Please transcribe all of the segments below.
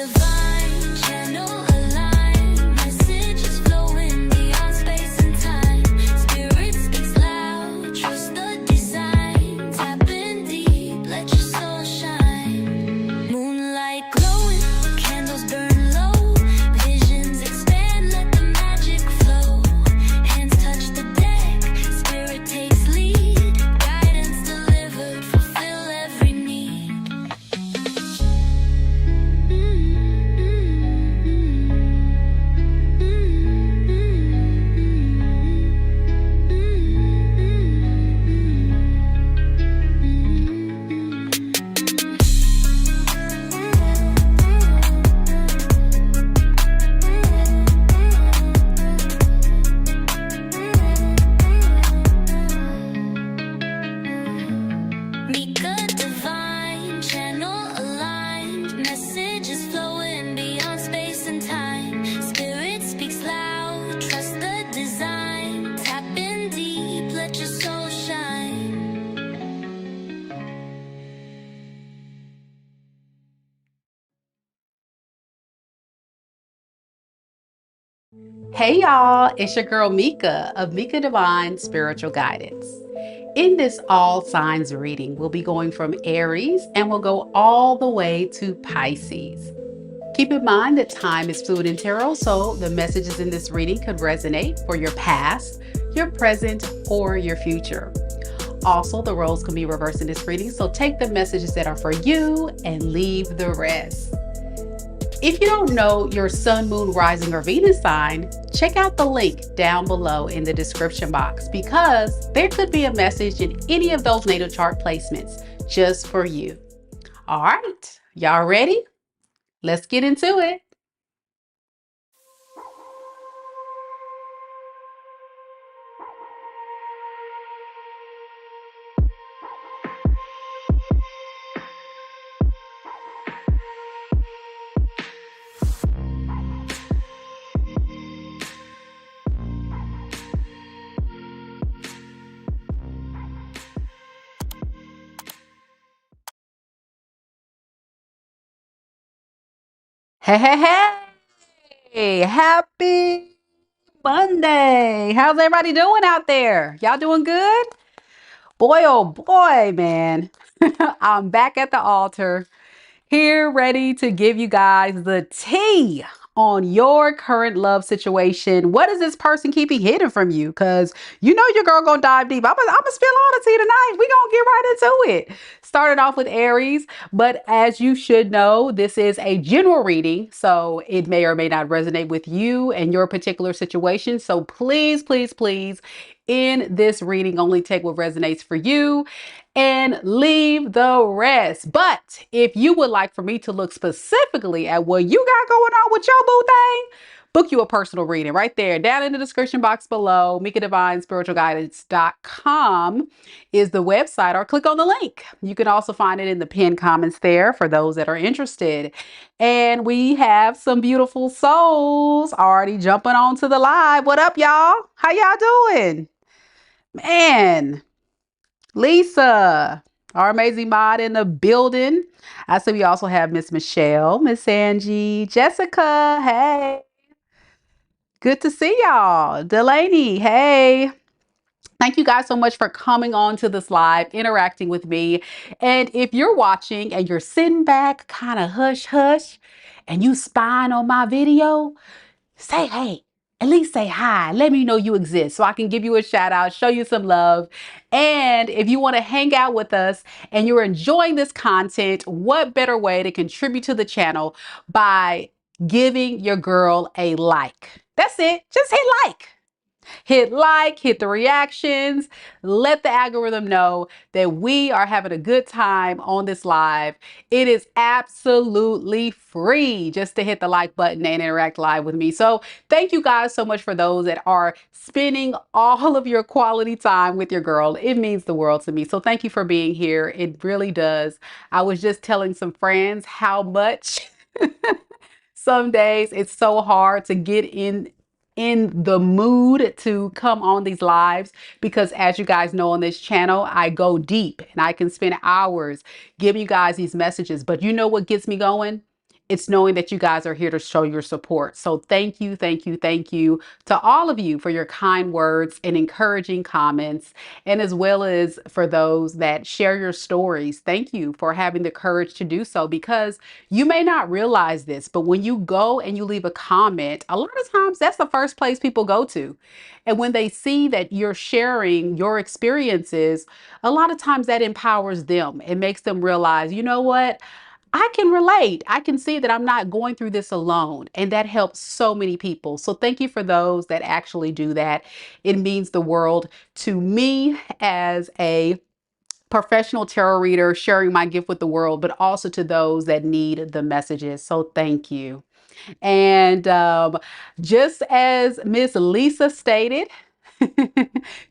divine channel aligned, messages flowing beyond space and time. Spirit speaks loud, trust the design. Tap in deep, let your soul shine. Moonlight glowing, candles burn low. Visions expand, let the magic flow. Hands touch the deck, spirit takes lead. Guidance delivered, fulfill every need. Mika divine, channel aligned, messages flowing beyond space and time. Spirit speaks loud, trust the design. Tap in deep, let your soul shine. Hey y'all, it's your girl Mika of Mika Divine Spiritual Guidance. In this all signs reading, we'll be going from Aries and we'll go all the way to Pisces. Keep in mind that time is fluid in tarot, so the messages in this reading could resonate for your past, your present, or your future. Also, the roles can be reversed in this reading, so take the messages that are for you and leave the rest. If you don't know your sun, moon, rising, or Venus sign, check out the link down below in the description box because there could be a message in any of those natal chart placements just for you. All right, y'all ready? Let's get into it. Hey, hey, hey, happy Monday. How's everybody doing out there? Y'all doing good? Boy, oh boy, man. I'm back at the altar here ready to give you guys the tea on your current love situation. What is this person keeping hidden from you? Because you know your girl gonna dive deep. I'm gonna spill all the tea tonight. We gonna get right into it. Started off with Aries, but as you should know, this is a general reading, so it may or may not resonate with you and your particular situation. So please, please, please, in this reading, only take what resonates for you and leave the rest. But if you would like for me to look specifically at what you got going on with your boo thing, book you a personal reading right there down in the description box below. MikaDivineSpiritualGuidance.com is the website, or click on the link. You can also find it in the pinned comments there for those that are interested. And we have some beautiful souls already jumping onto the live. What up, y'all? How y'all doing? Man, Lisa, our amazing mod in the building. I see we also have Miss Michelle, Miss Angie, Jessica. Hey, good to see y'all. Delaney, hey. Thank you guys so much for coming on to this live, interacting with me. And if you're watching and you're sitting back, kind of hush hush, and you spying on my video, say hey. At least say hi. Let me know you exist so I can give you a shout out, show you some love. And if you want to hang out with us and you're enjoying this content, what better way to contribute to the channel by giving your girl a like? That's it. Just hit like. Hit like, hit the reactions, let the algorithm know that we are having a good time on this live. It is absolutely free just to hit the like button and interact live with me. So thank you guys so much for those that are spending all of your quality time with your girl. It means the world to me. So thank you for being here. It really does. I was just telling some friends how much some days it's so hard to get in the mood to come on these lives because, as you guys know, on this channel I go deep and I can spend hours giving you guys these messages. But you know what gets me going It's knowing that you guys are here to show your support. So thank you, thank you, thank you to all of you for your kind words and encouraging comments, and as well as for those that share your stories. Thank you for having the courage to do so, because you may not realize this, but when you go and you leave a comment, a lot of times that's the first place people go to. And when they see that you're sharing your experiences, a lot of times that empowers them. It makes them realize, you know what? I can relate. I can see that I'm not going through this alone. And that helps so many people. So thank you for those that actually do that. It means the world to me as a professional tarot reader, sharing my gift with the world, but also to those that need the messages. So thank you. And just as Miss Lisa stated,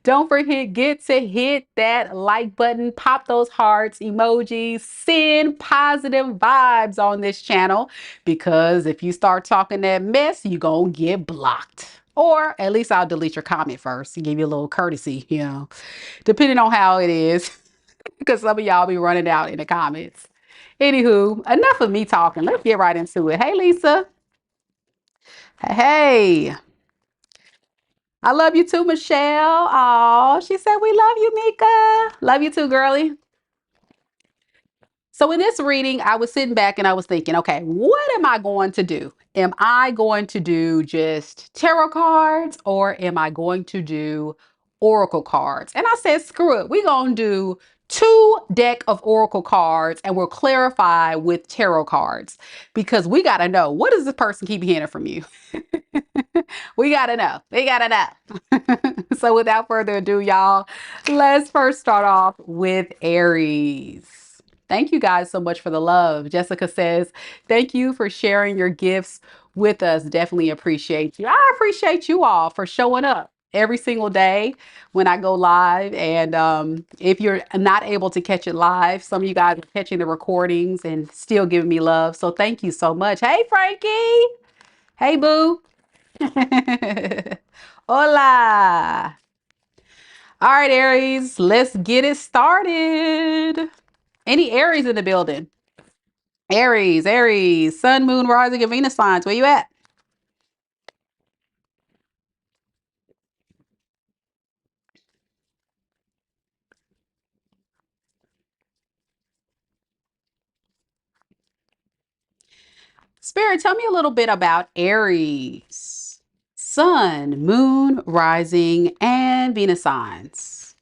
don't forget to hit that like button, pop those hearts, emojis, send positive vibes on this channel, because if you start talking that mess, you're going to get blocked. Or at least I'll delete your comment first and give you a little courtesy, depending on how it is, because some of y'all be running out in the comments. Anywho, enough of me talking. Let's get right into it. Hey, Lisa. Hey. I love you too, Michelle. Oh, she said we love you, Mika. Love you too, girly. So in this reading, I was sitting back and I was thinking, okay, what am I going to do? Am I going to do just tarot cards, or am I going to do oracle cards? And I said, screw it. We're going to do 2 deck of oracle cards, and we'll clarify with tarot cards, because we got to know, what does this person keep hearing from you? We got to know. We got to know. So without further ado, y'all, let's first start off with Aries. Thank you guys so much for the love. Jessica says, thank you for sharing your gifts with us. Definitely appreciate you. I appreciate you all for showing up every single day when I go live. And if you're not able to catch it live, some of you guys are catching the recordings and still giving me love. So thank you so much. Hey, Frankie. Hey, boo. Hola. All right, Aries, let's get it started. Any Aries in the building? Aries, Sun, Moon, Rising, and Venus signs. Where you at? Spirit, tell me a little bit about Aries. Sun, Moon, Rising, and Venus signs.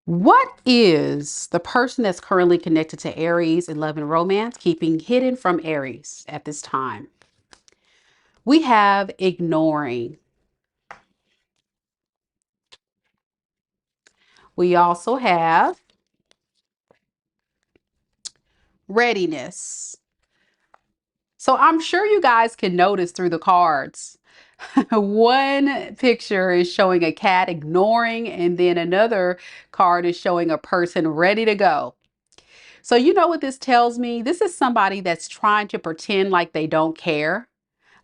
What is the person that's currently connected to Aries in love and romance keeping hidden from Aries at this time? We have ignoring. We also have readiness. So I'm sure you guys can notice through the cards. One picture is showing a cat ignoring, and then another card is showing a person ready to go. So you know what this tells me? This is somebody that's trying to pretend like they don't care,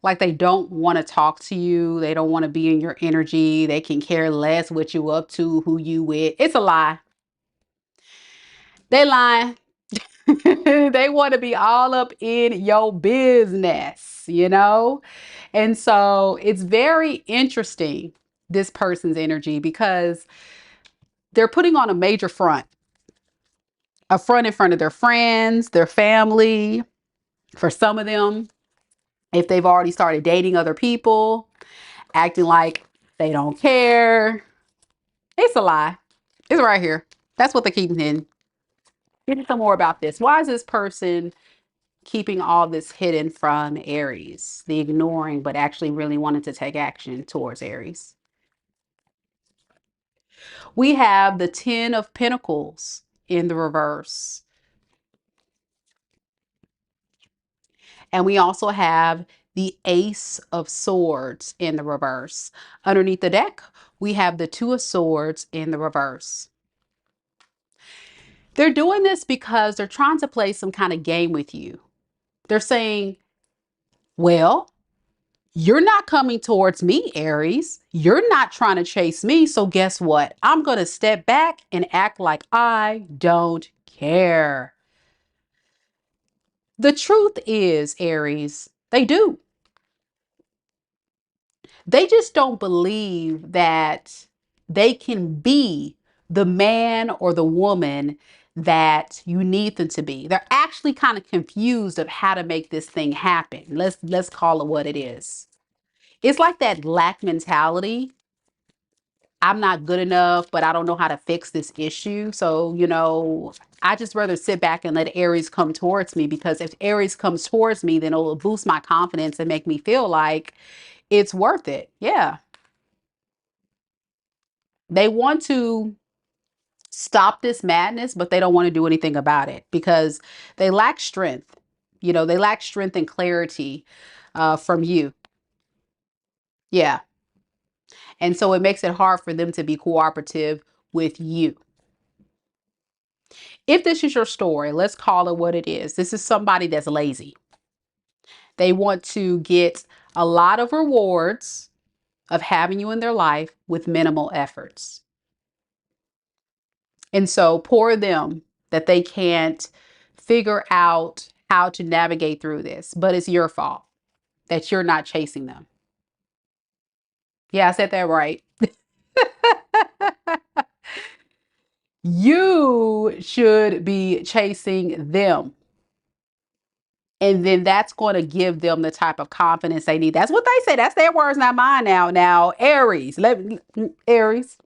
like they don't want to talk to you. They don't want to be in your energy. They can care less what you up to, who you with. It's a lie. They lying. They want to be all up in your business. And so it's very interesting, this person's energy, because they're putting on a major front, a front in front of their friends, their family. For some of them, if they've already started dating other people, acting like they don't care. It's a lie. It's right here. That's what they're keeping in. Give me some more about this. Why is this person keeping all this hidden from Aries? The ignoring, but actually really wanting to take action towards Aries. We have the 10 of Pentacles in the reverse. And we also have the Ace of Swords in the reverse. Underneath the deck, we have the 2 of Swords in the reverse. They're doing this because they're trying to play some kind of game with you. They're saying, well, you're not coming towards me, Aries. You're not trying to chase me. So guess what? I'm going to step back and act like I don't care. The truth is, Aries, they do. They just don't believe that they can be the man or the woman that you need them to be. They're actually kind of confused of how to make this thing happen. Let's call it what it is. It's like that lack mentality. I'm not good enough, but I don't know how to fix this issue. So, I just rather sit back and let Aries come towards me, because if Aries comes towards me, then it'll boost my confidence and make me feel like it's worth it. Yeah. They want to stop this madness, but they don't want to do anything about it because they lack strength. They lack strength and clarity from you. Yeah. And so it makes it hard for them to be cooperative with you. If this is your story, let's call it what it is. This is somebody that's lazy. They want to get a lot of rewards of having you in their life with minimal efforts. And so poor them that they can't figure out how to navigate through this, but it's your fault that you're not chasing them. Yeah, I said that right. You should be chasing them. And then that's going to give them the type of confidence they need. That's what they say. That's their words, not mine now. Now, Aries, Aries.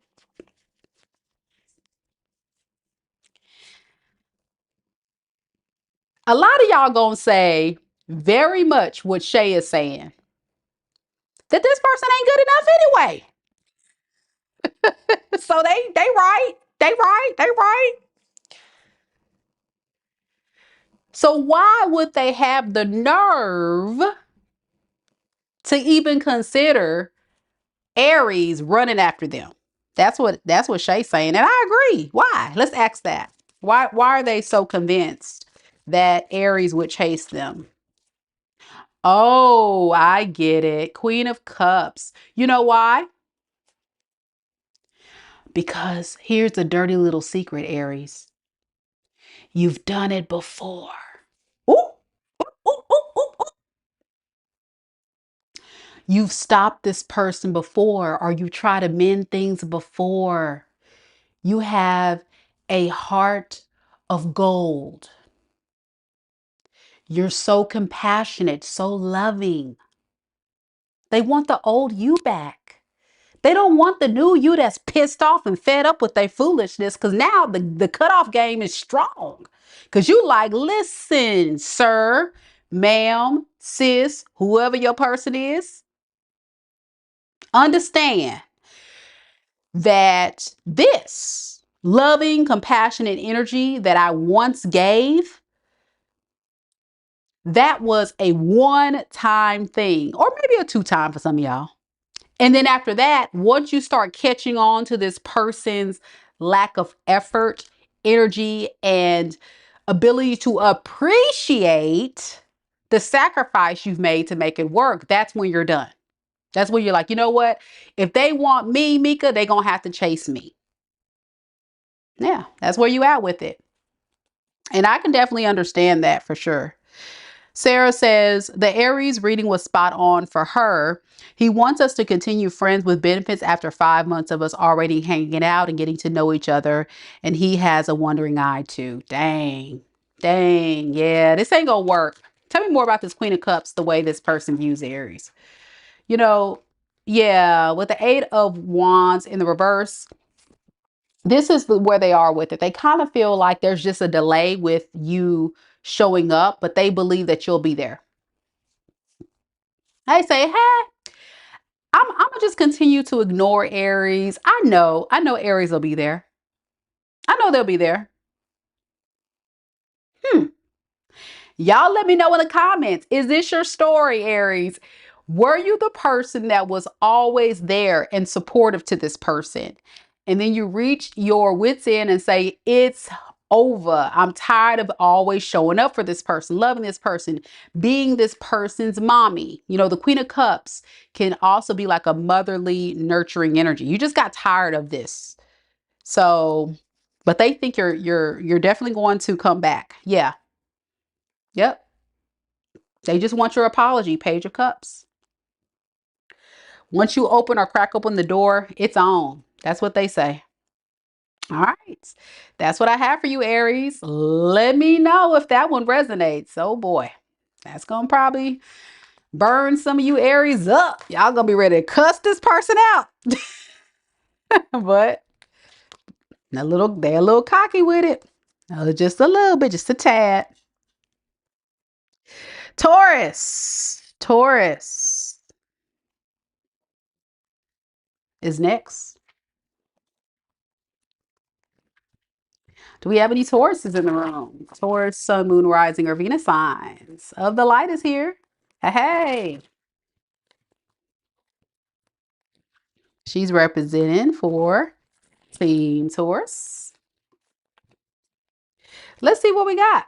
A lot of y'all going to say very much what Shay is saying, that this person ain't good enough anyway. So they right. They right. They right. So why would they have the nerve to even consider Aries running after them? That's what Shay's saying. And I agree. Why? Let's ask that. Why are they so convinced that Aries would chase them? Oh, I get it. Queen of Cups. You know why? Because here's a dirty little secret, Aries. You've done it before. Ooh, ooh, ooh, ooh, ooh. You've stopped this person before, or you try to mend things before. You have a heart of gold. You're so compassionate, so loving. They want the old you back. They don't want the new you that's pissed off and fed up with their foolishness, because now the cutoff game is strong. Because you like, listen, sir, ma'am, sis, whoever your person is, understand that this loving, compassionate energy that I once gave, that was a one-time thing, or maybe a two-time for some of y'all. And then after that, once you start catching on to this person's lack of effort, energy, and ability to appreciate the sacrifice you've made to make it work, that's when you're done. That's when you're like, you know what? If they want me, Mika, they're going to have to chase me. Yeah, that's where you at with it. And I can definitely understand that for sure. Sarah says the Aries reading was spot on for her. He wants us to continue friends with benefits after 5 months of us already hanging out and getting to know each other. And he has a wandering eye too. Dang. Dang. Yeah, this ain't gonna work. Tell me more about this Queen of Cups, the way this person views Aries. You know, yeah, with the Eight of Wands in the reverse, this is where they are with it. They kind of feel like there's just a delay with you showing up, but they believe that you'll be there. They say, hey, I'm gonna just continue to ignore Aries. I know Aries will be there. I know they'll be there. Hmm. Y'all let me know in the comments. Is this your story, Aries? Were you the person that was always there and supportive to this person? And then you reach your wits end and say, it's over. I'm tired of always showing up for this person, loving this person, being this person's mommy. The Queen of Cups can also be like a motherly, nurturing energy. You just got tired of this. So, but they think you're definitely going to come back. Yeah. Yep. They just want your apology, Page of Cups. Once you open or crack open the door, it's on. That's what they say. All right. That's what I have for you, Aries. Let me know if that one resonates. Oh boy. That's going to probably burn some of you Aries up. Y'all going to be ready to cuss this person out. But they're a little cocky with it. Just a little bit, just a tad. Taurus. Taurus is next. Do we have any Tauruses in the room? Taurus, Sun, Moon, Rising, or Venus signs of the light is here. Hey. She's representing for Team Taurus. Let's see what we got.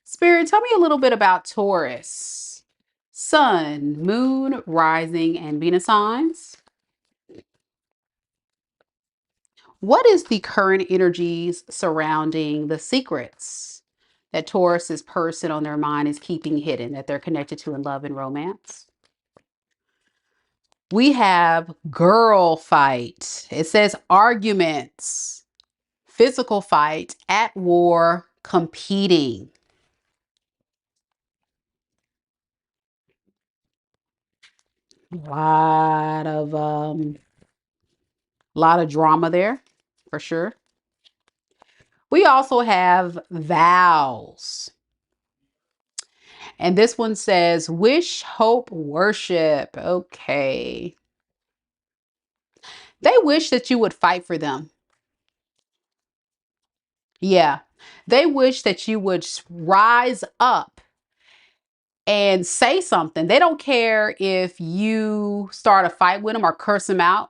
Spirit, tell me a little bit about Taurus. Sun, Moon, Rising, and Venus signs. What is the current energies surrounding the secrets that Taurus's person on their mind is keeping hidden, that they're connected to in love and romance? We have girl fight. It says arguments, physical fight, at war, competing. Lot of drama there, for sure. We also have vows. And this one says wish, hope, worship. Okay. They wish that you would fight for them. Yeah. They wish that you would rise up and say something. They don't care if you start a fight with them or curse them out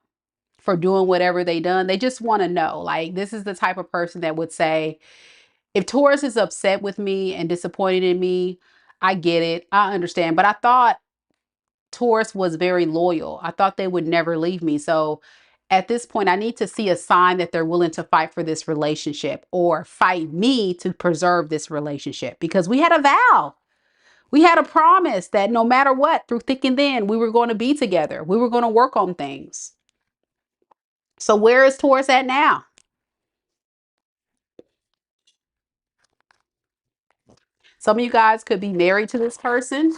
for doing whatever they done. They just want to know. Like, this is the type of person that would say, if Taurus is upset with me and disappointed in me, I get it. I understand. But I thought Taurus was very loyal. I thought they would never leave me. So at this point, I need to see a sign that they're willing to fight for this relationship or fight me to preserve this relationship, because we had a vow. We had a promise that no matter what, through thick and thin, we were going to be together. We were going to work on things. So where is Taurus at now? Some of you guys could be married to this person,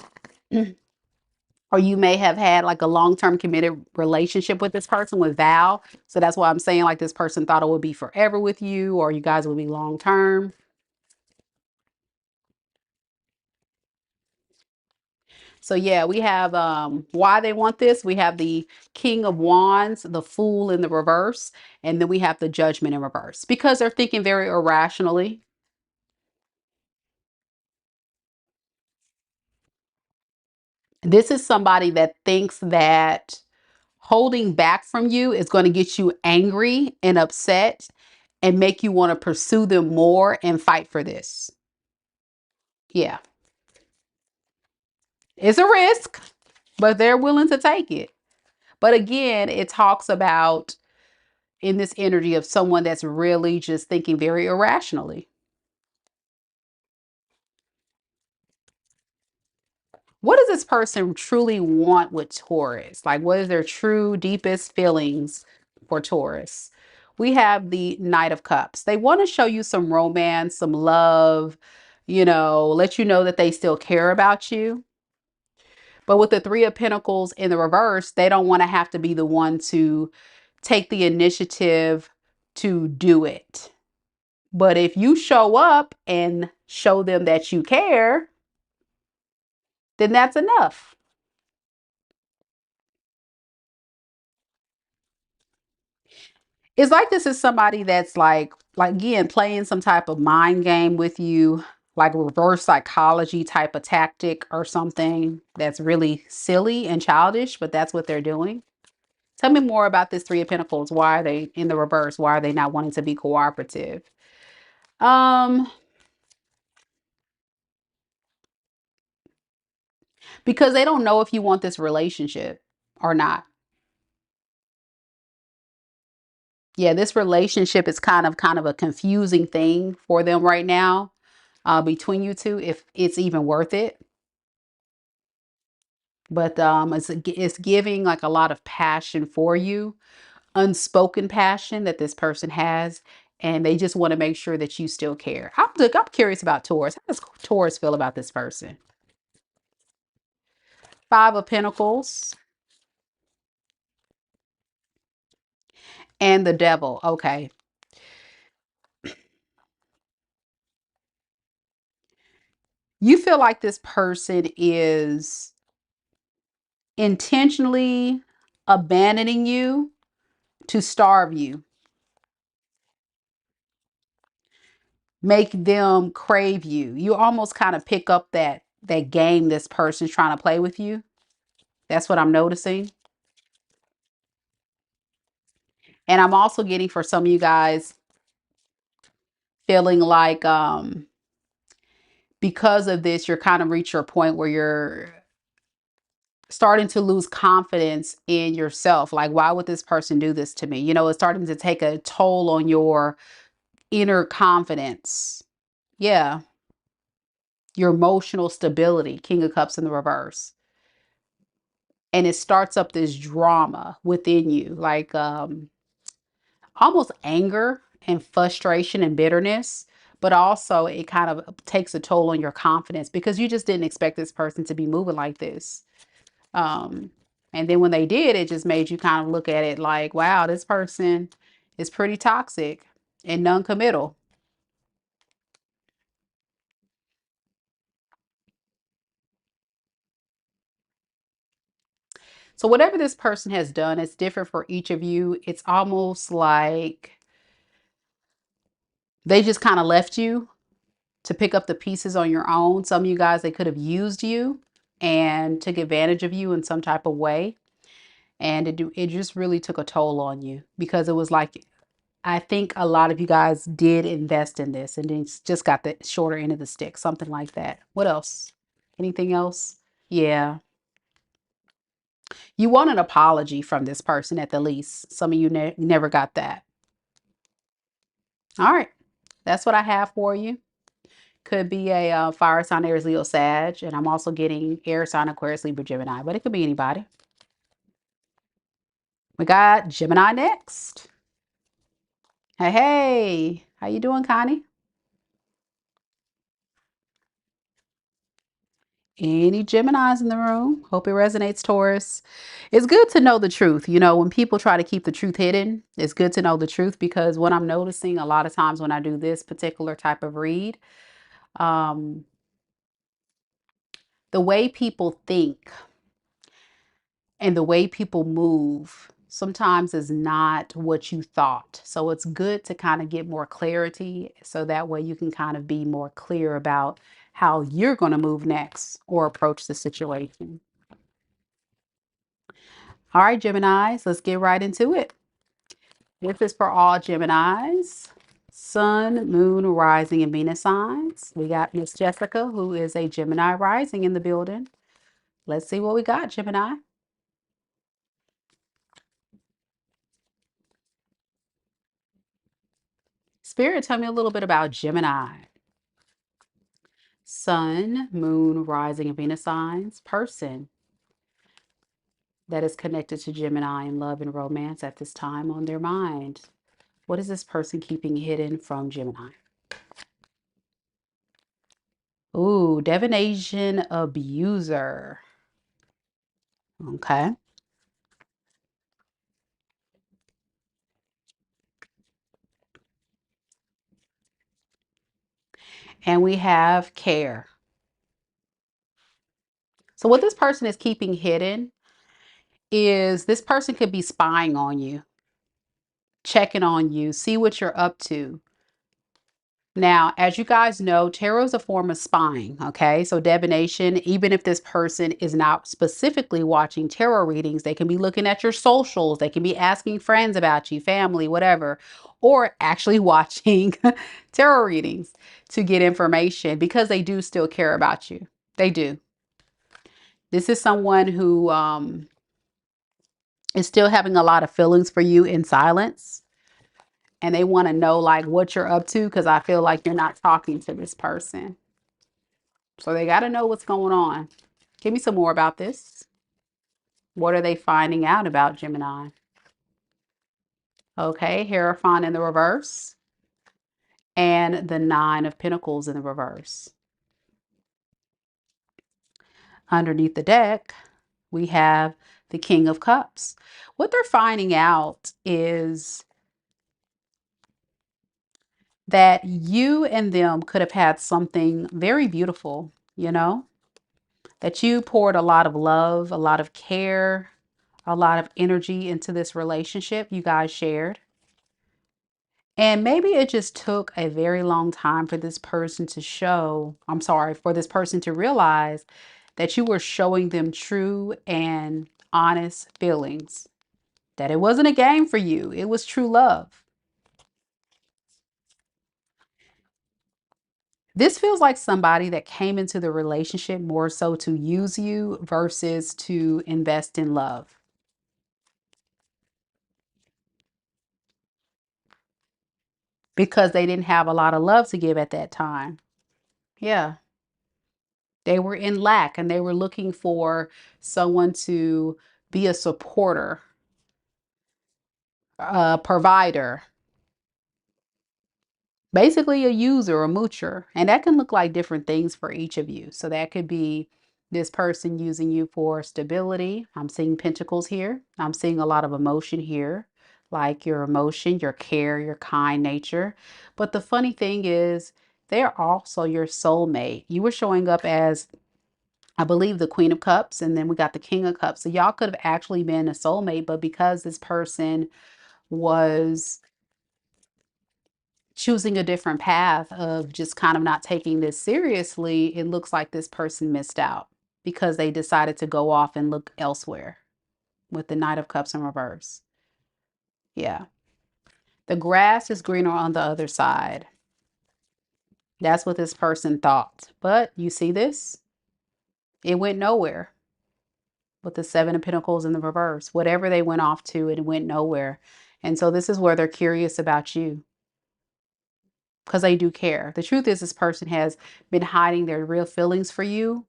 or you may have had like a long-term committed relationship with this person with vow. So that's why I'm saying, like, this person thought it would be forever with you, or you guys would be long-term. So yeah, we have why they want this. We have the King of Wands, the Fool in the reverse, and then we have the Judgment in reverse, because they're thinking very irrationally. This is somebody that thinks that holding back from you is going to get you angry and upset and make you want to pursue them more and fight for this. Yeah. It's a risk, but they're willing to take it. But again, it talks about in this energy of someone that's really just thinking very irrationally. What does this person truly want with Taurus? Like, what is their true, deepest feelings for Taurus? We have the Knight of Cups. They want to show you some romance, some love, let you know that they still care about you. But with the Three of Pentacles in the reverse, they don't want to have to be the one to take the initiative to do it. But if you show up and show them that you care, then that's enough. It's like this is somebody that's like again, playing some type of mind game with you, like reverse psychology type of tactic or something that's really silly and childish, but that's what they're doing. Tell me more about this Three of Pentacles. Why are they in the reverse? Why are they not wanting to be cooperative? Um, because they don't know if you want this relationship or not. Yeah, this relationship is kind of a confusing thing for them right now, between you two, if it's even worth it. But it's giving like a lot of passion for you, unspoken passion that this person has, and they just want to make sure that you still care. I'm curious about Taurus. How does Taurus feel about this person? Five of Pentacles and the Devil. Okay. You feel like this person is intentionally abandoning you to starve you, make them crave you. You almost kind of pick up that game this person's trying to play with you. That's what I'm noticing. And I'm also getting, for some of you guys, feeling like because of this, you're kind of reach your point where you're starting to lose confidence in yourself. Like, why would this person do this to me? You know, it's starting to take a toll on your inner confidence. Yeah, your emotional stability. King of Cups in the reverse. And it starts up this drama within you, like almost anger and frustration and bitterness. But also, it kind of takes a toll on your confidence because you just didn't expect this person to be moving like this. Um, and then when they did, it just made you kind of look at it like, wow, this person is pretty toxic and non-committal. So whatever this person has done, it's different for each of you. It's almost like they just kind of left you to pick up the pieces on your own. Some of you guys, they could have used you and took advantage of you in some type of way. And it just really took a toll on you because it was like, I think a lot of you guys did invest in this and then just got the shorter end of the stick, something like that. What else? Anything else? Yeah. You want an apology from this person at the least. Some of you never got that. All right. That's what I have for you. Could be a fire sign, Aries, Leo, Sag. And I'm also getting air sign, Aquarius, Libra, Gemini. But it could be anybody. We got Gemini next. Hey, hey. How you doing, Connie? Any Geminis in the room? Hope it resonates, Taurus. It's good to know the truth. You know, when people try to keep the truth hidden, it's good to know the truth because what I'm noticing a lot of times when I do this particular type of read, um, the way people think and the way people move sometimes is not what you thought. So it's good to kind of get more clarity so that way you can kind of be more clear about how you're going to move next or approach the situation. All right, Geminis, let's get right into it. This is for all Geminis. Sun, Moon, Rising, and Venus signs. We got Miss Jessica, who is a Gemini rising in the building. Let's see what we got, Gemini. Spirit, tell me a little bit about Gemini. Sun, Moon, Rising, and Venus signs. Person that is connected to Gemini in love and romance at this time on their mind. What is this person keeping hidden from Gemini? Ooh, divination abuser. Okay. And we have care. So what this person is keeping hidden is this person could be spying on you, checking on you, see what you're up to. Now, as you guys know, tarot is a form of spying, okay? So divination, even if this person is not specifically watching tarot readings, they can be looking at your socials, they can be asking friends about you, family, whatever, or actually watching tarot readings to get information because they do still care about you. They do. This is someone who is still having a lot of feelings for you in silence. And they want to know like what you're up to because I feel like you're not talking to this person. So they got to know what's going on. Give me some more about this. What are they finding out about Gemini? Okay, Hierophant in the reverse and the Nine of Pentacles in the reverse. Underneath the deck, we have the King of Cups. What they're finding out is that you and them could have had something very beautiful, you know, that you poured a lot of love, a lot of care, a lot of energy into this relationship you guys shared. And maybe it just took a very long time for this person to for this person to realize that you were showing them true and honest feelings, that it wasn't a game for you, it was true love. This feels like somebody that came into the relationship more so to use you versus to invest in love. Because they didn't have a lot of love to give at that time. Yeah. They were in lack and they were looking for someone to be a supporter, a provider, basically a user, a moocher. And that can look like different things for each of you. So that could be this person using you for stability. I'm seeing pentacles here. I'm seeing a lot of emotion here, like your emotion, your care, your kind nature. But the funny thing is, they're also your soulmate. You were showing up as, I believe, the Queen of Cups, and then we got the King of Cups. So y'all could have actually been a soulmate, but because this person was choosing a different path of just kind of not taking this seriously, it looks like this person missed out because they decided to go off and look elsewhere with the Knight of Cups in reverse. Yeah. The grass is greener on the other side. That's what this person thought. But you see this? It went nowhere with the Seven of Pentacles in the reverse. Whatever they went off to, it went nowhere. And so this is where they're curious about you because they do care. The truth is, this person has been hiding their real feelings for you.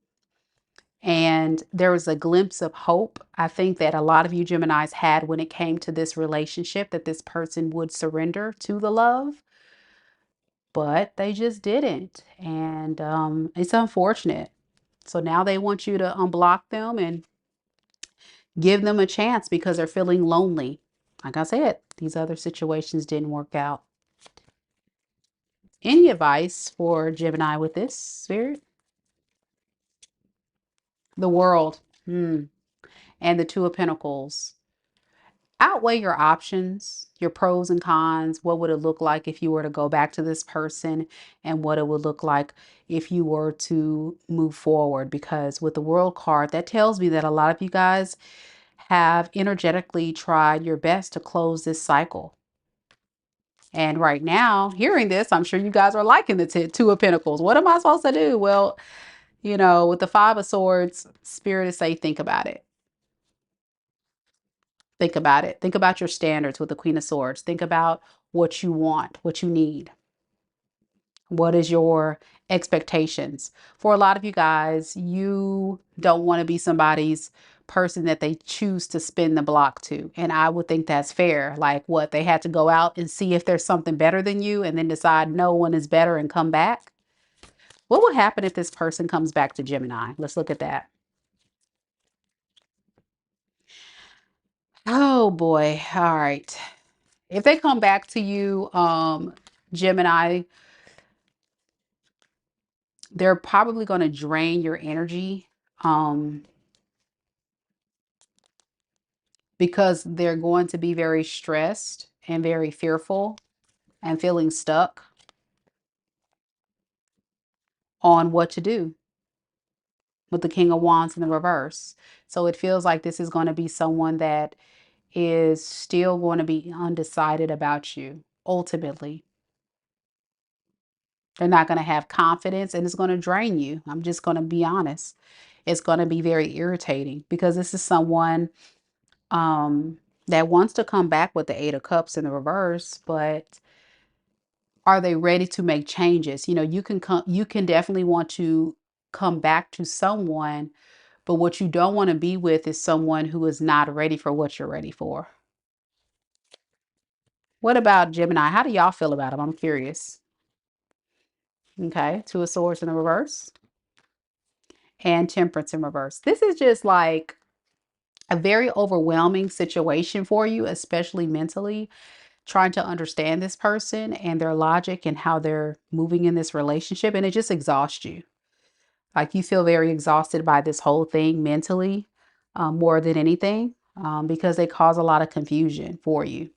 And there was a glimpse of hope, I think, that a lot of you Geminis had when it came to this relationship, that this person would surrender to the love, but they just didn't. And it's unfortunate. So now they want you to unblock them and give them a chance because they're feeling lonely. Like I said, these other situations didn't work out. Any advice for Gemini with this, Spirit? The World. And the Two of Pentacles. Outweigh your options, your pros and cons. What would it look like if you were to go back to this person, and what it would look like if you were to move forward? Because with the World card, that tells me that a lot of you guys have energetically tried your best to close this cycle. And right now, hearing this, I'm sure you guys are liking the Two of Pentacles. What am I supposed to do? Well, you know, with the Five of Swords, Spirit is say, think about it. Think about it. Think about your standards with the Queen of Swords. Think about what you want, what you need. What is your expectations? For a lot of you guys, you don't want to be somebody's person that they choose to spin the block to. And I would think that's fair. Like what, they had to go out and see if there's something better than you and then decide no one is better and come back. What would happen if this person comes back to Gemini? Let's look at that. Oh boy. All right. If they come back to you, Gemini, they're probably going to drain your energy because they're going to be very stressed and very fearful and feeling stuck on what to do with the King of Wands in the reverse. So it feels like this is going to be someone that is still going to be undecided about you ultimately. They're not going to have confidence and it's going to drain you. I'm just going to be honest. It's going to be very irritating because this is someone that wants to come back with the Eight of Cups in the reverse, but are they ready to make changes? You know, you can definitely want to come back to someone, but what you don't want to be with is someone who is not ready for what you're ready for. What about Gemini? How do y'all feel about him? I'm curious. Okay, Two of Swords in the reverse and Temperance in reverse. This is just like a very overwhelming situation for you, especially mentally, trying to understand this person and their logic and how they're moving in this relationship. And it just exhausts you. Like you feel very exhausted by this whole thing mentally, more than anything, because they cause a lot of confusion for you.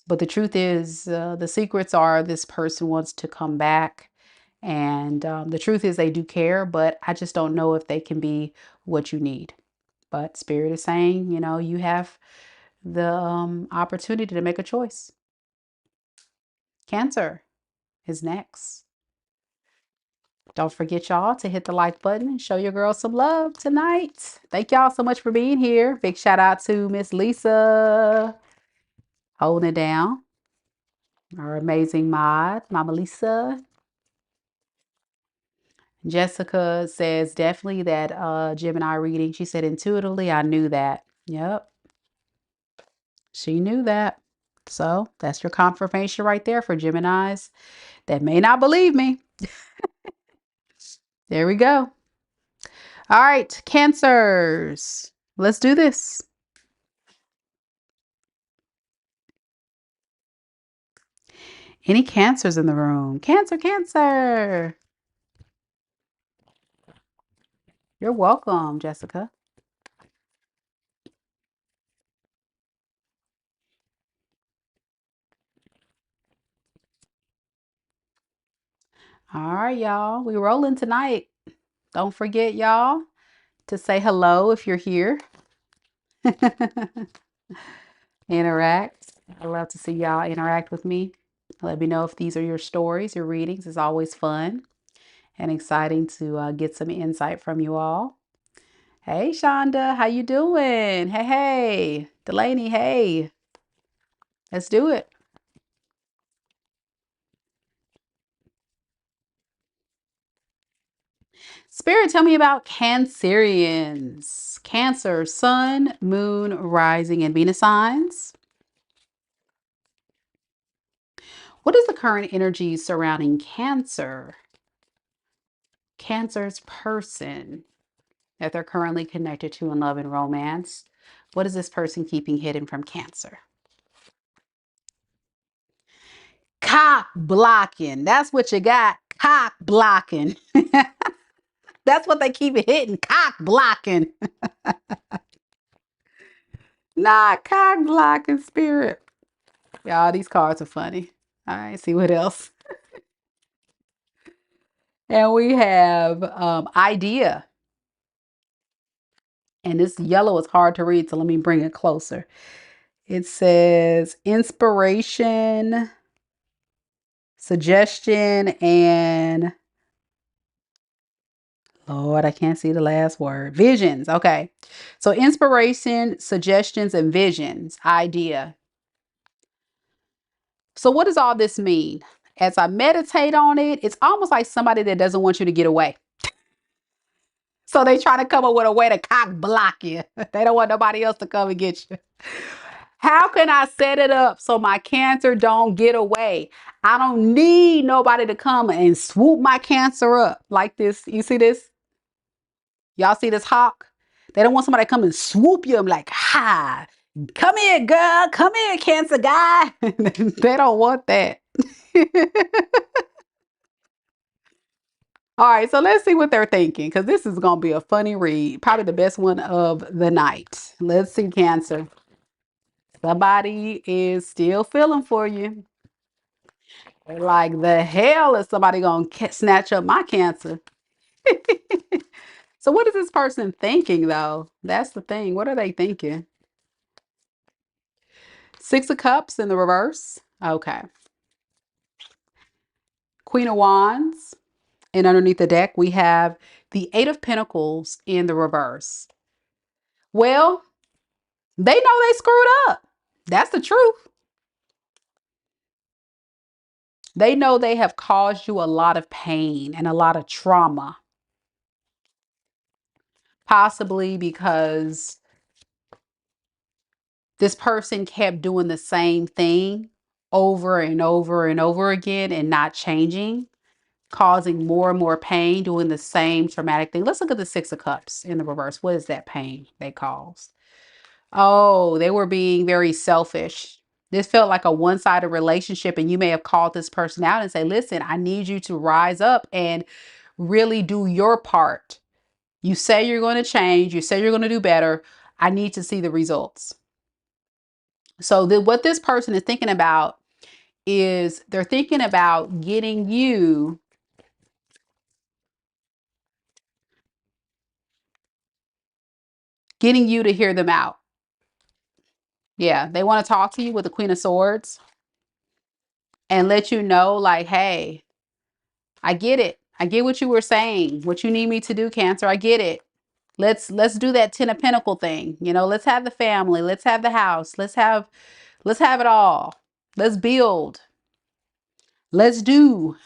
But the truth is, the secrets are this person wants to come back. And the truth is they do care, but I just don't know if they can be what you need. But Spirit is saying, you know, you have the opportunity to make a choice. Cancer is next. Don't forget, y'all, to hit the like button and show your girl some love tonight. Thank y'all so much for being here. Big shout out to Miss Lisa holding it down. Our amazing mod, Mama Lisa. Jessica says definitely that Gemini reading. She said intuitively, I knew that. Yep, she knew that. So that's your confirmation right there for Geminis that may not believe me. There we go. All right, Cancers. Let's do this. Any Cancers in the room? Cancer, Cancer. You're welcome, Jessica. All right, y'all. We rolling tonight. Don't forget, y'all, to say hello if you're here. Interact. I love to see y'all interact with me. Let me know if these are your stories, your readings. It's always fun and exciting to get some insight from you all. Hey, Shonda, how you doing? Hey, hey. Delaney, hey. Let's do it. Spirit, tell me about Cancerians. Cancer, Sun, Moon, Rising, and Venus signs. What is the current energy surrounding Cancer? Cancer's person that they're currently connected to in love and romance. What is this person keeping hidden from Cancer? Cock blocking. That's what you got. Cock blocking. That's what they keep it hidden. Cock blocking. Nah, cock blocking, Spirit. Y'all, these cards are funny. All right, see what else. And we have idea. And this yellow is hard to read, so let me bring it closer. It says inspiration, suggestion, and Lord, I can't see the last word. Visions. Okay. So inspiration, suggestions, and visions. Idea. So what does all this mean? As I meditate on it, it's almost like somebody that doesn't want you to get away. So they try to come up with a way to cock block you. They don't want nobody else to come and get you. How can I set it up so my Cancer don't get away? I don't need nobody to come and swoop my Cancer up like this. You see this? Y'all see this hawk? They don't want somebody to come and swoop you. I'm like, hi, come here, girl. Come here, Cancer guy. They don't want that. All right, so let's see what they're thinking because this is going to be a funny read. Probably the best one of the night. Let's see, Cancer. Somebody is still feeling for you. They're like, the hell is somebody going to snatch up my Cancer? So what is this person thinking, though? That's the thing. What are they thinking? Six of Cups in the reverse. Okay. Queen of Wands. And underneath the deck, we have the Eight of Pentacles in the reverse. Well, They know they screwed up. That's the truth. They know they have caused you a lot of pain and a lot of trauma, possibly because this person kept doing the same thing over and over and over again and not changing, causing more and more pain, doing the same traumatic thing. Let's look at the Six of Cups in the reverse. What is that pain they caused? Oh, they were being very selfish. This felt like a one-sided relationship, and you may have called this person out and say, listen, I need you to rise up and really do your part. You say you're going to change. You say you're going to do better. I need to see the results. So what this person is thinking about is they're thinking about getting you to hear them out. Yeah, they want to talk to you with the Queen of Swords and let you know, like, hey, I get it. I get what you were saying, what you need me to do, Cancer. I get it. Let's do that Ten of Pentacle thing. You know, let's have the family, let's have the house, let's have it all. Let's build. Let's do.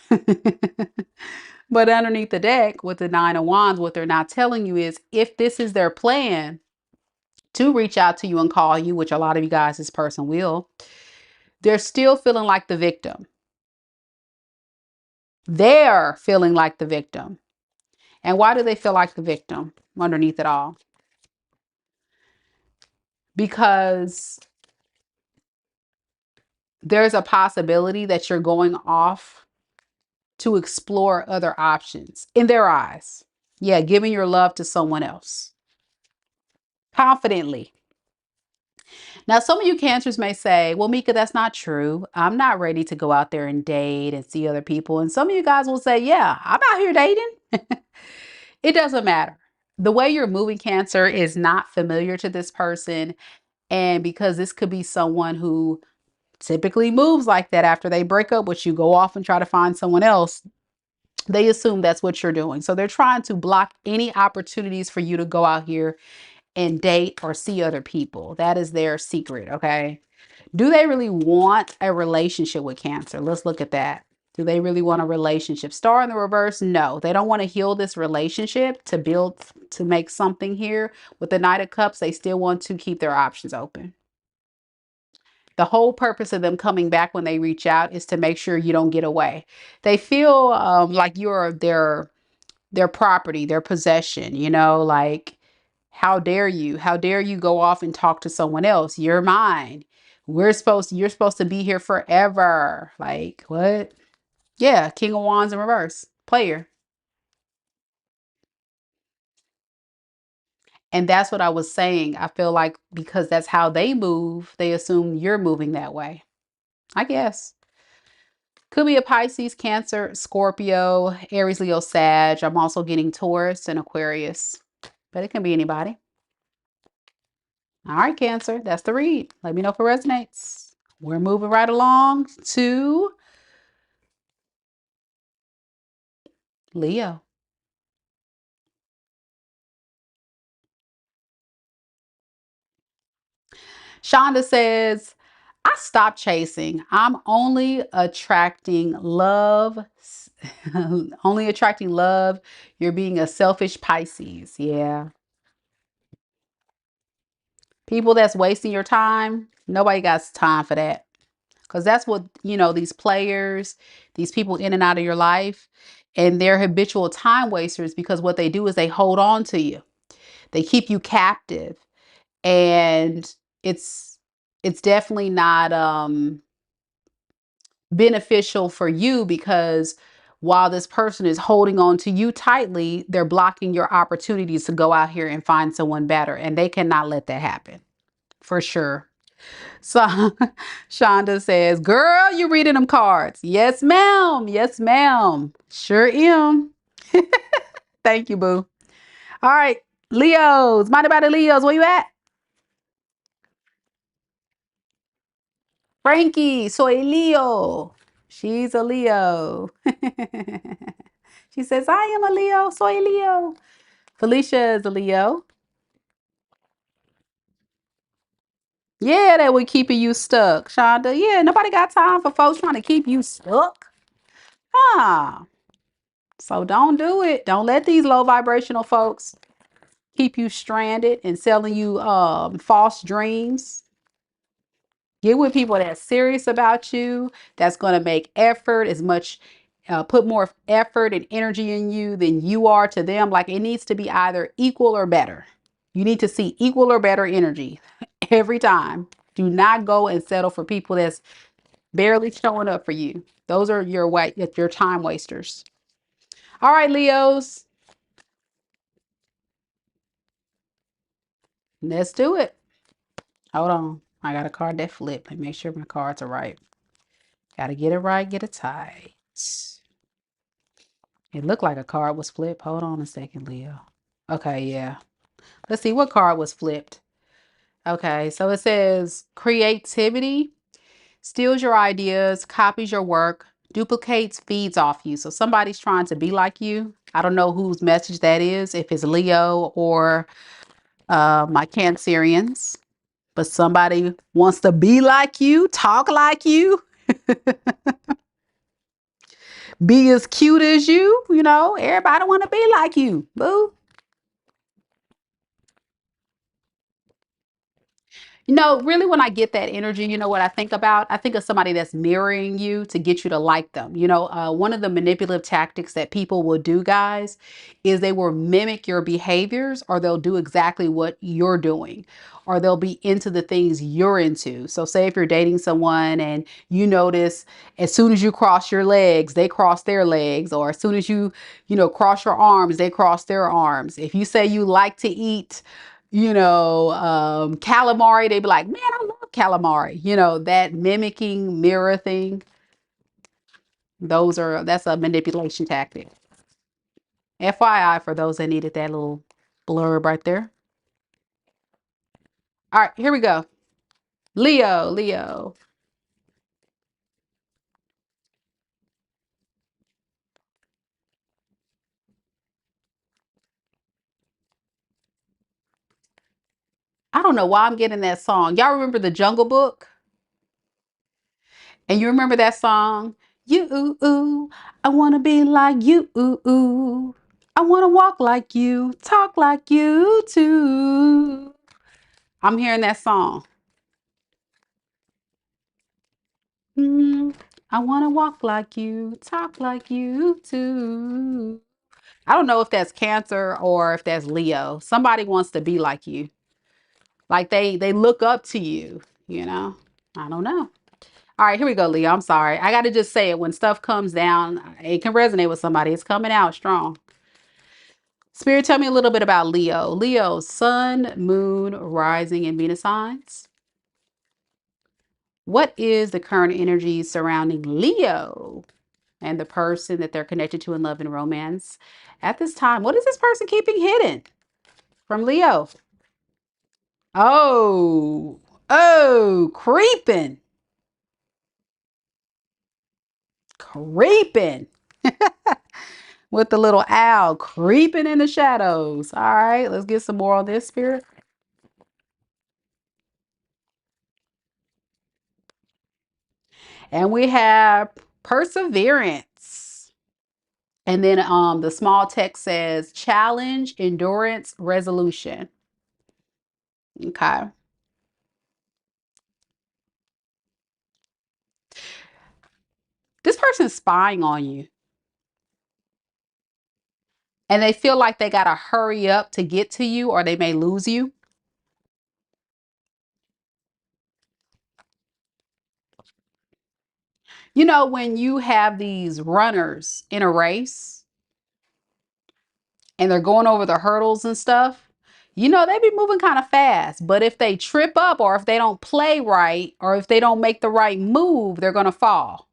But underneath the deck with the Nine of Wands, what they're not telling you is if this is their plan to reach out to you and call you, which a lot of you guys, this person will, they're still feeling like the victim. They're feeling like the victim. And why do they feel like the victim underneath it all? Because there's a possibility that you're going off to explore other options in their eyes. Yeah, giving your love to someone else confidently. Now, some of you Cancers may say, well, Mika, that's not true. I'm not ready to go out there and date and see other people. And some of you guys will say, yeah, I'm out here dating. It doesn't matter. The way you're moving, Cancer, is not familiar to this person. And because this could be someone who typically moves like that after they break up with you, go off and try to find someone else, they assume that's what you're doing. So they're trying to block any opportunities for you to go out here and date or see other people. That is their secret, okay? Do they really want a relationship with Cancer? Let's look at that. Do they really want a relationship? Star in the reverse, no. They don't want to heal this relationship to build, to make something here. With the Knight of Cups, they still want to keep their options open. The whole purpose of them coming back when they reach out is to make sure you don't get away. They feel like you're their property, their possession, you know, like, how dare you? How dare you go off and talk to someone else? You're mine. You're supposed to be here forever. Like, what? Yeah, King of Wands in reverse. Player. And that's what I was saying. I feel like because that's how they move, they assume you're moving that way. I guess. Could be a Pisces, Cancer, Scorpio, Aries, Leo, Sag. I'm also getting Taurus and Aquarius, but it can be anybody. All right, Cancer, that's the read. Let me know if it resonates. We're moving right along to Leo. Shonda says, I stopped chasing. I'm only attracting love. Only attracting love. You're being a selfish Pisces. Yeah. People that's wasting your time, nobody got time for that. Because that's what, you know, these players, these people in and out of your life, and they're habitual time wasters because what they do is they hold on to you. They keep you captive. And it's definitely not beneficial for you because while this person is holding on to you tightly, they're blocking your opportunities to go out here and find someone better. And they cannot let that happen for sure. So Shonda says, girl, you reading them cards. Yes, ma'am. Yes, ma'am. Sure am. Thank you, boo. All right. Leos. Mind about the Leos. Where you at? Frankie. Soy Leo. She's a Leo. She says, I am a Leo. Soy Leo. Felicia is a Leo. Yeah, that would keeping you stuck, Shonda. Yeah, nobody got time for folks trying to keep you stuck. Ah, so don't do it. Don't let these low vibrational folks keep you stranded and selling you false dreams. Get with people that's serious about you, that's going to make effort as much, put more effort and energy in you than you are to them. Like it needs to be either equal or better. You need to see equal or better energy every time. Do not go and settle for people that's barely showing up for you. Those are your time wasters. All right, Leos, let's do it. Hold on. I got a card that flipped. Let me make sure my cards are right. Gotta get it right, get it tight. It looked like a card was flipped. Hold on a second, Leo. Okay, yeah. Let's see what card was flipped. Okay, so it says creativity steals your ideas, copies your work, duplicates, feeds off you. So somebody's trying to be like you. I don't know whose message that is, if it's Leo or my Cancerians, but somebody wants to be like you, talk like you, be as cute as you. You know, everybody want to be like you, boo. You know, really, when I get that energy, you know what I think about? I think of somebody that's mirroring you to get you to like them. You know, one of the manipulative tactics that people will do, guys, is they will mimic your behaviors or they'll do exactly what you're doing or they'll be into the things you're into. So, say if you're dating someone and you notice as soon as you cross your legs, they cross their legs, or as soon as you cross your arms, they cross their arms. If you say you like to eat, calamari, they'd be like, man, I love calamari. You know, that mimicking mirror thing. That's a manipulation tactic. FYI for those that needed that little blurb right there. All right, here we go. Leo. I don't know why I'm getting that song. Y'all remember the Jungle Book? And you remember that song? You ooh, I wanna be like you ooh. I wanna walk like you, talk like you too. I'm hearing that song. I want to walk like you, talk like you too. I don't know if that's Cancer or if that's Leo. Somebody wants to be like you. Like they look up to you, you know? I don't know. All right, here we go, Leo. I'm sorry. I got to just say it. When stuff comes down, it can resonate with somebody. It's coming out strong. Spirit, tell me a little bit about Leo. Leo, sun, moon, rising, and Venus signs. What is the current energy surrounding Leo and the person that they're connected to in love and romance at this time? What is this person keeping hidden from Leo? Oh, creeping, creeping with the little owl creeping in the shadows. All right, let's get some more on this, Spirit. And we have perseverance. And then the small text says challenge, endurance, resolution. Okay. This person's spying on you and they feel like they got to hurry up to get to you or they may lose you. You know, when you have these runners in a race and they're going over the hurdles and stuff, you know, they be moving kind of fast. But if they trip up or if they don't play right or if they don't make the right move, they're going to fall.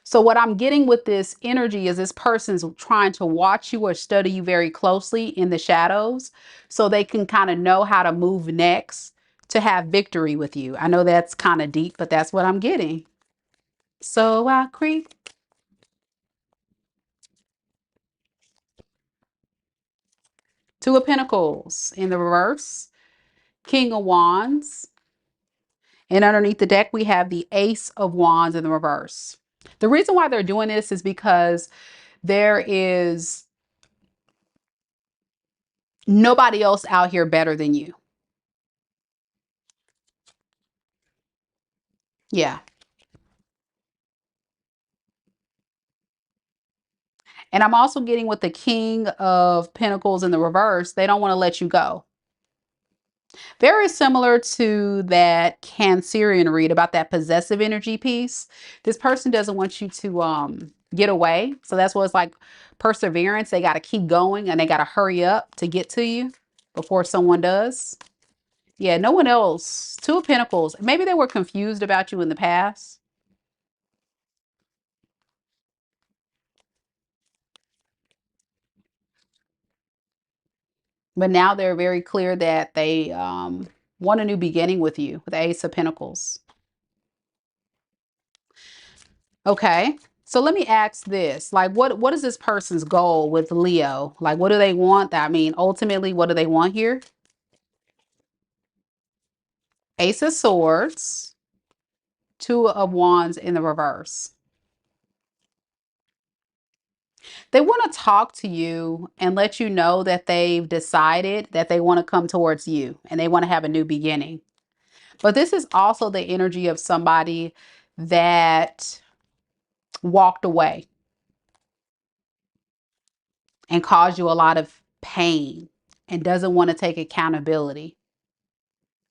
So what I'm getting with this energy is this person's trying to watch you or study you very closely in the shadows so they can kind of know how to move next to have victory with you. I know that's kind of deep, but that's what I'm getting. So I creep. Two of Pentacles in the reverse. King of Wands. And underneath the deck, we have the Ace of Wands in the reverse. The reason why they're doing this is because there is nobody else out here better than you. Yeah. And I'm also getting with the King of Pentacles in the reverse. They don't want to let you go. Very similar to that Cancerian read about that possessive energy piece. This person doesn't want you to get away. So that's what it's like, perseverance. They got to keep going and they got to hurry up to get to you before someone does. Yeah, no one else. Two of Pentacles. Maybe they were confused about you in the past. But now they're very clear that they want a new beginning with you, with the Ace of Pentacles. Okay. So let me ask this. Like, what is this person's goal with Leo? Like, what do they want? I mean, ultimately, what do they want here? Ace of Swords, Two of Wands in the reverse. They want to talk to you and let you know that they've decided that they want to come towards you and they want to have a new beginning. But this is also the energy of somebody that walked away and caused you a lot of pain and doesn't want to take accountability.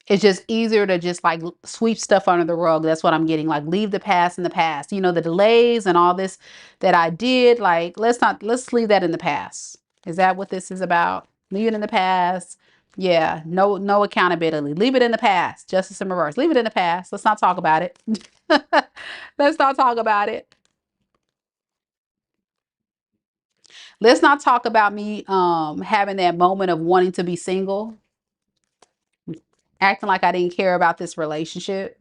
It's just easier to just like sweep stuff under the rug. That's what I'm getting. Like, leave the past in the past. You know, the delays and all this that I did, like, let's leave that in the past. Is that what this is about? Leave it in the past. Yeah, no accountability. Leave it in the past. Justice in reverse. Leave it in the past. Let's not talk about it. Let's not talk about it. Let's not talk about me having that moment of wanting to be single, acting like I didn't care about this relationship.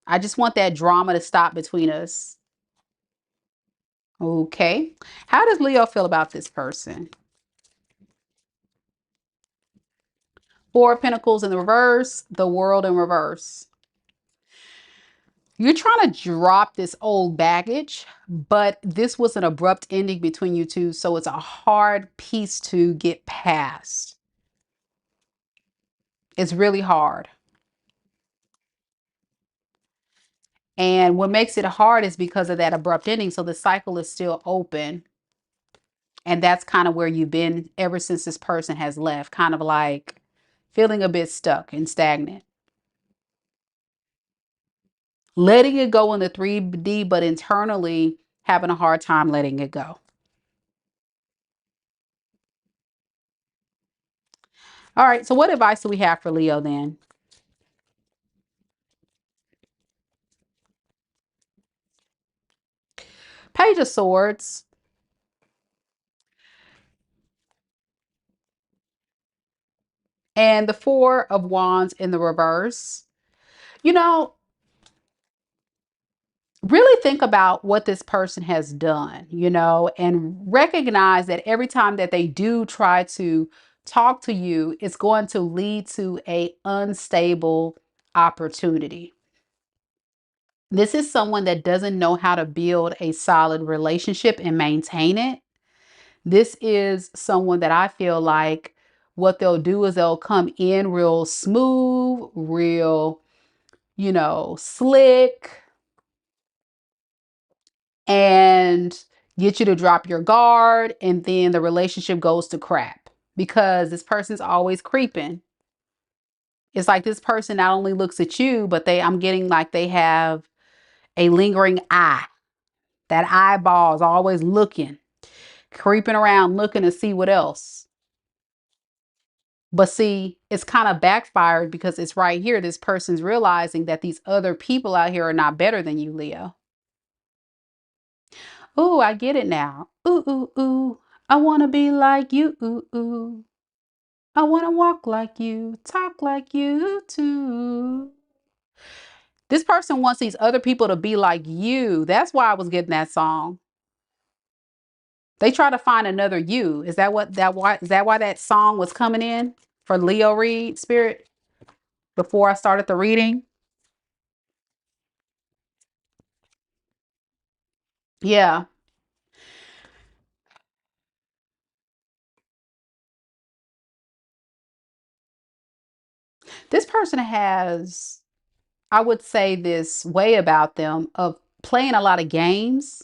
I just want that drama to stop between us. Okay. How does Leo feel about this person? Four of Pentacles in the reverse, the World in reverse. You're trying to drop this old baggage, but this was an abrupt ending between you two, so it's a hard piece to get past. It's really hard. And what makes it hard is because of that abrupt ending, so the cycle is still open. And that's kind of where you've been ever since this person has left, kind of like feeling a bit stuck and stagnant. Letting it go in the 3D, but internally having a hard time letting it go. All right, so what advice do we have for Leo then? Page of Swords. And the Four of Wands in the reverse. You know, really think about what this person has done, you know, and recognize that every time that they do try to talk to you, it's going to lead to a unstable opportunity. This is someone that doesn't know how to build a solid relationship and maintain it. This is someone that I feel like what they'll do is they'll come in real smooth, real, you know, slick, and get you to drop your guard, and then the relationship goes to crap because this person's always creeping. It's like this person not only looks at you, but I'm getting like they have a lingering eye. That eyeball is always looking, creeping around, looking to see what else. But see, it's kind of backfired because it's right here. This person's realizing that these other people out here are not better than you, Leo. Ooh, I get it now. Ooh, ooh, ooh. I want to be like you. Ooh, ooh. I want to walk like you, talk like you too. This person wants these other people to be like you. That's why I was getting that song. They try to find another you. Is that why that song was coming in for Leo read spirit before I started the reading? Yeah. This person has, I would say, this way about them of playing a lot of games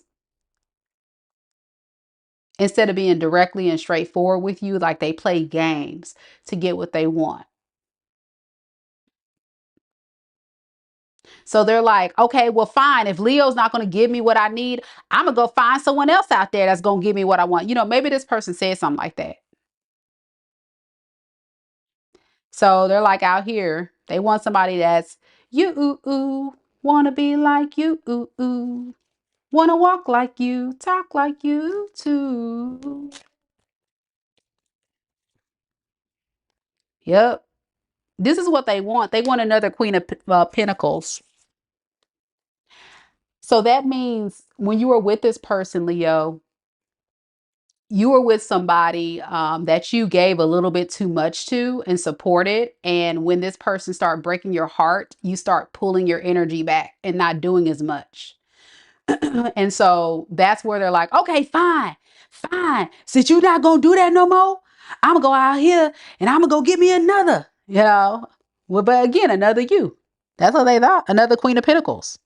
instead of being directly and straightforward with you. Like they play games to get what they want. So they're like, okay, well, fine. If Leo's not going to give me what I need, I'm going to go find someone else out there that's going to give me what I want. Maybe this person said something like that. So they're like out here, they want somebody that's you, ooh, ooh, want to be like you, ooh, ooh, want to walk like you, talk like you too. Yep. This is what they want. They want another Queen of Pentacles. So that means when you are with this person, Leo, you were with somebody that you gave a little bit too much to and supported. And when this person start breaking your heart, you start pulling your energy back and not doing as much. And so that's where they're like, okay, fine, fine. Since you're not going to do that no more, I'm going to go out here and I'm going to go get me another, Well, but again, another you. That's what they thought. Another Queen of Pentacles.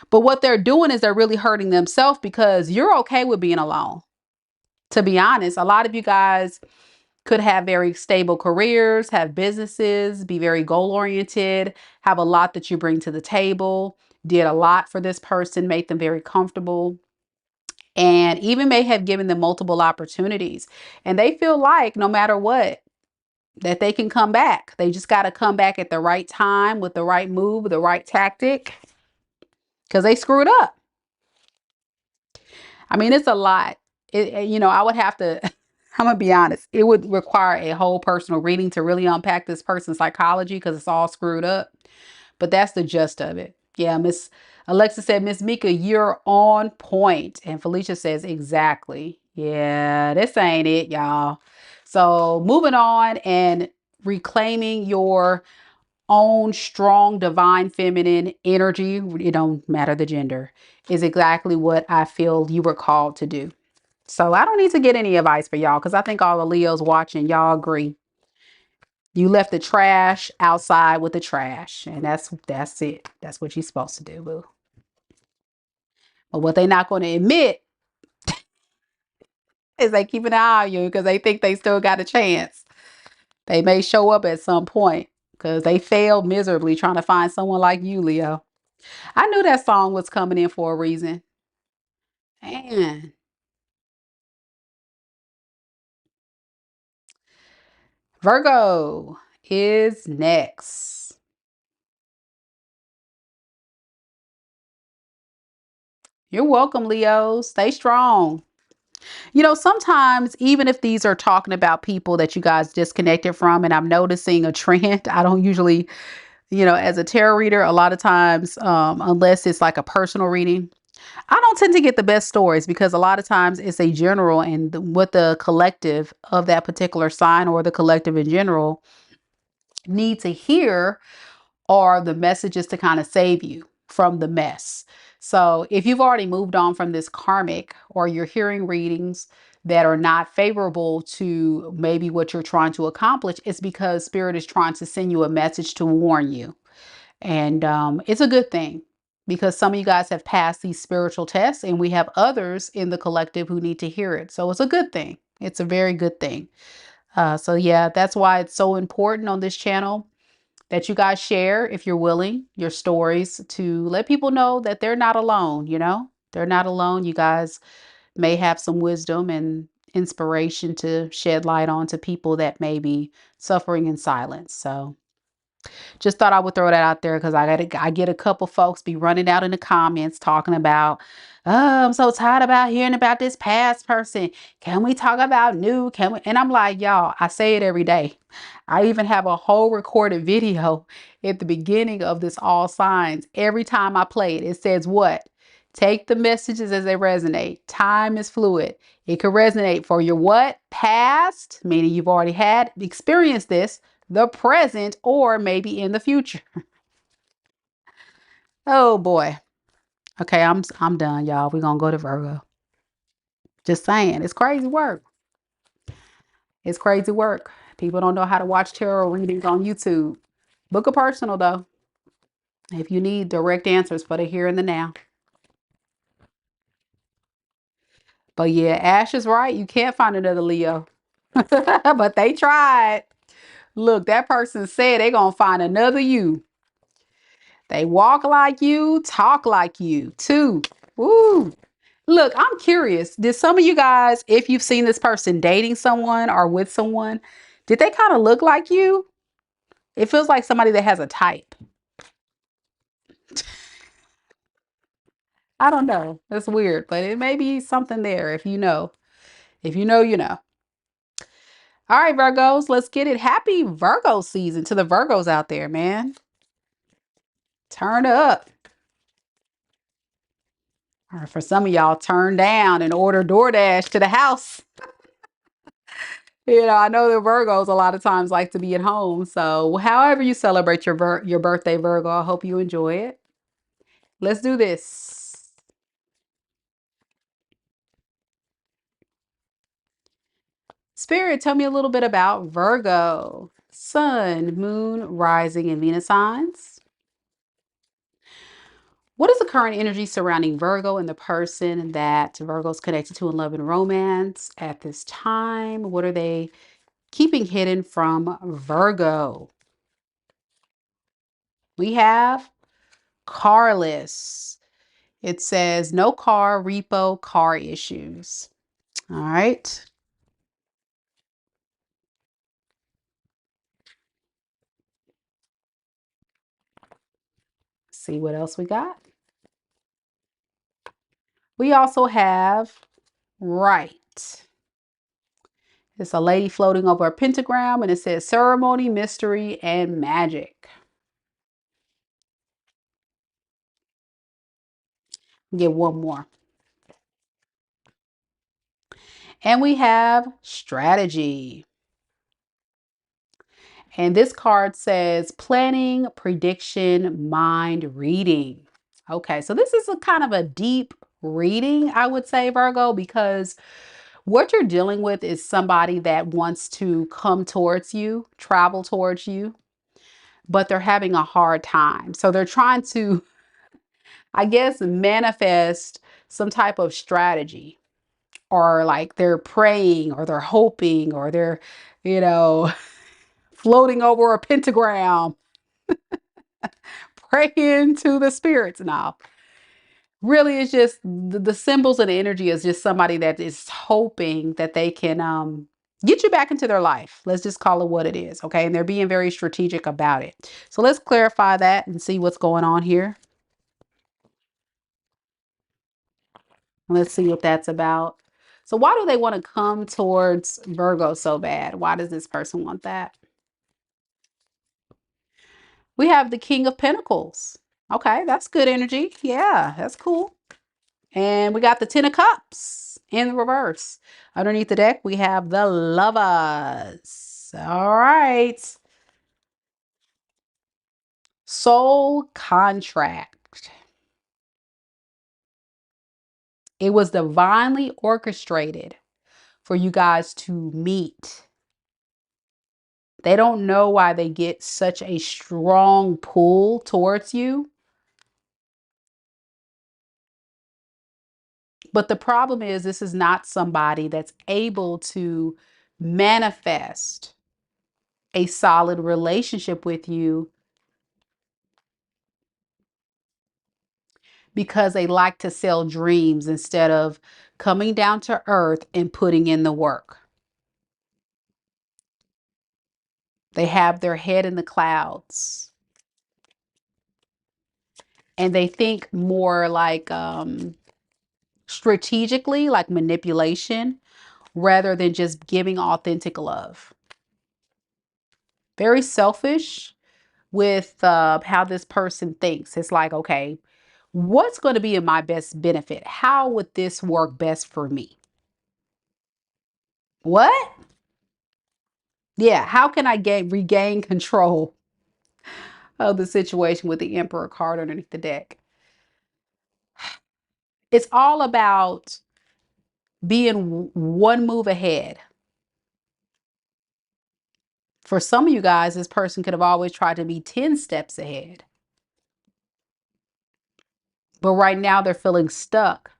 But what they're doing is they're really hurting themselves because you're okay with being alone. To be honest, a lot of you guys could have very stable careers, have businesses, be very goal oriented, have a lot that you bring to the table, did a lot for this person, made them very comfortable, and even may have given them multiple opportunities. And they feel like no matter what, that they can come back. They just got to come back at the right time with the right move, the right tactic, because they screwed up. I mean, it's a lot. I would have to, I'm going to be honest, it would require a whole personal reading to really unpack this person's psychology because it's all screwed up. But that's the gist of it. Yeah, Miss Alexa said, Miss Mika, you're on point. And Felicia says, exactly. Yeah, this ain't it, y'all. So moving on and reclaiming your own strong divine feminine energy, it don't matter the gender, is exactly what I feel you were called to do. So I don't need to get any advice for y'all because I think all the Leos watching, y'all agree. You left the trash outside with the trash, and that's it. That's what you're supposed to do, boo. But what they not going to admit is they keep an eye on you because they think they still got a chance. They may show up at some point because they failed miserably trying to find someone like you, Leo. I knew that song was coming in for a reason. Man, Virgo is next. You're welcome, Leo. Stay strong. Sometimes even if these are talking about people that you guys disconnected from, and I'm noticing a trend, I don't usually, as a tarot reader, a lot of times, unless it's like a personal reading, I don't tend to get the best stories because a lot of times it's a general and what the collective of that particular sign or the collective in general need to hear are the messages to kind of save you from the mess. So if you've already moved on from this karmic or you're hearing readings that are not favorable to maybe what you're trying to accomplish, it's because spirit is trying to send you a message to warn you. And it's a good thing because some of you guys have passed these spiritual tests and we have others in the collective who need to hear it. So it's a good thing. It's a very good thing. So yeah, that's why it's so important on this channel that you guys share, if you're willing, your stories to let people know that they're not alone, They're not alone. You guys may have some wisdom and inspiration to shed light on to people that may be suffering in silence. So just thought I would throw that out there because I get a couple folks be running out in the comments talking about, oh, I'm so tired about hearing about this past person. Can we talk about new? Can we? And I'm like, y'all, I say it every day. I even have a whole recorded video at the beginning of this all signs. Every time I play it, it says what? Take the messages as they resonate. Time is fluid. It could resonate for your what? Past, meaning you've already had experienced this, the present, or maybe in the future. Oh boy. Okay, I'm done, y'all. We're gonna go to Virgo. Just saying, it's crazy work. It's crazy work. People don't know how to watch tarot readings on YouTube. Book a personal though, if you need direct answers for the here and the now. But yeah, Ash is right. You can't find another Leo. But they tried. Look, that person said they gonna find another you. They walk like you, talk like you too. Woo. Look, I'm curious. Did some of you guys, if you've seen this person dating someone or with someone, did they kind of look like you? It feels like somebody that has a type. I don't know. That's weird, but it may be something there if you know. If you know, you know. All right, Virgos, let's get it. Happy Virgo season to the Virgos out there, man. Turn up. Or for some of y'all, turn down and order DoorDash to the house. I know the Virgos a lot of times like to be at home. So, however you celebrate your birthday, Virgo, I hope you enjoy it. Let's do this. Spirit, tell me a little bit about Virgo. Sun, Moon, Rising, and Venus signs. What is the current energy surrounding Virgo and the person that Virgo is connected to in love and romance at this time? What are they keeping hidden from Virgo? We have carless. It says no car, repo, car issues. All right. See what else we got. We also have right. It's a lady floating over a pentagram and it says ceremony, mystery, and magic. Get one more. And we have strategy. And this card says planning, prediction, mind reading. Okay, so this is a kind of a deep reading, I would say, Virgo, because what you're dealing with is somebody that wants to come towards you, travel towards you, but they're having a hard time. So they're trying to, I guess, manifest some type of strategy, or like they're praying or they're hoping or they're, you know, floating over a pentagram, praying to the spirits. Now, really, it's just the symbols and the energy is just somebody that is hoping that they can get you back into their life. Let's just call it what it is. Okay. And they're being very strategic about it. So let's clarify that and see what's going on here. Let's see what that's about. So why do they want to come towards Virgo so bad? Why does this person want that? We have the King of Pentacles. Okay, that's good energy. Yeah, that's cool. And we got the Ten of Cups in the reverse. Underneath the deck, we have the Lovers. All right. Soul contract. It was divinely orchestrated for you guys to meet. They don't know why they get such a strong pull towards you. But the problem is, this is not somebody that's able to manifest a solid relationship with you because they like to sell dreams instead of coming down to earth and putting in the work. They have their head in the clouds. And they think more like strategically, like manipulation, rather than just giving authentic love. Very selfish with how this person thinks. It's like, okay, what's going to be in my best benefit? How would this work best for me? What? Yeah, how can I regain control of the situation with the Emperor card underneath the deck? It's all about being one move ahead. For some of you guys, this person could have always tried to be 10 steps ahead. But right now they're feeling stuck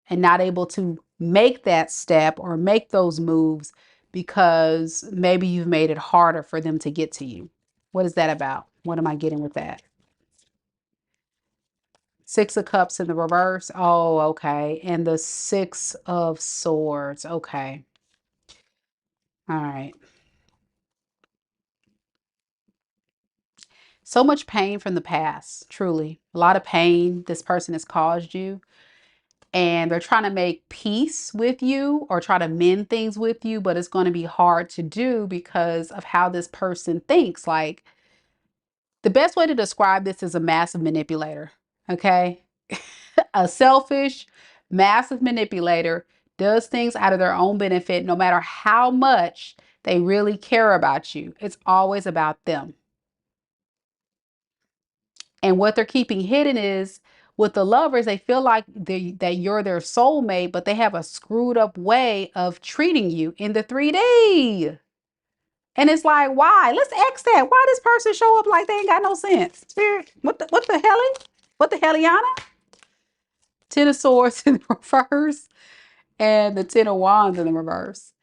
and not able to make that step or make those moves because maybe you've made it harder for them to get to you. What is that about? What am I getting with that? Six of Cups in the reverse. Oh, okay. And the Six of Swords. Okay. All right. So much pain from the past, truly. A lot of pain this person has caused you. And they're trying to make peace with you or try to mend things with you, but it's going to be hard to do because of how this person thinks. Like, the best way to describe this is a massive manipulator. Okay. A selfish, massive manipulator does things out of their own benefit, no matter how much they really care about you. It's always about them. And what they're keeping hidden is with the lovers, they feel like that you're their soulmate, but they have a screwed up way of treating you in the 3D. And it's like, why? Let's X that. Why this person show up like they ain't got no sense? Spirit, what the hell? What the helliana? Ten of Swords in the reverse and the Ten of Wands in the reverse.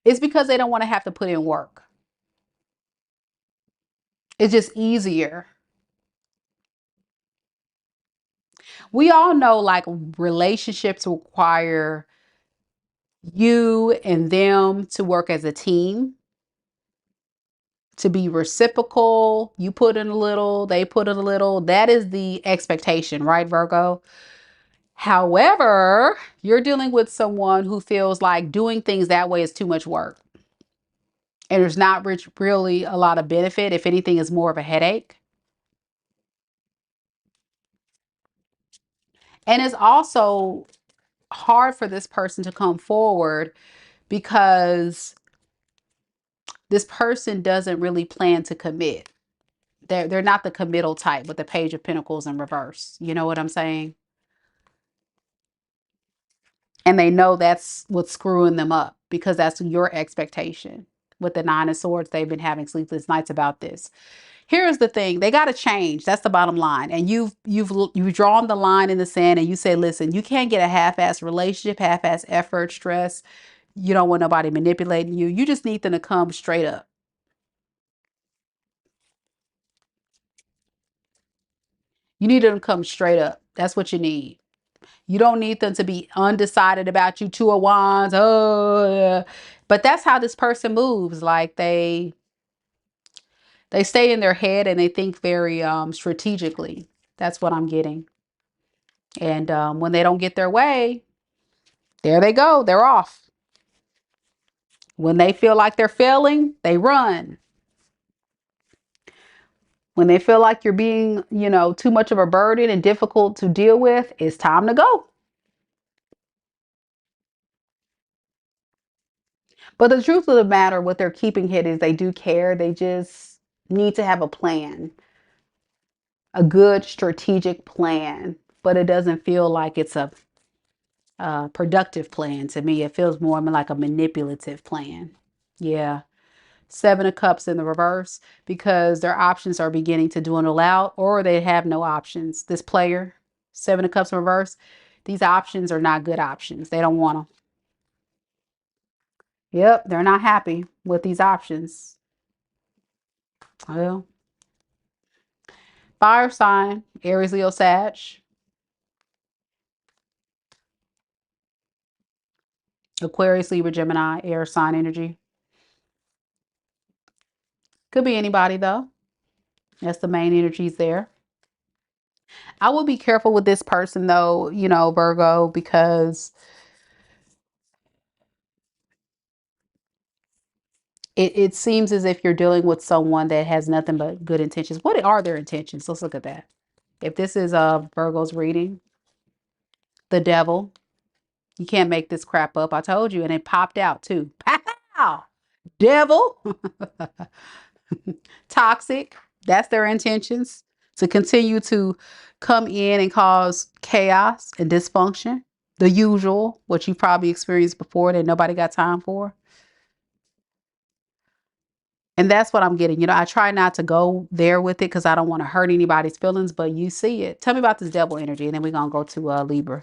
It's because they don't want to have to put in work. It's just easier. We all know like relationships require you and them to work as a team, to be reciprocal. You put in a little, they put in a little. That is the expectation, right, Virgo? However, you're dealing with someone who feels like doing things that way is too much work. And there's not really a lot of benefit. If anything, is more of a headache. And it's also hard for this person to come forward because this person doesn't really plan to commit. They're not the committal type with the Page of Pentacles in reverse. You know what I'm saying? And they know that's what's screwing them up because that's your expectation. With the Nine of Swords, they've been having sleepless nights about this. Here's the thing, they got to change. That's the bottom line. And you've drawn the line in the sand and you say, listen, you can't get a half-ass relationship, half-ass effort, stress. You don't want nobody manipulating you. You just need them to come straight up. You need them to come straight up. That's what you need. You don't need them to be undecided about you. Two of Wands. Oh, yeah. But that's how this person moves. Like they stay in their head and they think very strategically. That's what I'm getting. And when they don't get their way, there they go. They're off. When they feel like they're failing, they run. When they feel like you're being, too much of a burden and difficult to deal with, it's time to go. But the truth of the matter, what they're keeping hidden is they do care. They just need to have a plan, a good strategic plan. But it doesn't feel like it's a productive plan to me. It feels more like a manipulative plan. Yeah. Seven of Cups in the reverse because their options are beginning to dwindle out or they have no options. This player, Seven of Cups in reverse, these options are not good options. They don't want them. Yep, they're not happy with these options. Well, fire sign, Aries, Leo, Sag. Aquarius, Libra, Gemini, air sign energy. Could be anybody though. That's the main energies there. I will be careful with this person though, Virgo, because it seems as if you're dealing with someone that has nothing but good intentions. What are their intentions? Let's look at that. If this is Virgo's reading, the devil, you can't make this crap up. I told you, and it popped out too. Pow! Devil, toxic. That's their intentions, to continue to come in and cause chaos and dysfunction. The usual, what you probably experienced before that nobody got time for. And that's what I'm getting. I try not to go there with it because I don't want to hurt anybody's feelings, but you see it. Tell me about this devil energy, and then we're going to go to Libra.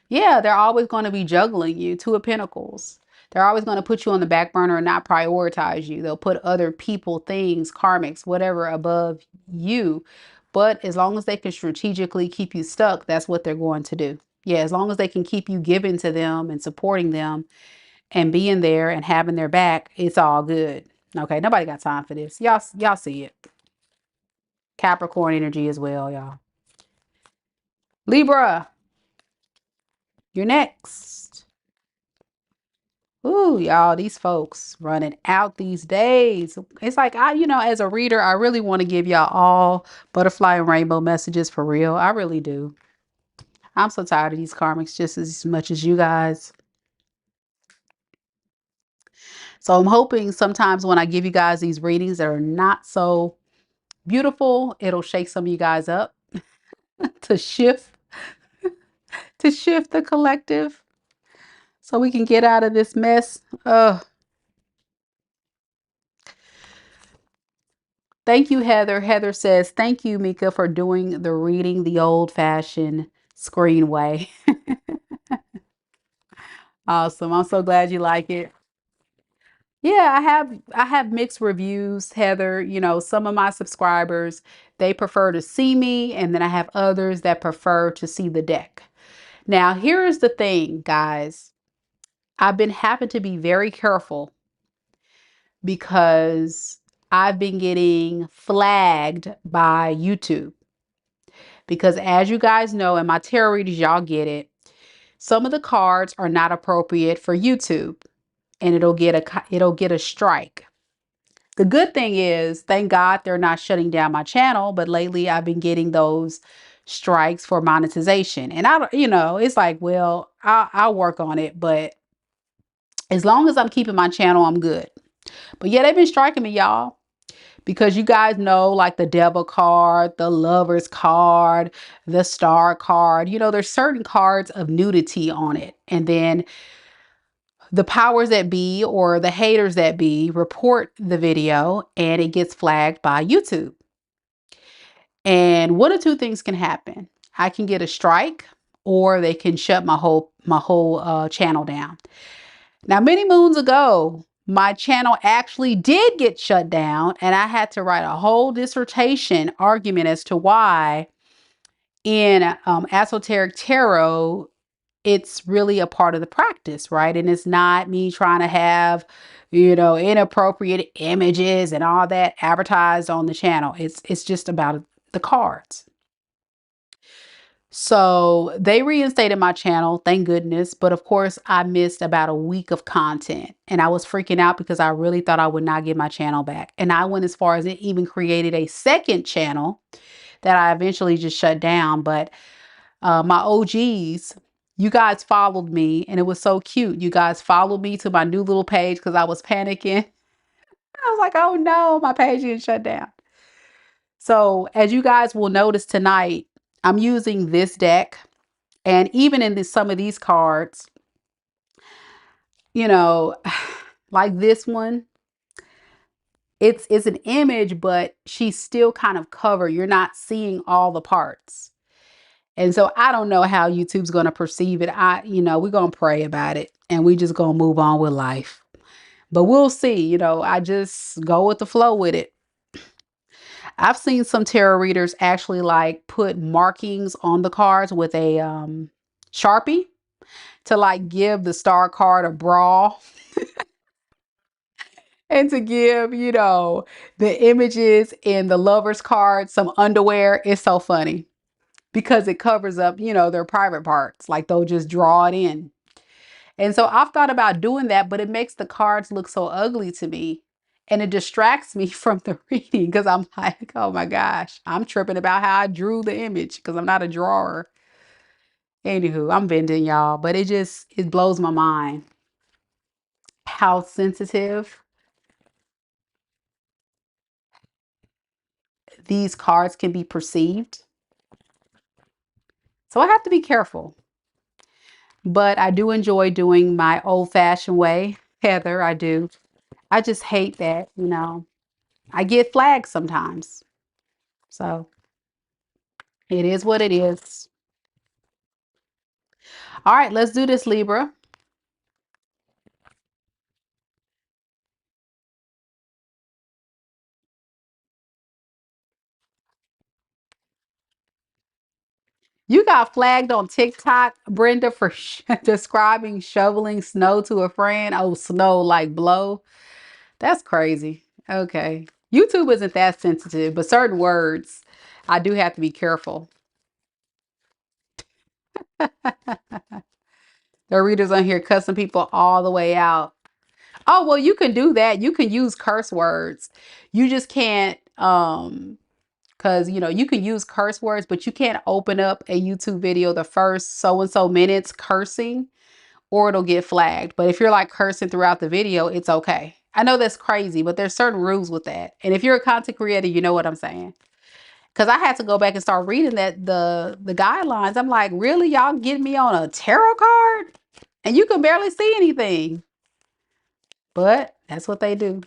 Yeah, they're always going to be juggling you. Two of Pentacles. They're always going to put you on the back burner and not prioritize you. They'll put other people, things, karmics, whatever above you. But as long as they can strategically keep you stuck, that's what they're going to do. Yeah, as long as they can keep you giving to them and supporting them and being there and having their back, it's all good. Okay, nobody got time for this. Y'all see it. Capricorn energy as well, y'all. Libra, you're next. Ooh, y'all, these folks running out these days. It's like as a reader, I really want to give y'all all butterfly and rainbow messages for real. I really do. I'm so tired of these karmics just as much as you guys. So I'm hoping sometimes when I give you guys these readings that are not so beautiful, it'll shake some of you guys up to shift the collective so we can get out of this mess. Thank you, Heather. Heather says, thank you, Mika, for doing the reading the old-fashioned screen way. Awesome. I'm so glad you like it. Yeah, I have mixed reviews, Heather. Some of my subscribers, they prefer to see me, and then I have others that prefer to see the deck. Now, here is the thing, guys. I've been having to be very careful because I've been getting flagged by YouTube. Because as you guys know, in my tarot readings, y'all get it. Some of the cards are not appropriate for YouTube, and it'll get a strike. The good thing is, thank God they're not shutting down my channel, but lately I've been getting those strikes for monetization. And it's like, well, I'll work on it, but as long as I'm keeping my channel, I'm good. But yeah, they've been striking me, y'all. Because you guys know, like the devil card, the lover's card, the star card, there's certain cards of nudity on it. And then the powers that be or the haters that be report the video and it gets flagged by YouTube. And one of two things can happen. I can get a strike or they can shut my whole channel down. Now, many moons ago, my channel actually did get shut down, and I had to write a whole dissertation argument as to why in esoteric tarot, it's really a part of the practice, right? And it's not me trying to have, inappropriate images and all that advertised on the channel. It's just about the cards. So they reinstated my channel, thank goodness. But of course, I missed about a week of content and I was freaking out because I really thought I would not get my channel back. And I went as far as it even created a second channel that I eventually just shut down. But my OGs, you guys followed me and it was so cute. You guys followed me to my new little page because I was panicking. I was like, oh no, my page didn't shut down. So as you guys will notice tonight, I'm using this deck. And even in some of these cards, like this one, it's an image, but she's still kind of covered. You're not seeing all the parts. And so I don't know how YouTube's going to perceive it. We're going to pray about it and we just going to move on with life. But we'll see, I just go with the flow with it. I've seen some tarot readers actually like put markings on the cards with a Sharpie to like give the star card a bra and to give, the images in the lover's card some underwear. It's so funny because it covers up, their private parts. Like they'll just draw it in. And so I've thought about doing that, but it makes the cards look so ugly to me. And it distracts me from the reading because I'm like, oh my gosh, I'm tripping about how I drew the image because I'm not a drawer. Anywho, I'm venting y'all, but it blows my mind. how sensitive these cards can be perceived. So I have to be careful. But I do enjoy doing my old-fashioned way, Heather. I do. I just hate that, I get flagged sometimes. So it is what it is. All right, let's do this, Libra. You got flagged on TikTok, Brenda, for describing shoveling snow to a friend. Oh, snow like blow. That's crazy. Okay. YouTube isn't that sensitive, but certain words, I do have to be careful. The readers on here cussing people all the way out. Oh, well, you can do that. You can use curse words. You just can't, because you can use curse words, but you can't open up a YouTube video the first so and so minutes cursing, or it'll get flagged. But if you're like cursing throughout the video, it's okay. I know that's crazy, but there's certain rules with that. And if you're a content creator, you know what I'm saying. Because I had to go back and start reading the guidelines. I'm like, really, y'all getting me on a tarot card? And you can barely see anything. But that's what they do.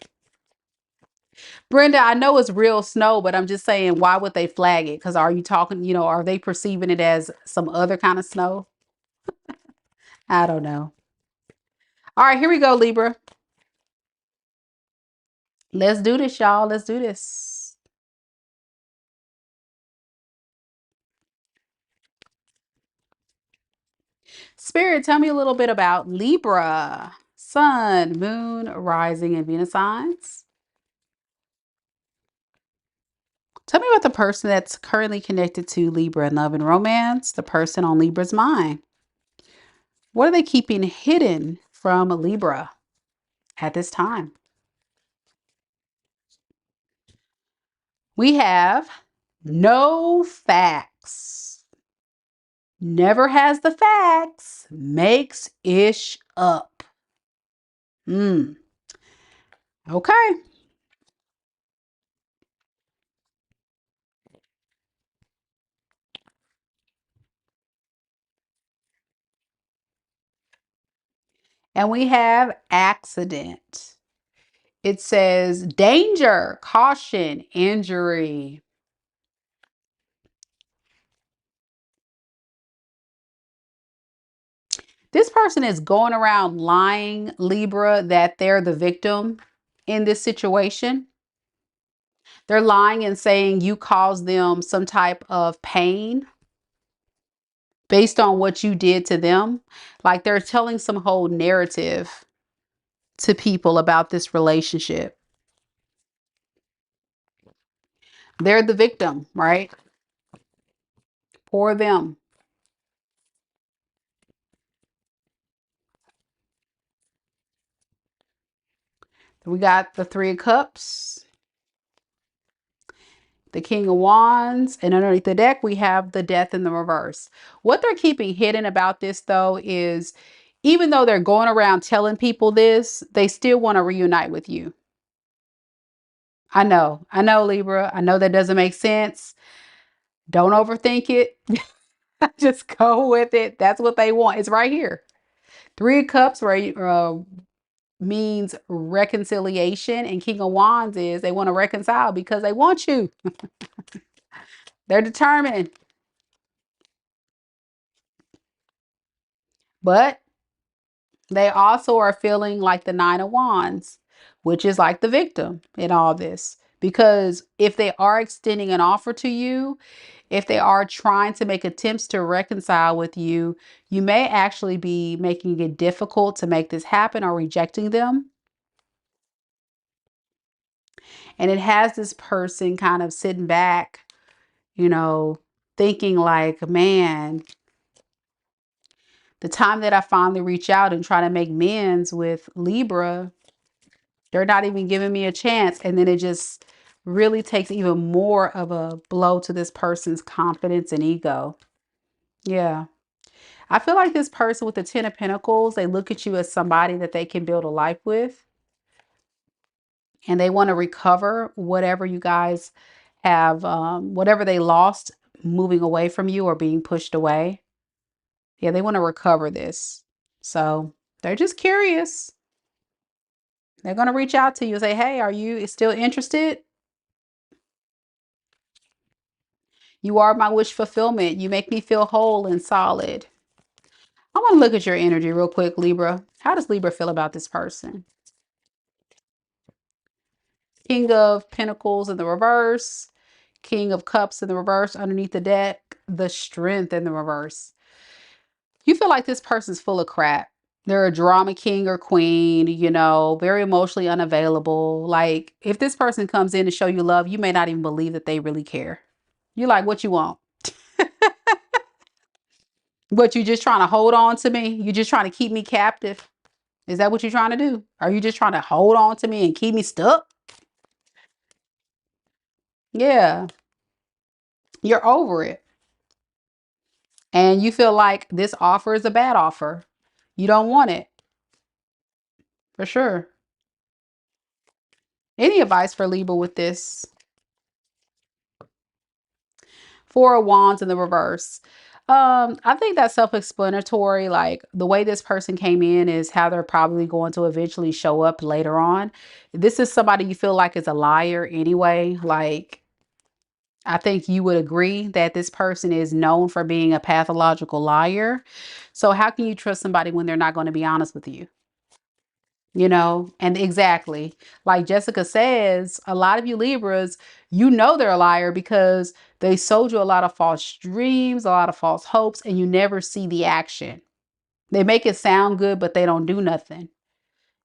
Brenda, I know it's real snow, but I'm just saying, why would they flag it? Because are you talking, are they perceiving it as some other kind of snow? I don't know. All right, here we go, Libra. Let's do this, y'all. Let's do this. Spirit, tell me a little bit about Libra. Sun, moon, rising, and Venus signs. Tell me about the person that's currently connected to Libra in love and romance, the person on Libra's mind. What are they keeping hidden from Libra at this time? We have no facts. Never has the facts. Makes ish up. Okay. And we have accident. It says danger, caution, injury. This person is going around lying, Libra, that they're the victim in this situation. They're lying and saying you caused them some type of pain based on what you did to them. Like they're telling some whole narrative to people about this relationship. They're the victim, right? Poor them. We got the Three of Cups, the King of Wands, and underneath the deck, we have the Death in the reverse. What they're keeping hidden about this, though, is even though they're going around telling people this, they still want to reunite with you. I know, Libra. I know that doesn't make sense. Don't overthink it. Just go with it. That's what they want. It's right here. Three of Cups, right? Means reconciliation, and King of Wands is they want to reconcile because they want you. They're determined. But they also are feeling like the Nine of Wands, which is like the victim in all this. Because if they are extending an offer to you, if they are trying to make attempts to reconcile with you, you may actually be making it difficult to make this happen or rejecting them. And it has this person kind of sitting back, thinking like, man, the time that I finally reach out and try to make amends with Libra, they're not even giving me a chance. And then it just really takes even more of a blow to this person's confidence and ego. Yeah. I feel like this person with the Ten of Pentacles, they look at you as somebody that they can build a life with. And they want to recover whatever you guys have, whatever they lost moving away from you or being pushed away. Yeah, they want to recover this. So they're just curious. They're going to reach out to you and say, hey, are you still interested? You are my wish fulfillment. You make me feel whole and solid. I want to look at your energy real quick, Libra. How does Libra feel about this person? King of Pentacles in the reverse. King of Cups in the reverse underneath the deck. The Strength in the reverse. You feel like this person's full of crap. They're a drama king or queen, you know, very emotionally unavailable. Like, if this person comes in to show you love, you may not even believe that they really care. You're like, what you want? What, you just trying to hold on to me? You just trying to keep me captive? Is that what you're trying to do? Are you just trying to hold on to me and keep me stuck? Yeah, you're over it. And you feel like this offer is a bad offer. You don't want it. For sure. Any advice for Libra with this? Four of Wands in the reverse. I think that's self-explanatory. Like, the way this person came in is how they're probably going to eventually show up later on. This is somebody you feel like is a liar anyway. Like, I think you would agree that this person is known for being a pathological liar. So how can you trust somebody when they're not going to be honest with you? You know, and exactly like Jessica says, a lot of you Libras, you know they're a liar because they sold you a lot of false dreams, a lot of false hopes, and you never see the action. They make it sound good, but they don't do nothing.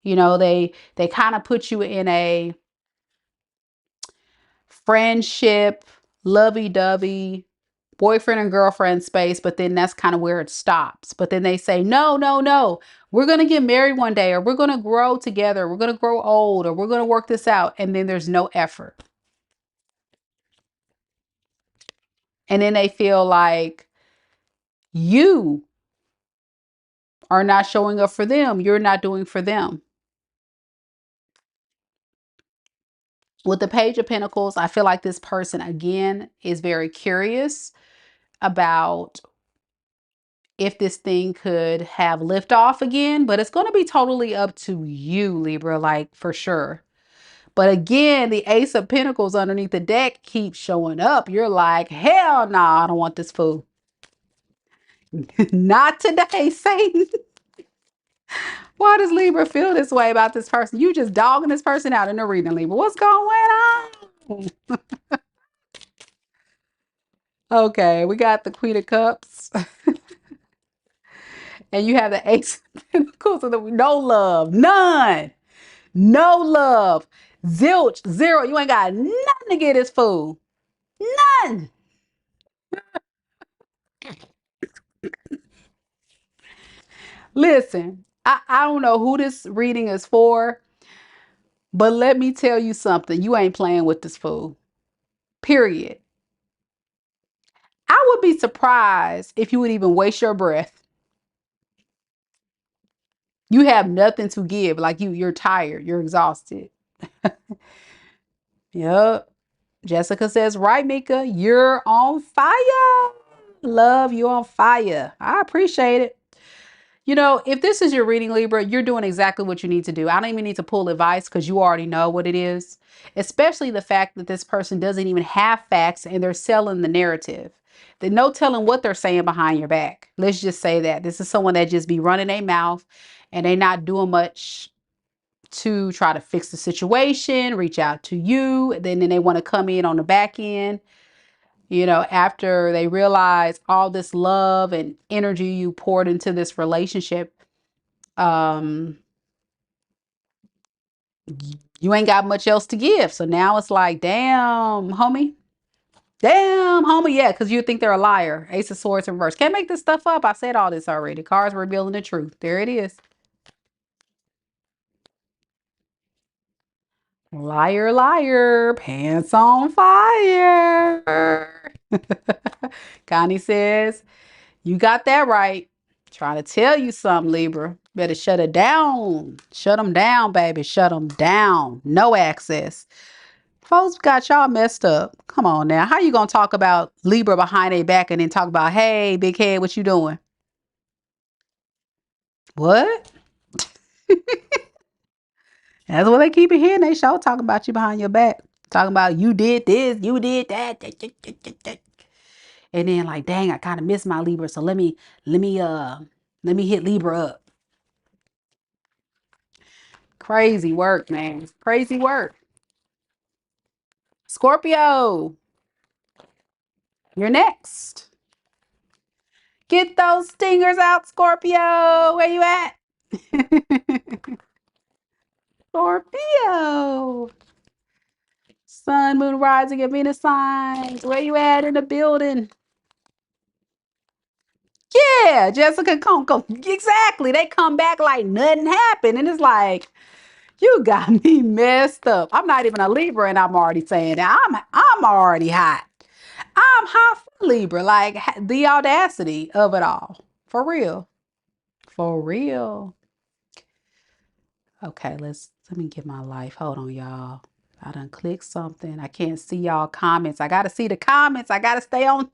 You know, they kind of put you in a friendship, lovey-dovey, boyfriend and girlfriend space, but then that's kind of where it stops. But then they say, no, no, no, we're going to get married one day, or we're going to grow together, we're going to grow old, or we're going to work this out. And then there's no effort. And then they feel like you are not showing up for them. You're not doing for them. With the Page of Pentacles, I feel like this person, again, is very curious about if this thing could have liftoff again, but it's going to be totally up to you, Libra, like, for sure. But again, the Ace of Pentacles underneath the deck keeps showing up. You're like, hell no, I don't want this fool. Not today, Satan. Why does Libra feel this way about this person? You just dogging this person out in the reading, Libra. What's going on? Okay, we got the Queen of Cups. And you have the Ace of Pentacles. So no love. None. No love. Zilch. Zero. You ain't got nothing to get this fool. None. Listen, I don't know who this reading is for, but let me tell you something. You ain't playing with this fool. Period. I would be surprised if you would even waste your breath. You have nothing to give. Like, you're tired. You're exhausted. Yep. Jessica says, right, Mika, you're on fire. Love, you on fire. I appreciate it. You know, if this is your reading, Libra, you're doing exactly what you need to do. I don't even need to pull advice because you already know what it is. Especially the fact that this person doesn't even have facts and they're selling the narrative. There's no telling what they're saying behind your back. Let's just say that. This is someone that just be running their mouth and they not doing much to try to fix the situation, reach out to you. Then they want to come in on the back end, you know, after they realize all this love and energy you poured into this relationship. um you ain't got much else to give, so now it's like, damn homie, yeah, because you think they're a liar. Ace of Swords in reverse. Can't make this stuff up. I said all this already. Cards revealing the truth. There it is. Liar, liar, pants on fire. Connie says, You got that right. Trying to tell you something, Libra. Better shut it down. Shut them down, baby. Shut them down. No access. Folks got y'all messed up. Come on now. How you going to talk about Libra behind their back and then talk about, hey, big head, what you doing? What? That's what they keep it hearing. They show talking about you behind your back. Talking about you did this, you did that. And then like, dang, I kind of miss my Libra. So let me hit Libra up. Crazy work, man. Crazy work. Scorpio, you're next. Get those stingers out, Scorpio. Where you at? Scorpio. Sun, moon, rising, and Venus signs. Where you at in the building? Yeah, Jessica Conco. Exactly. They come back like nothing happened. And it's like, you got me messed up. I'm not even a Libra and I'm already saying that. I'm already hot. I'm hot for Libra. Like the audacity of it all. For real. For real. Okay, let me get my life. Hold on, y'all. I done clicked something. I can't see y'all comments. I gotta see the comments. I gotta stay on.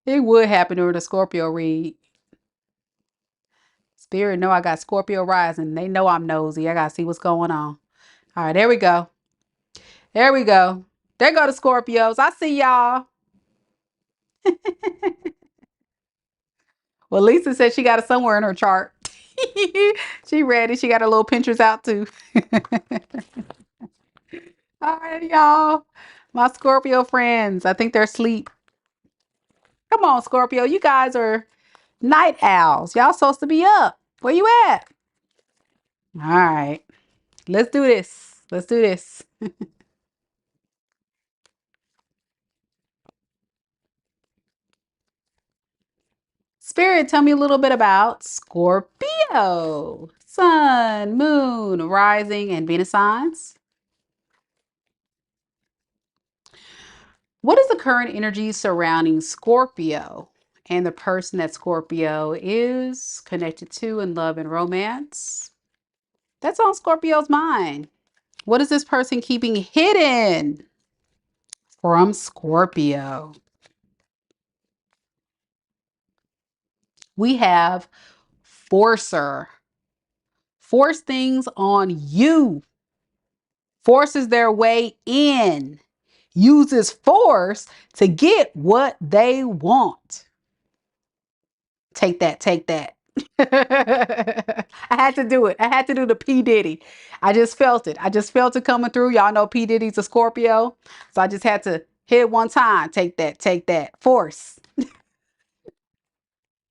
It would happen during the Scorpio read. Spirit know I got Scorpio rising. They know I'm nosy. I gotta see what's going on. All right, there we go. There we go. There go the Scorpios. I see y'all. Well, Lisa said she got it somewhere in her chart. She read it. She got her little pictures out too. All right, y'all. My Scorpio friends. I think they're asleep. Come on, Scorpio. You guys are night owls. Y'all supposed to be up. Where you at? All right. Let's do this. Let's do this. Spirit, tell me a little bit about Scorpio. Sun, moon, rising, and Venus signs. What is the current energy surrounding Scorpio and the person that Scorpio is connected to in love and romance? That's on Scorpio's mind. What is this person keeping hidden from Scorpio? We have Forcer. Force things on you. Forces their way in. Uses force to get what they want. Take that, take that. I had to do it. I had to do the P. Diddy. I just felt it. I just felt it coming through. Y'all know P. Diddy's a Scorpio. So I just had to hit one time. Take that, take that. Force.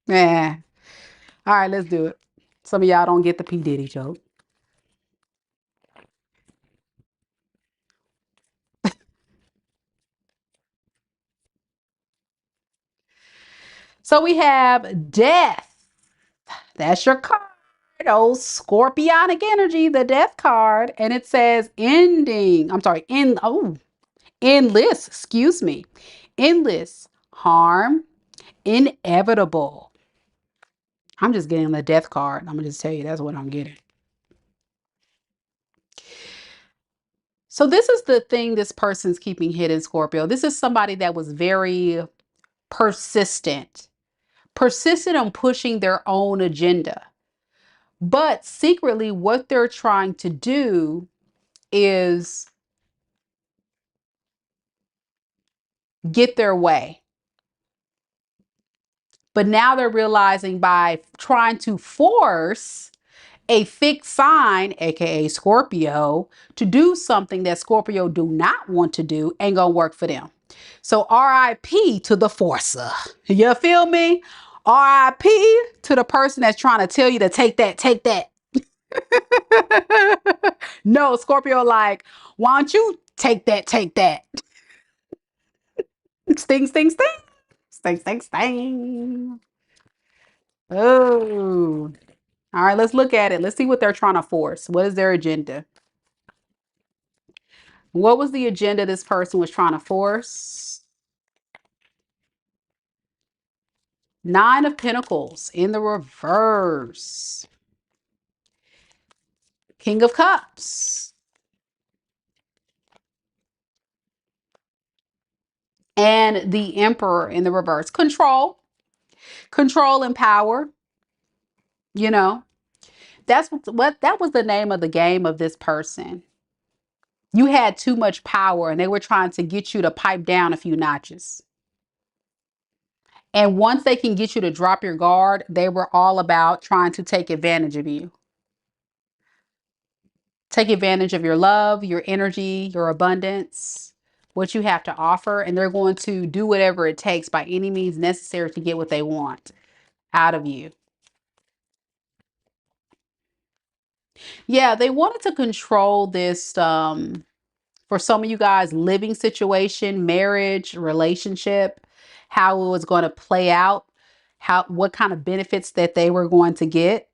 Yeah. All right, let's do it. Some of y'all don't get the P. Diddy joke. So we have death. That's your card. Oh, scorpionic energy, the death card. And it says ending. I'm sorry, endless, excuse me. Endless harm, inevitable. I'm just getting the death card. I'm gonna just tell you that's what I'm getting. So this is the thing this person's keeping hidden, Scorpio. This is somebody that was very persistent. Persistent on pushing their own agenda. But secretly, what they're trying to do is get their way. But now they're realizing by trying to force a fixed sign, aka Scorpio, to do something that Scorpio do not want to do ain't gonna work for them. So RIP to the forcer. You feel me? RIP to the person that's trying to tell you to take that, take that. No, Scorpio like, why don't you take that, take that? Sting, sting, sting. Sting, sting, sting. Oh. All right, let's look at it. Let's see what they're trying to force. What is their agenda? What was the agenda this person was trying to force? Nine of Pentacles in the reverse. King of Cups. And the Emperor in the reverse. Control. Control and power. You know, that's what that was the name of the game of this person. You had too much power and they were trying to get you to pipe down a few notches. And once they can get you to drop your guard, they were all about trying to take advantage of you. Take advantage of your love, your energy, your abundance, what you have to offer. And they're going to do whatever it takes by any means necessary to get what they want out of you. Yeah, they wanted to control this, for some of you guys, living situation, marriage, relationship, how it was going to play out, what kind of benefits that they were going to get.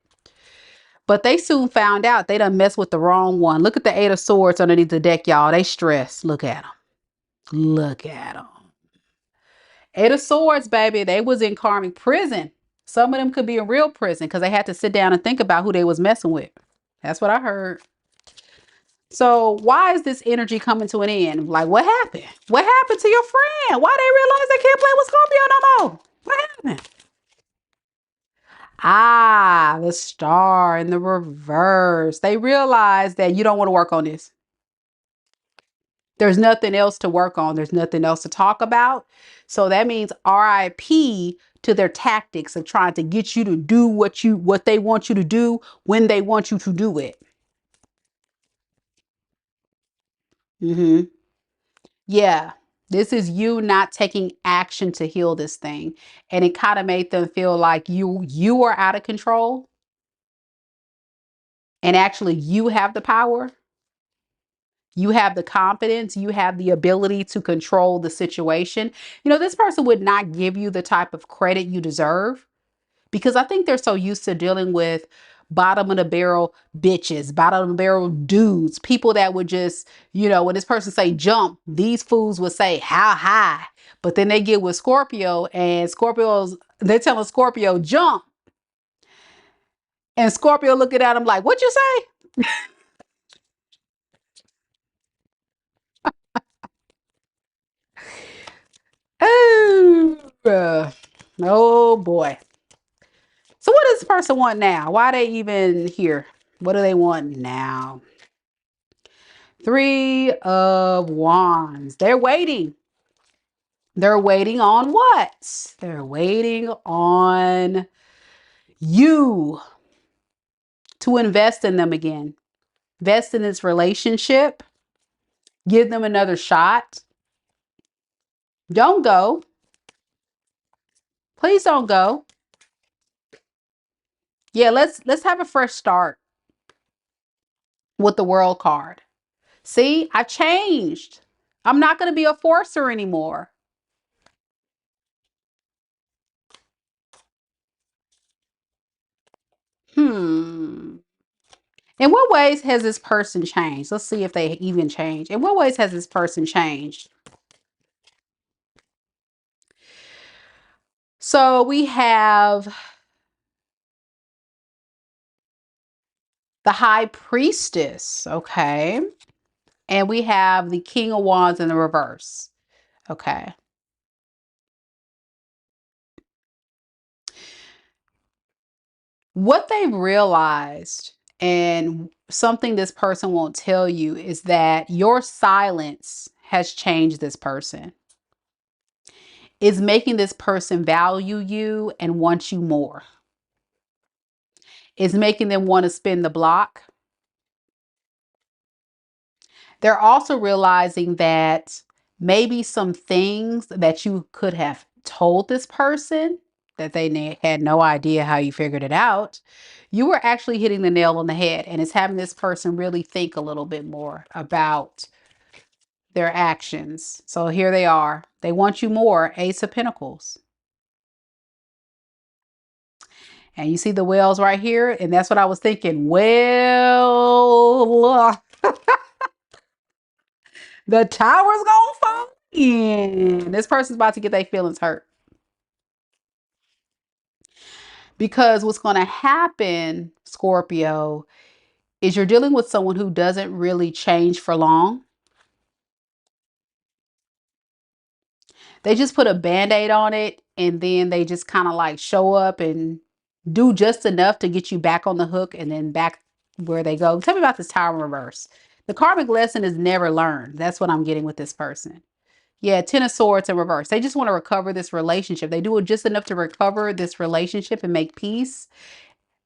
But they soon found out they done messed with the wrong one. Look at the Eight of Swords underneath the deck, y'all. They stressed. Look at them. Look at them. Eight of Swords, baby. They was in karmic prison. Some of them could be in real prison because they had to sit down and think about who they was messing with. That's what I heard. So why is this energy coming to an end? Like, what happened? What happened to your friend? Why they realize they can't play with Scorpio no more? What happened? Ah, the Star in the reverse. They realize that you don't want to work on this. There's nothing else to work on. There's nothing else to talk about. So that means RIP to their tactics of trying to get you to do what they want you to do when they want you to do it. Yeah. This is you not taking action to heal this thing. And it kind of made them feel like you are out of control. And actually you have the power. You have the confidence, you have the ability to control the situation. You know, this person would not give you the type of credit you deserve because I think they're so used to dealing with bottom of the barrel bitches, bottom of the barrel dudes, people that would just, you know, when this person say jump, these fools would say how high. But then they get with Scorpio and they're telling Scorpio jump. And Scorpio looking at them like, what you say? Oh, oh boy. So what does this person want now? Why are they even here? What do they want now? Three of Wands. They're waiting. They're waiting on what? They're waiting on you to invest in them again. Invest in this relationship. Give them another shot. Don't go. Please don't go. Yeah, let's have a fresh start with the World card. See, I changed. I'm not going to be a forcer anymore. Hmm. In what ways has this person changed? Let's see if they even changed. In what ways has this person changed? So we have the High Priestess, okay? And we have the King of Wands in the reverse, okay? What they've realized, and something this person won't tell you, is that your silence has changed this person. It's making this person value you and want you more. It's making them want to spin the block. They're also realizing that maybe some things that you could have told this person that they had no idea how you figured it out, you were actually hitting the nail on the head, and it's having this person really think a little bit more about their actions. So here they are. They want you more. Ace of Pentacles. And you see the whales right here. And that's what I was thinking. Well, the tower's gonna fall in. This person's about to get their feelings hurt. Because what's going to happen, Scorpio, is you're dealing with someone who doesn't really change for long. They just put a band-aid on it and then they just kind of like show up and do just enough to get you back on the hook and then back where they go. Tell me about this Tower in reverse. The karmic lesson is never learned. That's what I'm getting with this person. Yeah, Ten of Swords in reverse. They just want to recover this relationship. They do it just enough to recover this relationship and make peace.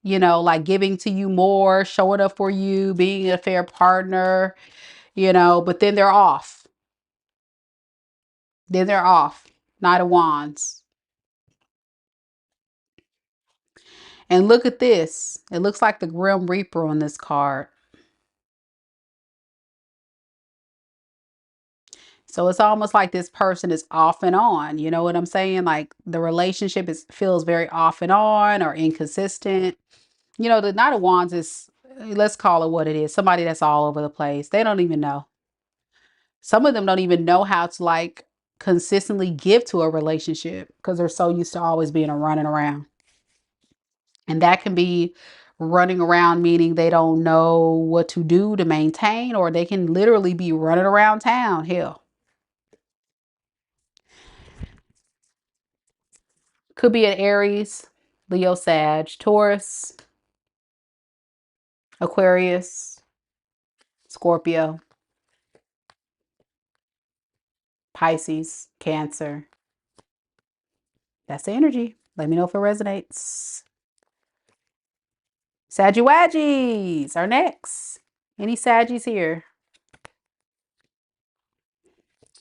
You know, like giving to you more, showing up for you, being a fair partner, you know, but then they're off. Then they're off. Knight of Wands. And look at this. It looks like the Grim Reaper on this card. So it's almost like this person is off and on. You know what I'm saying? Like the relationship feels very off and on or inconsistent. You know, the Knight of Wands is, let's call it what it is. Somebody that's all over the place. They don't even know. Some of them don't even know how to like consistently give to a relationship because they're so used to always being a running around. And that can be running around, meaning they don't know what to do to maintain, or they can literally be running around town. Hell, could be an Aries, Leo, Sag, Taurus, Aquarius, Scorpio, Pisces, Cancer. That's the energy. Let me know if it resonates. Saggy are next. Any Saggies here?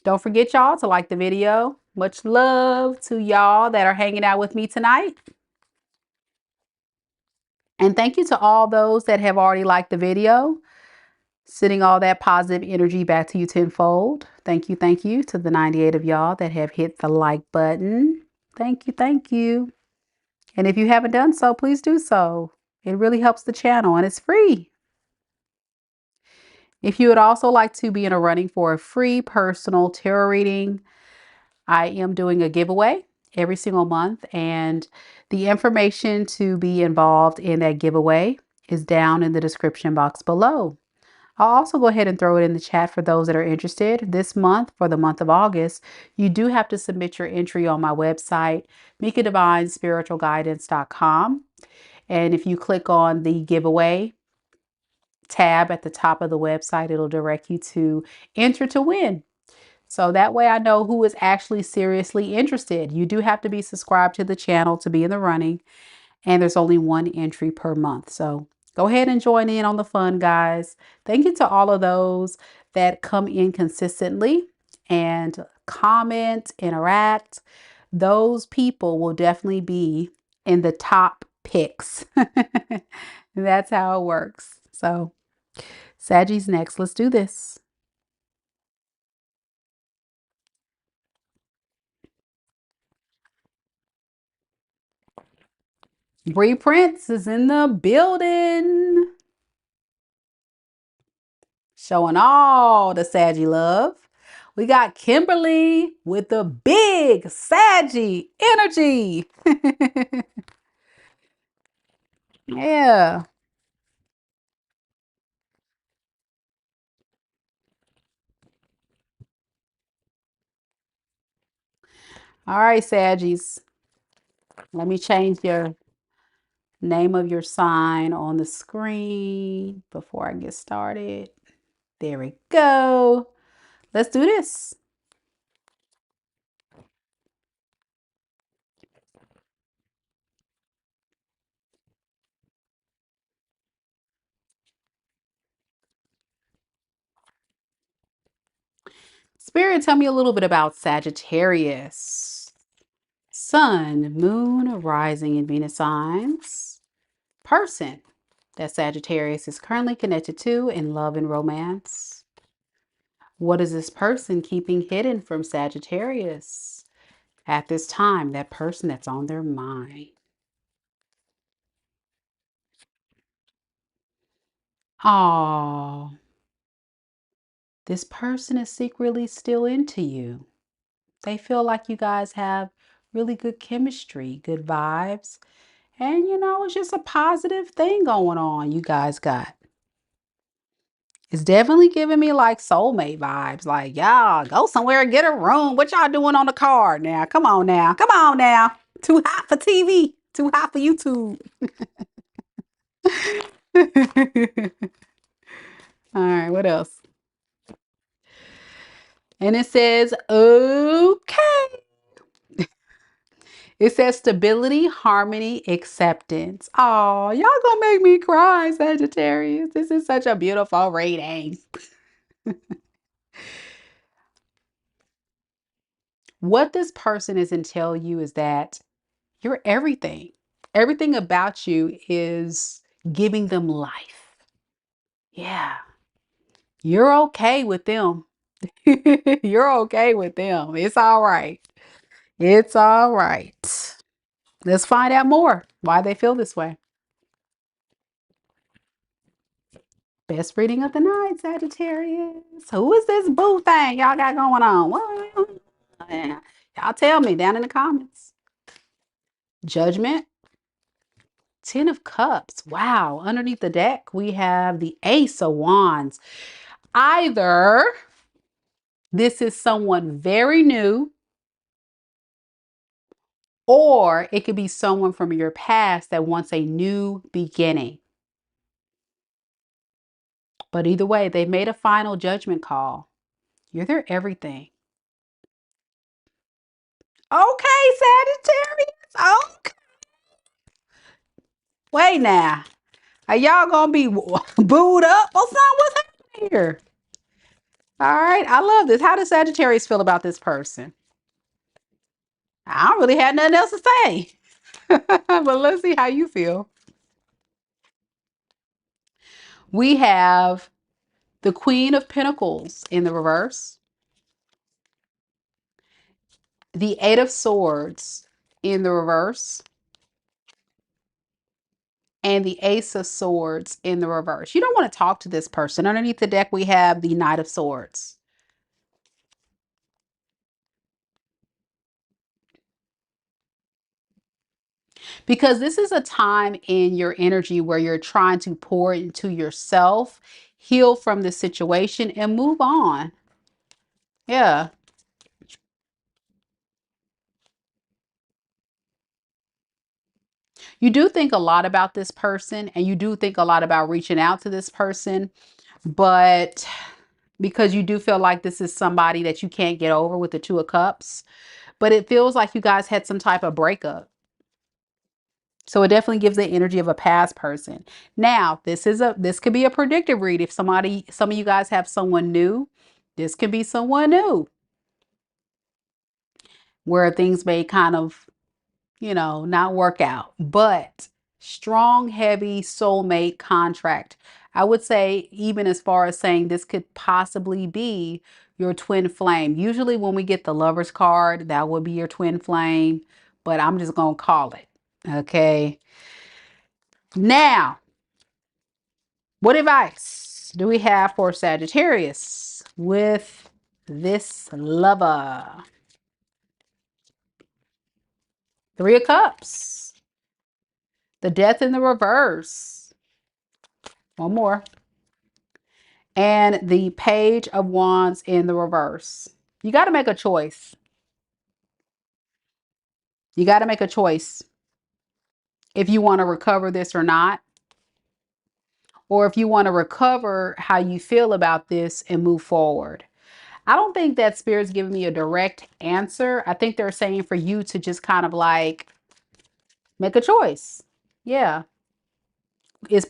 Don't forget, y'all, to like the video. Much love to y'all that are hanging out with me tonight. And thank you to all those that have already liked the video, sending all that positive energy back to you tenfold. Thank you to the 98 of y'all that have hit the like button. Thank you. And if you haven't done so, please do so. It really helps the channel and it's free. If you would also like to be in a running for a free personal tarot reading, I am doing a giveaway every single month, and the information to be involved in that giveaway is down in the description box below. I'll also go ahead and throw it in the chat for those that are interested. This month, for the month of August, you do have to submit your entry on my website, MikaDivineSpiritualGuidance.com. And if you click on the giveaway tab at the top of the website, it'll direct you to enter to win. So that way I know who is actually seriously interested. You do have to be subscribed to the channel to be in the running, and there's only one entry per month. So go ahead and join in on the fun, guys. Thank you to all of those that come in consistently and comment, interact. Those people will definitely be in the top picks. That's how it works. So Saggie's next. Let's do this. Bree Prince is in the building. Showing all the Saggy love. We got Kimberly with the big Saggy energy. Yeah. All right, Saggies. Let me change your name of your sign on the screen before I get started. There we go. Let's do this. Spirit, tell me a little bit about Sagittarius. Sun, Moon, Rising, and Venus signs. Person that Sagittarius is currently connected to in love and romance. What is this person keeping hidden from Sagittarius at this time? That person that's on their mind. Oh, this person is secretly still into you. They feel like you guys have really good chemistry, good vibes, And you know, it's just a positive thing going on you guys got. It's definitely giving me like soulmate vibes. Like, y'all go somewhere and get a room. What y'all doing on the card now? Come on now. Come on now. Too hot for TV. Too hot for YouTube. All right, what else? And it says, okay. It says stability, harmony, acceptance. Oh, y'all gonna make me cry, Sagittarius. This is such a beautiful reading. What this person is to tell you is that you're everything. Everything about you is giving them life. Yeah. You're okay with them. You're okay with them. It's all right. It's all right. Let's find out more why they feel this way. Best reading of the night, Sagittarius. Who is this boo thing y'all got going on? What? Y'all tell me down in the comments. Judgment. 10 of Cups. Wow. Underneath the deck, we have the Ace of Wands. Either this is someone very new, or it could be someone from your past that wants a new beginning. But either way, they made a final judgment call. You're their everything. Okay, Sagittarius. Okay. Wait now. Are y'all gonna be booed up or something? What's happening here? All right, I love this. How does Sagittarius feel about this person? I don't really have nothing else to say. But let's see how you feel. We have the Queen of Pentacles in the reverse, the Eight of Swords in the reverse, and the Ace of Swords in the reverse. You don't want to talk to this person. Underneath the deck, we have the Knight of Swords. Because this is a time in your energy where you're trying to pour into yourself, heal from the situation, and move on. Yeah. You do think a lot about this person, and you do think a lot about reaching out to this person, but because you do feel like this is somebody that you can't get over with the Two of Cups, but it feels like you guys had some type of breakup. So it definitely gives the energy of a past person. Now, this could be a predictive read. If some of you guys have someone new, this could be someone new where things may kind of, not work out. But strong, heavy soulmate contract. I would say, even as far as saying this could possibly be your twin flame. Usually when we get the Lover's card, that would be your twin flame, but I'm just going to call it. Okay. Now, what advice do we have for Sagittarius with this lover? Three of Cups. The Death in the reverse. One more. And the Page of Wands in the reverse. You got to make a choice. You got to make a choice if you want to recover this or not. Or if you want to recover how you feel about this and move forward. I don't think that Spirit's giving me a direct answer. I think they're saying for you to just kind of like make a choice. Yeah. It's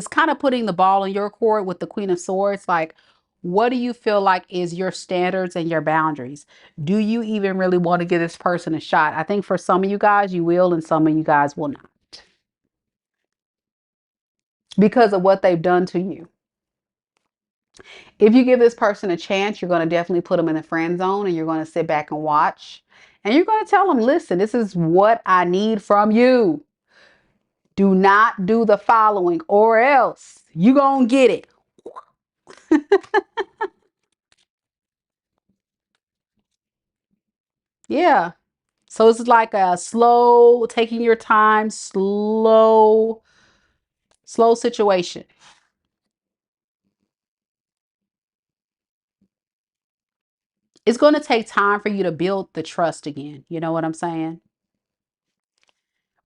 kind of putting the ball in your court with the Queen of Swords. Like, what do you feel like is your standards and your boundaries? Do you even really want to give this person a shot? I think for some of you guys, you will, and some of you guys will not. Because of what they've done to you. If you give this person a chance, you're going to definitely put them in the friend zone and you're going to sit back and watch. And you're going to tell them, listen, this is what I need from you. Do not do the following or else you going to get it. Yeah. So it's like a slow, taking your time, slow situation. It's going to take time for you to build the trust again. You know what I'm saying?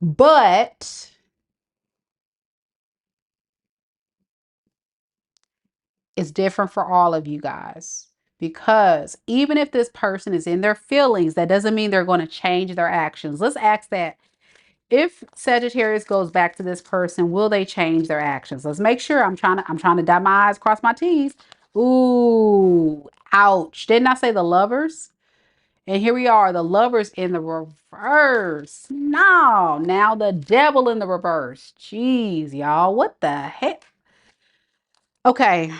But it's different for all of you guys, because even if this person is in their feelings, that doesn't mean they're going to change their actions. Let's ask that. If Sagittarius goes back to this person, will they change their actions? Let's make sure. I'm trying to dot my I's, cross my T's. Ooh, ouch. Didn't I say the Lovers? And here we are, the Lovers in the reverse. No, now the Devil in the reverse. Jeez, y'all, what the heck? Okay,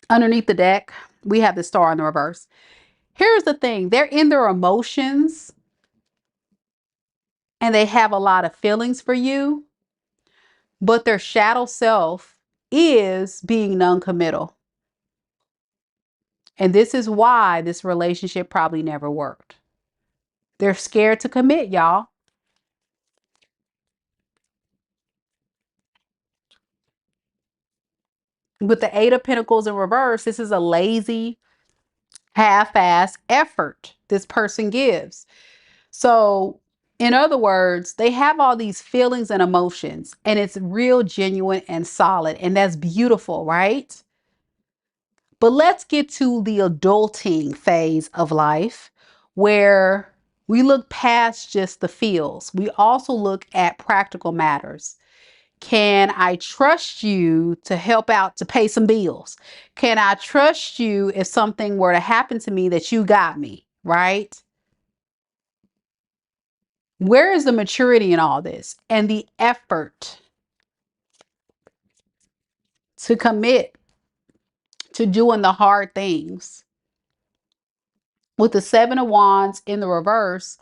underneath the deck, we have the Star in the reverse. Here's the thing. They're in their emotions and they have a lot of feelings for you, but their shadow self is being non-committal. And this is why this relationship probably never worked. They're scared to commit, y'all. With the Eight of Pentacles in reverse, this is a lazy, half-ass effort this person gives. So, in other words, they have all these feelings and emotions, and it's real, genuine, and solid. And that's beautiful, right? But let's get to the adulting phase of life, where we look past just the feels. We also look at practical matters. Can I trust you to help out to pay some bills? Can I trust you if something were to happen to me that you got me, right? Where is the maturity in all this and the effort to commit to doing the hard things? With the Seven of Wands in the reverse,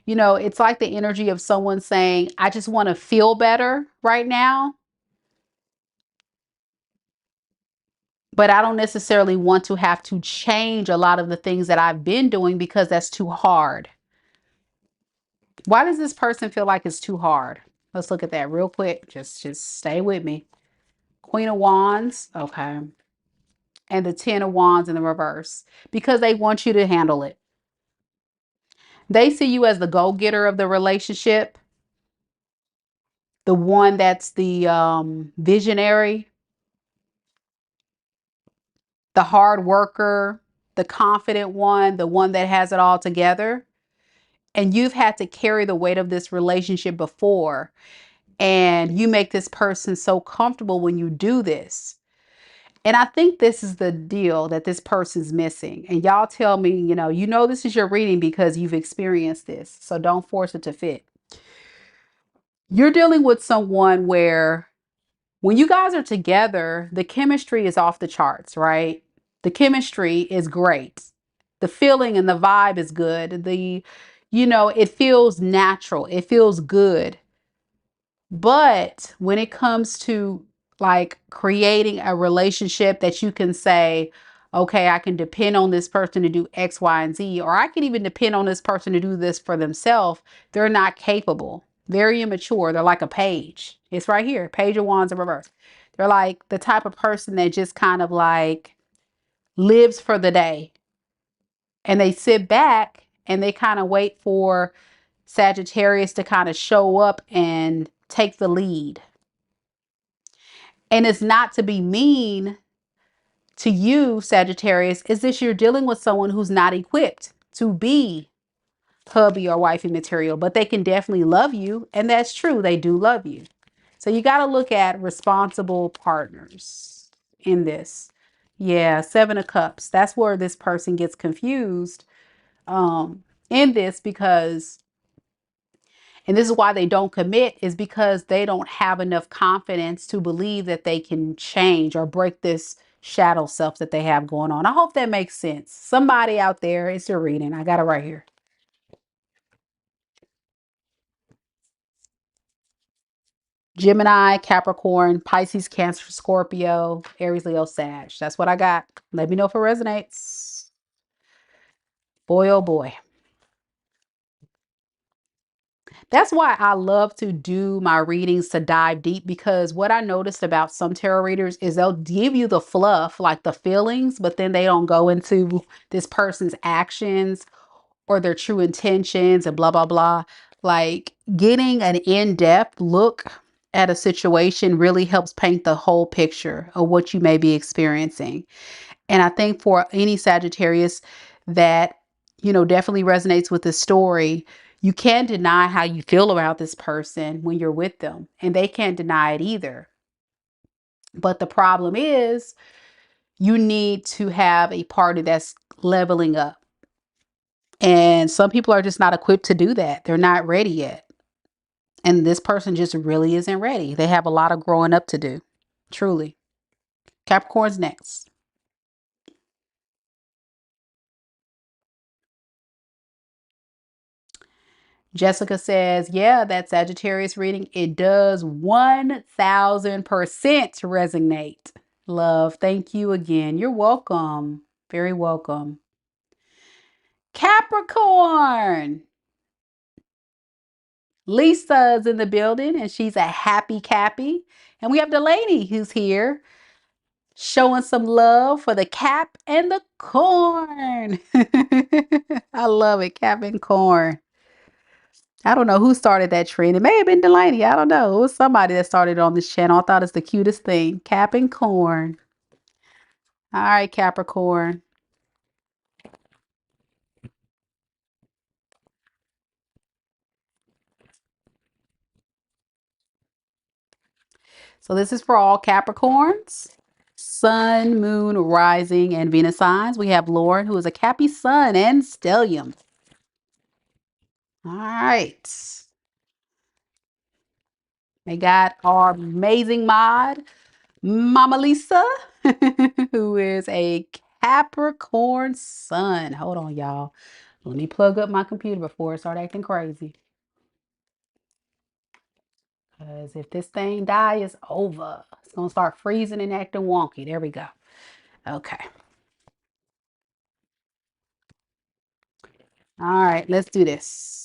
you know, it's like the energy of someone saying, I just want to feel better right now, but I don't necessarily want to have to change a lot of the things that I've been doing because that's too hard. Why does this person feel like it's too hard? Let's look at that real quick. Just stay with me. Queen of Wands. Okay. And the Ten of Wands in the reverse, because they want you to handle it. They see you as the go-getter of the relationship, the one that's the visionary, the hard worker, the confident one, the one that has it all together. And you've had to carry the weight of this relationship before. And you make this person so comfortable when you do this. And I think this is the deal that this person's missing. And y'all tell me, you know this is your reading because you've experienced this. So don't force it to fit. You're dealing with someone where when you guys are together, the chemistry is off the charts, right? The chemistry is great. The feeling and the vibe is good. It feels natural. It feels good. But when it comes to like creating a relationship that you can say, okay, I can depend on this person to do X, Y, and Z, or I can even depend on this person to do this for themselves, they're not capable. Very immature. They're like a page. It's right here. Page of Wands in reverse. They're like the type of person that just kind of like lives for the day. And they sit back and they kind of wait for Sagittarius to kind of show up and take the lead. And it's not to be mean to you, Sagittarius, is this you're dealing with someone who's not equipped to be hubby or wifey material, but they can definitely love you. And that's true. They do love you. So you got to look at responsible partners in this. Yeah, Seven of Cups. That's where this person gets confused in this, because and this is why they don't commit, is because they don't have enough confidence to believe that they can change or break this shadow self that they have going on. I hope that makes sense. Somebody out there, it's your reading. I got it right here. Gemini, Capricorn, Pisces, Cancer, Scorpio, Aries, Leo, Sag. That's what I got. Let me know if it resonates. Boy, oh boy. That's why I love to do my readings to dive deep, because what I noticed about some tarot readers is they'll give you the fluff, like the feelings, but then they don't go into this person's actions or their true intentions and blah, blah, blah. Like getting an in-depth look at a situation really helps paint the whole picture of what you may be experiencing. And I think for any Sagittarius that, definitely resonates with this story, you can't deny how you feel about this person when you're with them, and they can't deny it either. But the problem is, you need to have a party that's leveling up. And some people are just not equipped to do that. They're not ready yet. And this person just really isn't ready. They have a lot of growing up to do. Truly. Capricorn's next. Jessica says, yeah, that Sagittarius reading, it does 1000% resonate. Love, thank you again. You're welcome. Very welcome. Capricorn. Lisa's in the building and she's a happy Cappy. And we have Delaney who's here showing some love for the cap and the corn. I love it. Cap and corn. I don't know who started that trend. It may have been Delaney. I don't know. It was somebody that started on this channel. I thought it's the cutest thing. Cap and corn. All right, Capricorn. So this is for all Capricorns. Sun, Moon, Rising, and Venus signs. We have Lauren, who is a Cappy Sun and Stellium. All right. We got our amazing mod, Mama Lisa, who is a Capricorn Sun. Hold on, y'all. Let me plug up my computer before it start acting crazy. Because if this thing die, it's over. It's going to start freezing and acting wonky. There we go. Okay. All right, let's do this.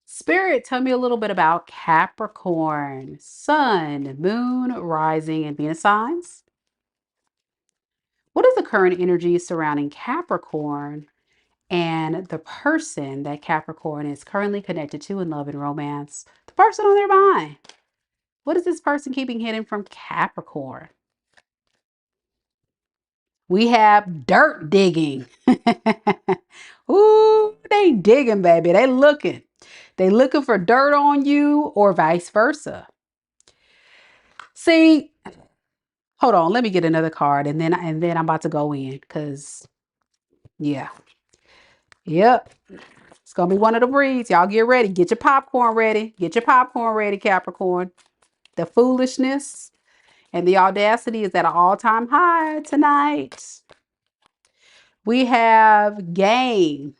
Spirit, tell me a little bit about Capricorn, Sun, Moon, Rising, and Venus signs. What is the current energy surrounding Capricorn and the person that Capricorn is currently connected to in love and romance? The person on their mind. What is this person keeping hidden from Capricorn? We have dirt digging. Ooh, they digging, baby. They looking. They looking for dirt on you or vice versa. See, hold on. Let me get another card and then I'm about to go in because, yeah. Yep. It's going to be one of the breeds. Y'all get ready. Get your popcorn ready. Get your popcorn ready, Capricorn. The foolishness and the audacity is at an all-time high tonight. We have game.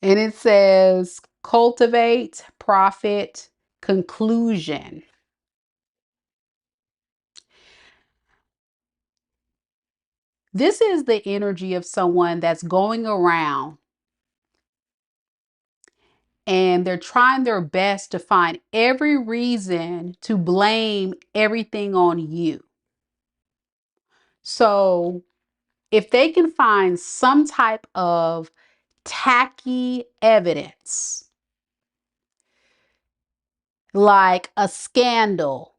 And it says cultivate, profit, conclusion. This is the energy of someone that's going around and they're trying their best to find every reason to blame everything on you. So if they can find some type of tacky evidence, like a scandal.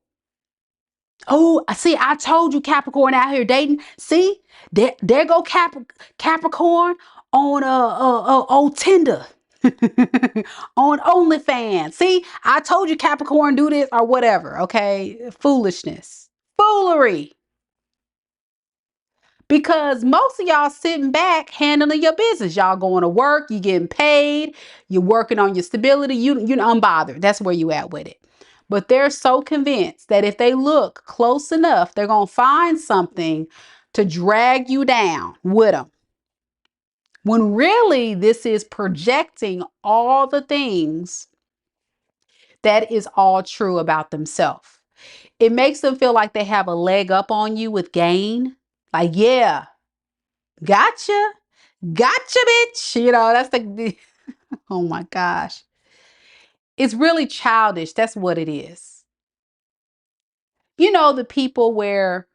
Oh, see, I told you Capricorn out here dating. See, there go Capricorn on old Tinder. On OnlyFans. See, I told you Capricorn do this or whatever. Okay, foolishness, foolery. Because most of y'all sitting back handling your business. Y'all going to work, you getting paid, you're working on your stability, you're unbothered. That's where you at with it. But they're so convinced that if they look close enough, they're going to find something to drag you down with them. When really this is projecting all the things that is all true about themselves. It makes them feel like they have a leg up on you with gain. Like, yeah, gotcha. Gotcha, bitch. You know, that's the oh my gosh. It's really childish. That's what it is. You know, the people where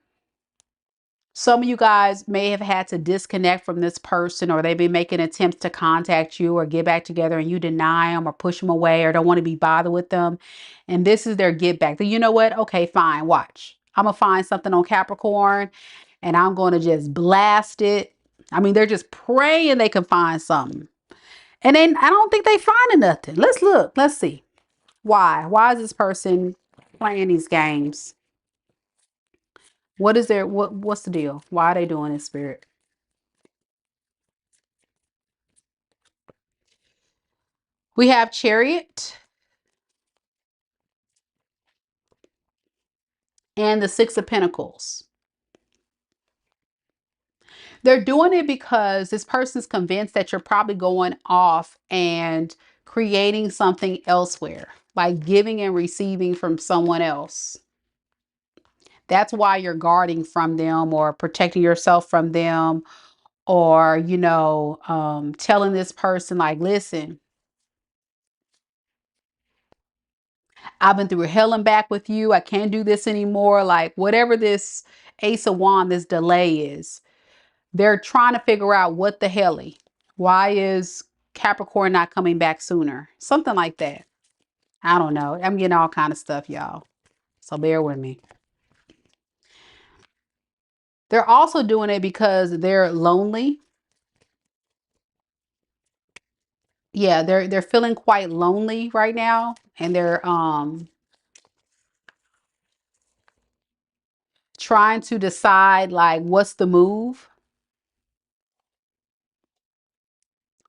some of you guys may have had to disconnect from this person, or they've been making attempts to contact you or get back together and you deny them or push them away or don't want to be bothered with them. And this is their get back. Then you know what? Okay, fine. Watch. I'm going to find something on Capricorn and I'm going to just blast it. I mean, they're just praying they can find something. And then I don't think they finding nothing. Let's look. Let's see. Why? Why is this person playing these games? What is their what's the deal? Why are they doing this, spirit? We have Chariot and the Six of Pentacles. They're doing it because this person's convinced that you're probably going off and creating something elsewhere, like giving and receiving from someone else. That's why you're guarding from them or protecting yourself from them, or, you know, telling this person like, listen, I've been through hell and back with you. I can't do this anymore. Like whatever this Ace of Wands, this delay is, they're trying to figure out what the helly. Why is Capricorn not coming back sooner? Something like that. I don't know. I'm getting all kind of stuff, y'all. So bear with me. They're also doing it because they're lonely. Yeah, they're feeling quite lonely right now, and they're trying to decide like what's the move,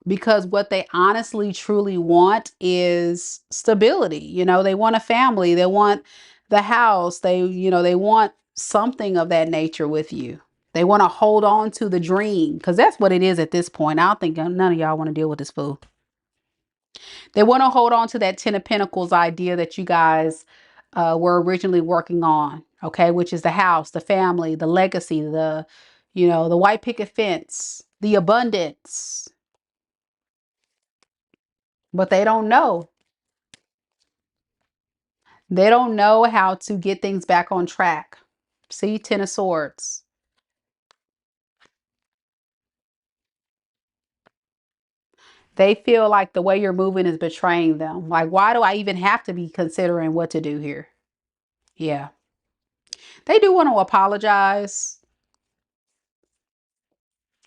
because what they honestly truly want is stability. You know, they want a family, they want the house, they, you know, they want something of that nature with you. They want to hold on to the dream, because that's what it is at this point. I don't think none of y'all want to deal with this fool. They want to hold on to that Ten of Pentacles idea that you guys were originally working on, okay, which is the house, the family, the legacy, the, you know, the white picket fence, the abundance. But they don't know. They don't know how to get things back on track. See, Ten of Swords. They feel like the way you're moving is betraying them. Like, why do I even have to be considering what to do here? Yeah. They do want to apologize,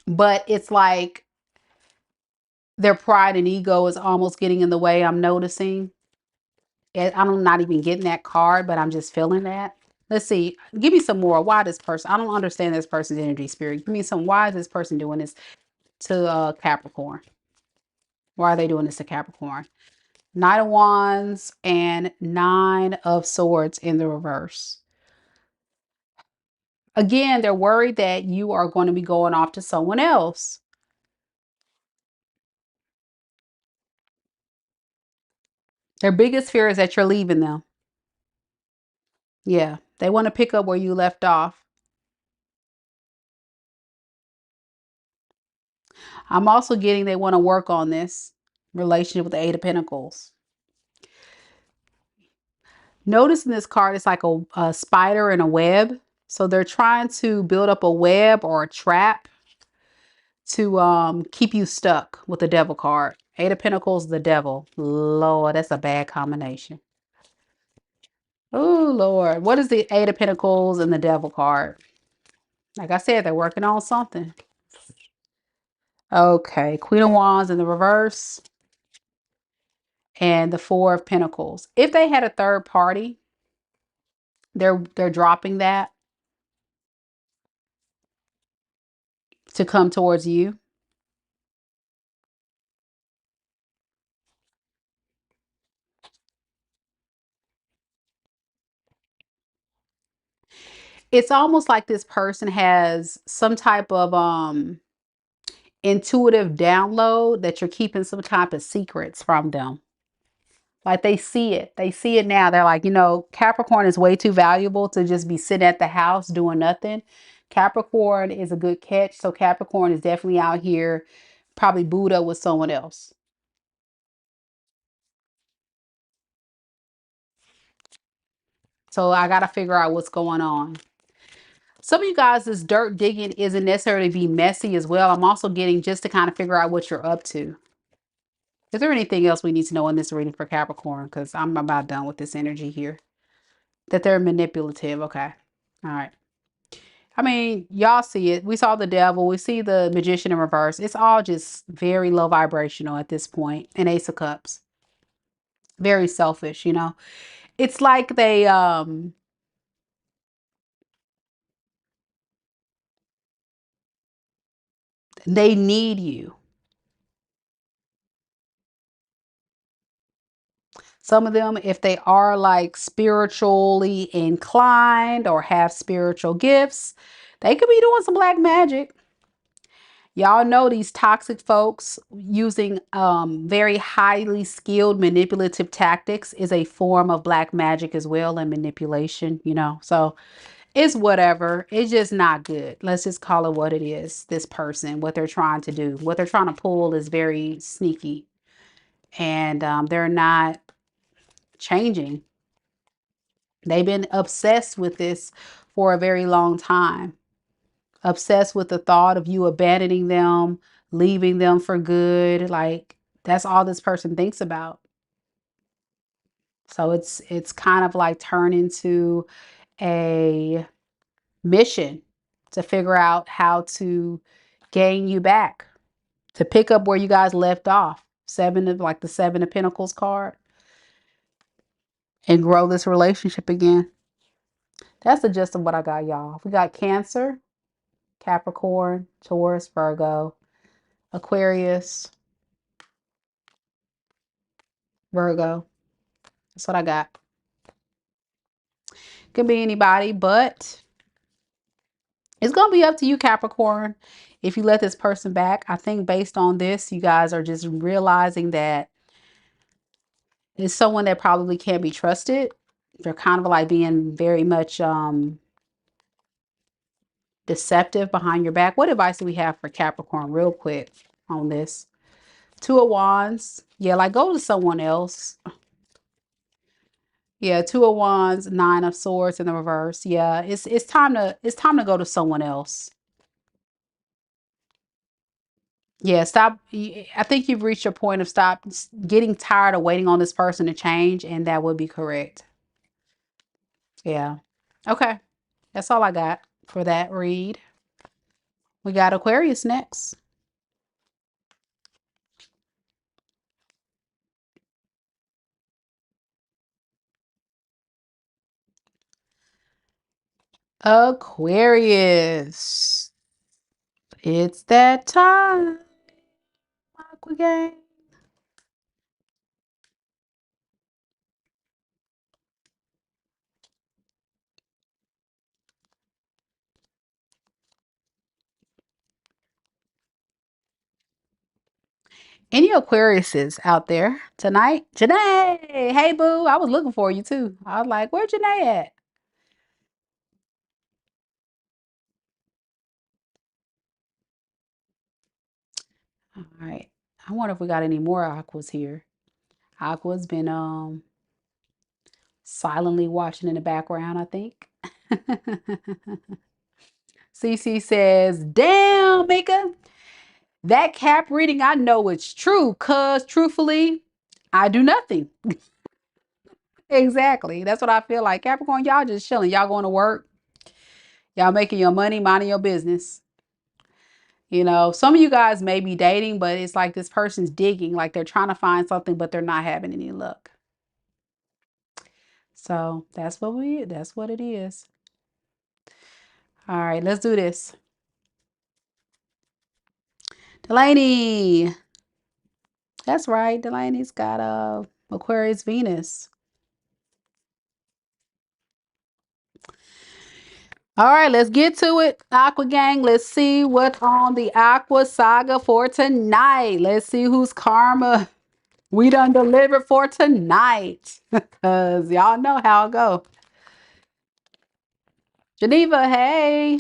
but it's like their pride and ego is almost getting in the way, I'm noticing. I'm not even getting that card, but I'm just feeling that. Let's see. Give me some more. Why this person? I don't understand this person's energy, spirit. Give me some. Why is this person doing this to Capricorn? Why are they doing this to Capricorn? Knight of Wands and Nine of Swords in the reverse. Again, they're worried that you are going to be going off to someone else. Their biggest fear is that you're leaving them. Yeah, they want to pick up where you left off. I'm also getting they want to work on this relationship with the Eight of Pentacles. Notice in this card, it's like a spider and a web. So they're trying to build up a web or a trap to keep you stuck with the Devil card. Eight of Pentacles, the Devil. Lord, that's a bad combination. Oh, Lord. What is the Eight of Pentacles and the Devil card? Like I said, they're working on something. Okay, Queen of Wands in the reverse. And the Four of Pentacles. If they had a third party, they're dropping that to come towards you. It's almost like this person has some type of intuitive download that you're keeping some type of secrets from them. Like they see it. They see it now. They're like, Capricorn is way too valuable to just be sitting at the house doing nothing. Capricorn is a good catch. So Capricorn is definitely out here, probably booed up with someone else. So I got to figure out what's going on. Some of you guys, this dirt digging isn't necessarily be messy as well. I'm also getting just to kind of figure out what you're up to. Is there anything else we need to know in this reading for Capricorn? Because I'm about done with this energy here. That they're manipulative. Okay. All right. I mean, y'all see it. We saw the devil. We see the magician in reverse. It's all just very low vibrational at this point. And Ace of Cups. Very selfish. It's like they need you. Some of them, if they are like spiritually inclined or have spiritual gifts, they could be doing some black magic. Y'all know these toxic folks using very highly skilled manipulative tactics is a form of black magic as well, and manipulation. So it's whatever. It's just not good. Let's just call it what it is. This person, what they're trying to do, what they're trying to pull is very sneaky, and they're not changing. They've been obsessed with this for a very long time. Obsessed with the thought of you abandoning them, leaving them for good. Like that's all this person thinks about. So it's kind of like turned into a mission to figure out how to gain you back, to pick up where you guys left off. The Seven of Pentacles card, and grow this relationship again. That's the gist of what I got, y'all. We got Cancer, Capricorn, Taurus, Virgo, Aquarius, Virgo. That's what I got. Could be anybody, but it's going to be up to you, Capricorn. If you let this person back, I think based on this, you guys are just realizing that it's someone that probably can't be trusted. They're kind of like being very much deceptive behind your back. What advice do we have for Capricorn real quick on this? Two of Wands. Yeah, like go to someone else. Yeah, Two of Wands, Nine of Swords in the reverse. Yeah, it's time to go to someone else. Yeah, stop. I think you've reached your point of stop getting tired of waiting on this person to change, and that would be correct. Yeah. Okay. That's all I got for that read. We got Aquarius next. Aquarius. It's that time. Aqua gang. Any Aquariuses out there tonight? Janae. Hey, boo. I was looking for you too. I was like, where's Janae at? All right. I wonder if we got any more Aquas here. Aqua's been silently watching in the background, I think. CC says, damn, Mika, that cap reading, I know it's true, cuz truthfully, I do nothing. Exactly. That's what I feel like. Capricorn, y'all just chilling. Y'all going to work. Y'all making your money, minding your business. Some of you guys may be dating, but it's like this person's digging, like they're trying to find something, but they're not having any luck. So that's what it is. All right, let's do this. Delaney. That's right. Delaney's got Aquarius Venus. All right, let's get to it. Aqua gang, let's see what's on the Aqua saga for tonight. Let's see whose karma We done delivered for tonight. Cause y'all know how it go. Geneva, hey.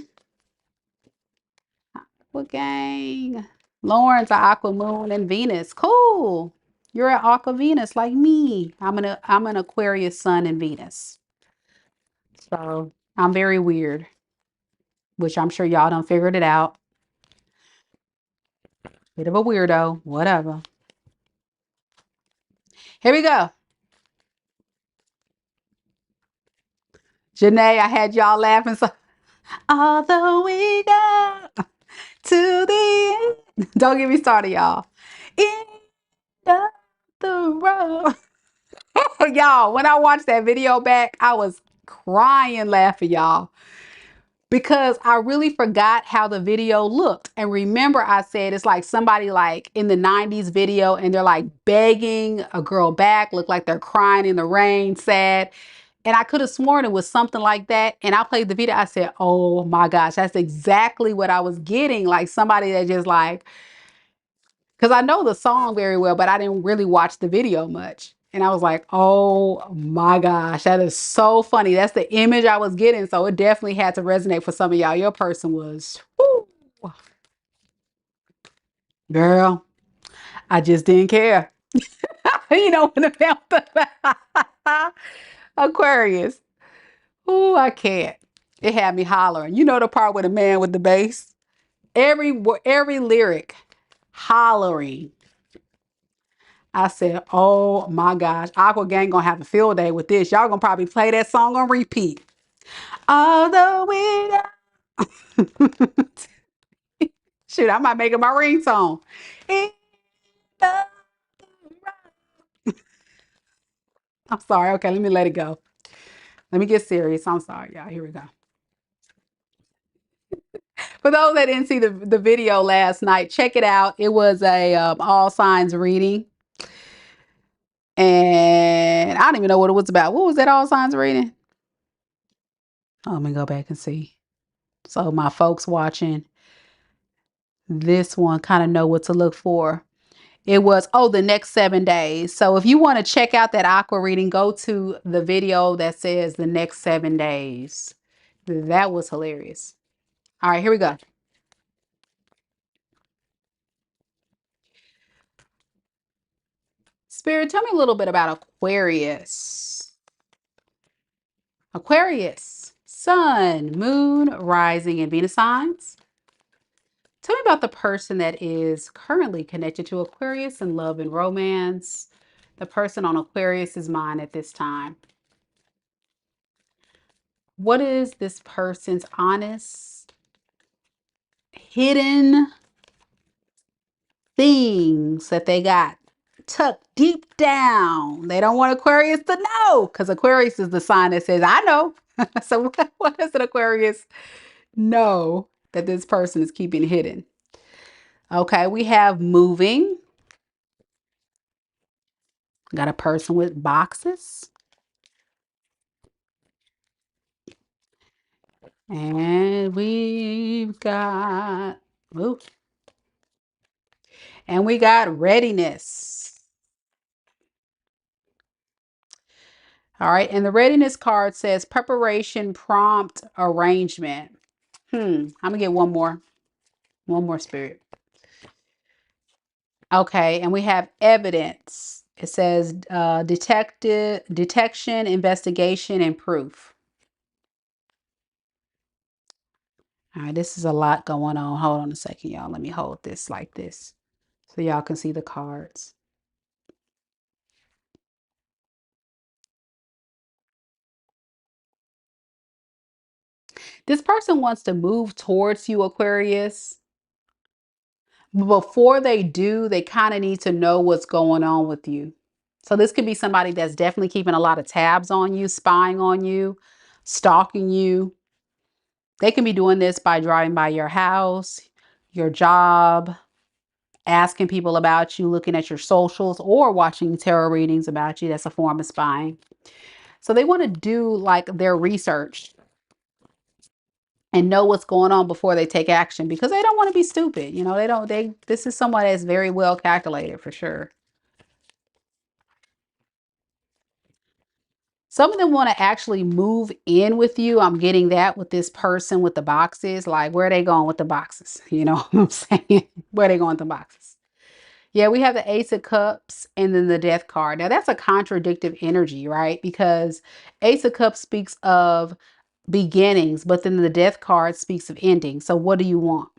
What gang? Lawrence, Aqua Moon and Venus. Cool. You're an Aqua Venus like me. I'm an Aquarius Sun and Venus. So I'm very weird, which I'm sure y'all done figured it out. Bit of a weirdo. Whatever. Here we go. Janae, I had y'all laughing so although we go to the end. Don't get me started, y'all. End of the road. Y'all, when I watched that video back, I was crying laughing, y'all, because I really forgot how the video looked. And remember, I said it's like somebody like in the 90s video and they're like begging a girl back, look like they're crying in the rain, sad. And I could have sworn it was something like that. And I played the video. I said, oh my gosh, that's exactly what I was getting. Like somebody that just like, because I know the song very well, but I didn't really watch the video much. And I was like, oh my gosh, that is so funny. That's the image I was getting. So it definitely had to resonate for some of y'all. Your person was, whoo, girl, I just didn't care. You know, when I found the Aquarius. Oh, I can't. It had me hollering. You know the part with the man with the bass? Every lyric, hollering. I said, oh my gosh, Aqua Gang gonna have a field day with this. Y'all gonna probably play that song on repeat. Although we shoot, I might make it my ringtone. I'm sorry. Okay, let me let it go. Let me get serious. I'm sorry, y'all. Here we go. For those that didn't see the video last night, check it out. It was a all signs reading. And I don't even know what it was about. What was that all signs reading? Oh, let me go back and see. So my folks watching this one kind of know what to look for. It was, oh, the next 7 days. So if you want to check out that aqua reading, go to the video that says the next 7 days. That was hilarious. All right, here we go. Spirit, tell me a little bit about Aquarius. Aquarius, Sun, Moon, Rising, and Venus signs. Tell me about the person that is currently connected to Aquarius in love and romance. The person on Aquarius's mind at this time. What is this person's honest, hidden things that they got tucked deep down? They don't want Aquarius to know because Aquarius is the sign that says, I know. So what does an Aquarius know that this person is keeping hidden? Okay, we have moving. Got a person with boxes. And we've got, ooh, and we got readiness. All right, and the readiness card says preparation, prompt, arrangement. I'm gonna get one more spirit. Okay, and we have evidence. It says detection, investigation, and proof. All right, this is a lot going on. Hold on a second, y'all. Let me hold this like this so y'all can see the cards. This person wants to move towards you, Aquarius. But before they do, they kind of need to know what's going on with you. So this could be somebody that's definitely keeping a lot of tabs on you, spying on you, stalking you. They can be doing this by driving by your house, your job, asking people about you, looking at your socials, or watching tarot readings about you. That's a form of spying. So they want to do like their research and know what's going on before they take action because they don't want to be stupid. You know, this is someone that's very well calculated for sure. Some of them want to actually move in with you. I'm getting that with this person with the boxes. Like, where are they going with the boxes? You know what I'm saying? Where are they going with the boxes? Yeah, we have the Ace of Cups and then the Death card. Now, that's a contradictive energy, right? Because Ace of Cups speaks of beginnings, but then the Death card speaks of ending. So what do you want?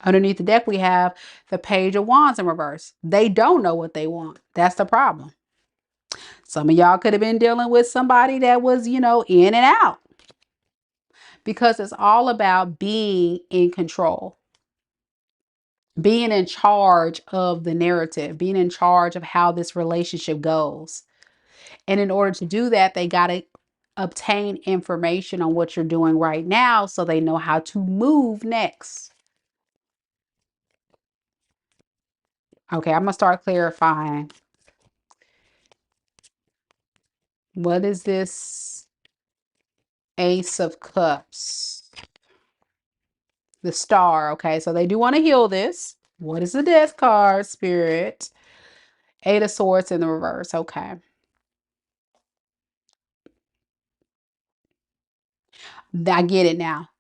Underneath the deck, we have the Page of Wands in reverse. They don't know what they want. That's the problem. Some of y'all could have been dealing with somebody that was, in and out, because it's all about being in control, being in charge of the narrative, being in charge of how this relationship goes. And in order to do that, they got to obtain information on what you're doing right now so they know how to move next. Okay, I'm going to start clarifying. What is this Ace of Cups? The Star. Okay, so they do want to heal this. What is the Death card, Spirit? Eight of Swords in the reverse. Okay. I get it now.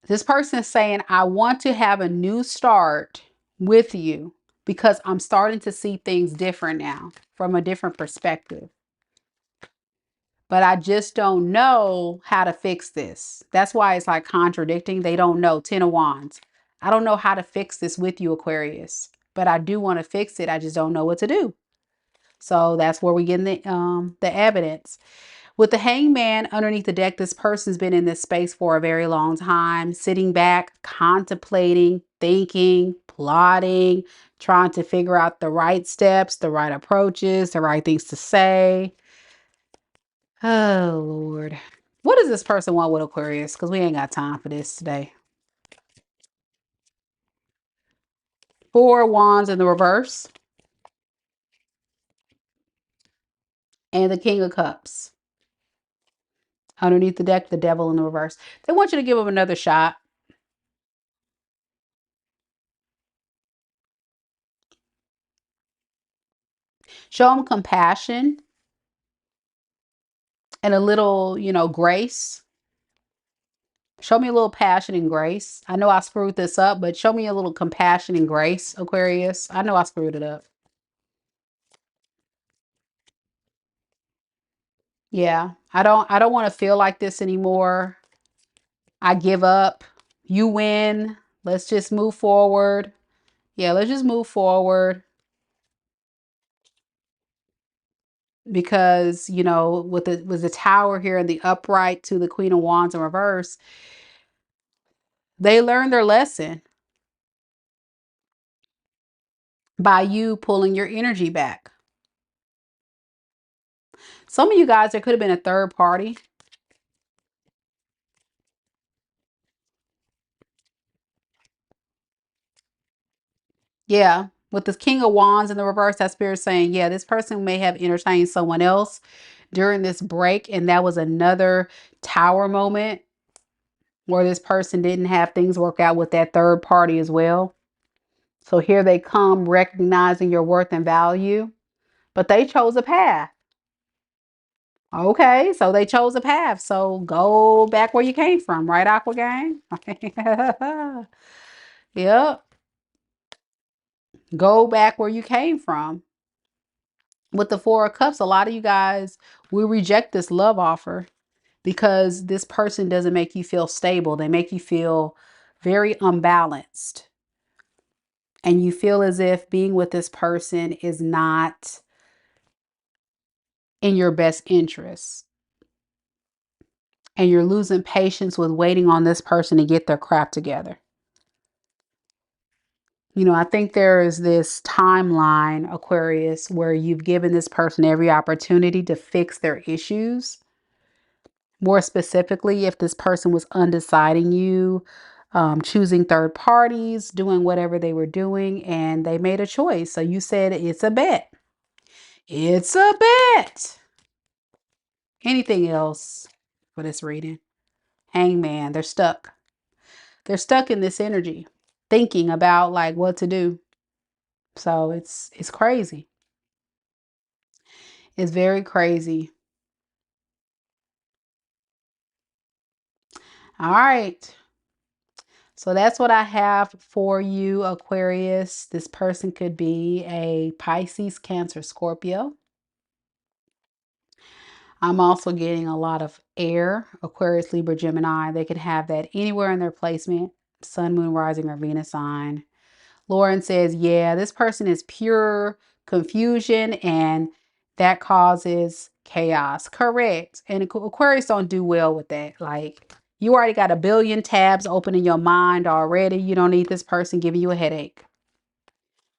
This person is saying, I want to have a new start with you because I'm starting to see things different now, from a different perspective. But I just don't know how to fix this. That's why it's like contradicting. They don't know. 10 of Wands. I don't know how to fix this with you, Aquarius, but I do want to fix it. I just don't know what to do. So that's where we get the evidence. With the Hangman underneath the deck, this person's been in this space for a very long time, sitting back, contemplating, thinking, plotting, trying to figure out the right steps, the right approaches, the right things to say. Oh, Lord. What does this person want with Aquarius? Because we ain't got time for this today. Four of Wands in the reverse. And the King of Cups. Underneath the deck, the Devil in the reverse. They want you to give them another shot. Show them compassion and a little, grace. Show me a little passion and grace. I know I screwed this up, but show me a little compassion and grace, Aquarius. I know I screwed it up. Yeah. I don't want to feel like this anymore. I give up. You win. Let's just move forward. Yeah, let's just move forward. Because, with the Tower here and the upright to the Queen of Wands in reverse, they learned their lesson by you pulling your energy back. Some of you guys, there could have been a third party. Yeah. With the King of Wands in the reverse, that spirit saying, yeah, this person may have entertained someone else during this break. And that was another Tower moment where this person didn't have things work out with that third party as well. So here they come, recognizing your worth and value, but they chose a path. Okay, so they chose a path. So go back where you came from, right, Aqua Gang? Yep. Go back where you came from. With the Four of Cups, a lot of you guys will reject this love offer because this person doesn't make you feel stable. They make you feel very unbalanced. And you feel as if being with this person is not in your best interest. And you're losing patience with waiting on this person to get their crap together. I think there is this timeline, Aquarius, where you've given this person every opportunity to fix their issues. More specifically, if this person was undeciding you, choosing third parties, doing whatever they were doing, and they made a choice. So you said it's a bet. It's a bet. Anything else for this reading? Hangman, they're stuck. They're stuck in this energy, thinking about like what to do. So it's crazy. It's very crazy. All right. So that's what I have for you, Aquarius. This person could be a Pisces, Cancer, Scorpio. I'm also getting a lot of air, Aquarius, Libra, Gemini. They could have that anywhere in their placement, Sun, Moon, Rising, or Venus sign. Lauren says, yeah, this person is pure confusion and that causes chaos. Correct. And Aquarius don't do well with that. Like, you already got a billion tabs open in your mind already. You don't need this person giving you a headache.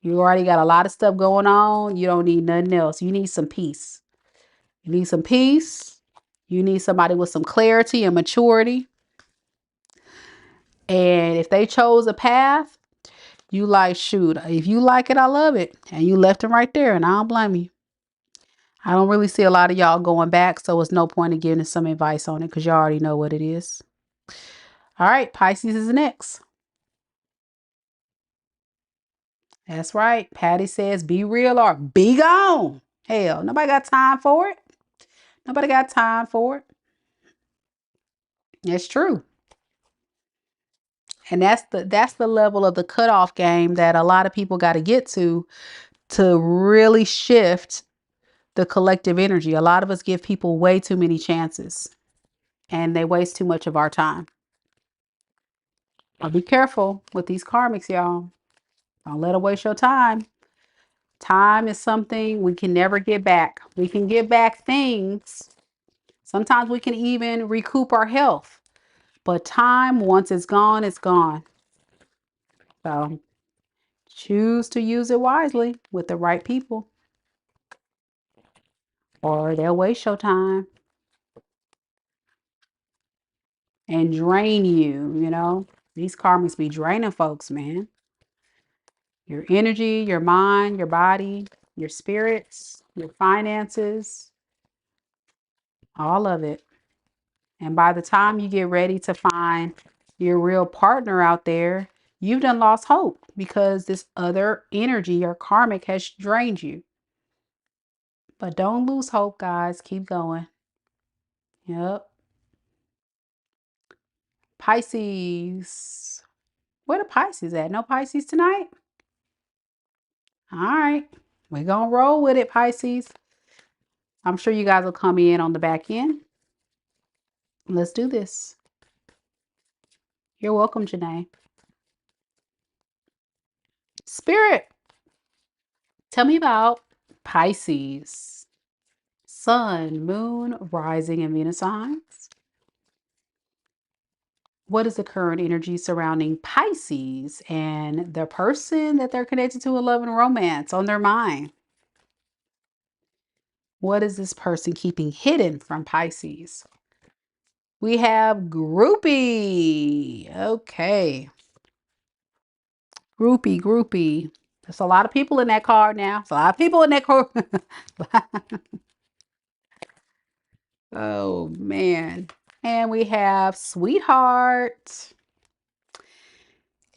You already got a lot of stuff going on. You don't need nothing else. You need some peace. You need some peace. You need somebody with some clarity and maturity. And if they chose a path, you like, shoot, if you like it, I love it. And you left them right there, and I don't blame you. I don't really see a lot of y'all going back, so it's no point in giving some advice on it because you already know what it is. All right, Pisces is next. That's right. Patty says, be real or be gone. Hell, nobody got time for it. Nobody got time for it. It's true. And that's the level of the cutoff game that a lot of people got to get to really shift the collective energy. A lot of us give people way too many chances and they waste too much of our time. Be careful with these karmics, y'all. Don't let them waste your time. Time is something we can never get back. We can get back things. Sometimes we can even recoup our health. But time, once it's gone, it's gone. So choose to use it wisely with the right people, or they'll waste your time and drain you, you know. These karmics be draining folks, man. Your energy, your mind, your body, your spirits, your finances, all of it. And by the time you get ready to find your real partner out there, you've done lost hope because this other energy, your karmic, has drained you. But don't lose hope, guys. Keep going. Yep. Pisces. Where the Pisces at? No Pisces tonight? All right. We're going to roll with it, Pisces. I'm sure you guys will come in on the back end. Let's do this. You're welcome, Janae. Spirit, tell me about Pisces. Sun, Moon, Rising, and Venus signs. What is the current energy surrounding Pisces and the person that they're connected to in love and romance on their mind? What is this person keeping hidden from Pisces? We have groupie. Okay. Groupie. There's a lot of people in that card now. There's a lot of people in that card. Oh, man. And we have sweetheart.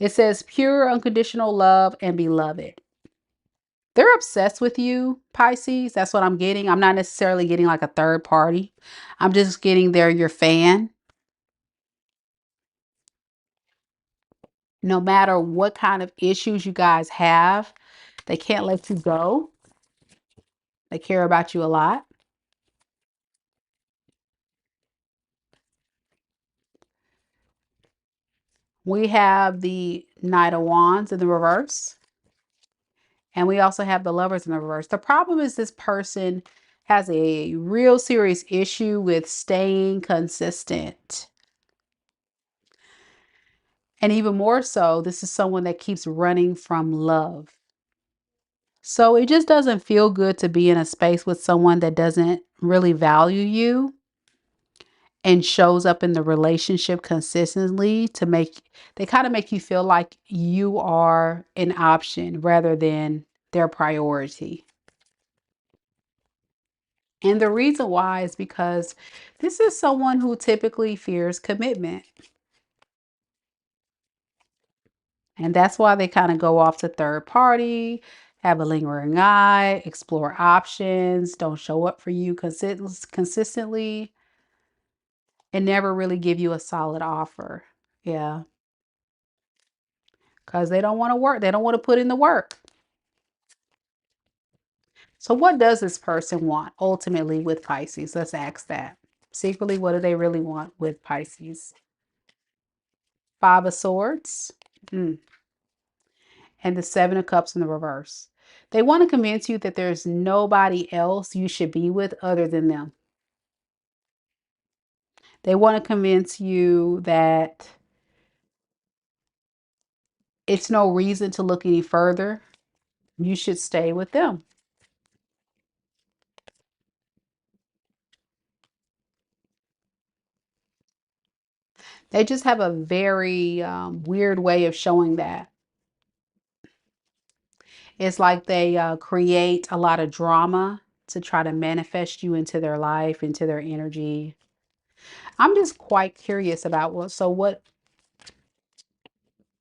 It says pure unconditional love and beloved. They're obsessed with you, Pisces. That's what I'm getting. I'm not necessarily getting like a third party. I'm just getting they're your fan. No matter what kind of issues you guys have, they can't let you go. They care about you a lot. We have the Knight of Wands in the reverse. And we also have the Lovers in the reverse. The problem is this person has a real serious issue with staying consistent. And even more so, this is someone that keeps running from love. So it just doesn't feel good to be in a space with someone that doesn't really value you and shows up in the relationship consistently to they kind of make you feel like you are an option rather than their priority. And the reason why is because this is someone who typically fears commitment. And that's why they kind of go off to third party, have a lingering eye, explore options, don't show up for you consistently. and never really give you a solid offer. Yeah. Because they don't want to work. They don't want to put in the work. So what does this person want ultimately with Pisces? Let's ask that. Secretly, what do they really want with Pisces? Five of Swords. Mm. And the Seven of Cups in the reverse. They want to convince you that there's nobody else you should be with other than them. They want to convince you that it's no reason to look any further. You should stay with them. They just have a very weird way of showing that. It's like they create a lot of drama to try to manifest you into their life, into their energy. I'm just quite curious about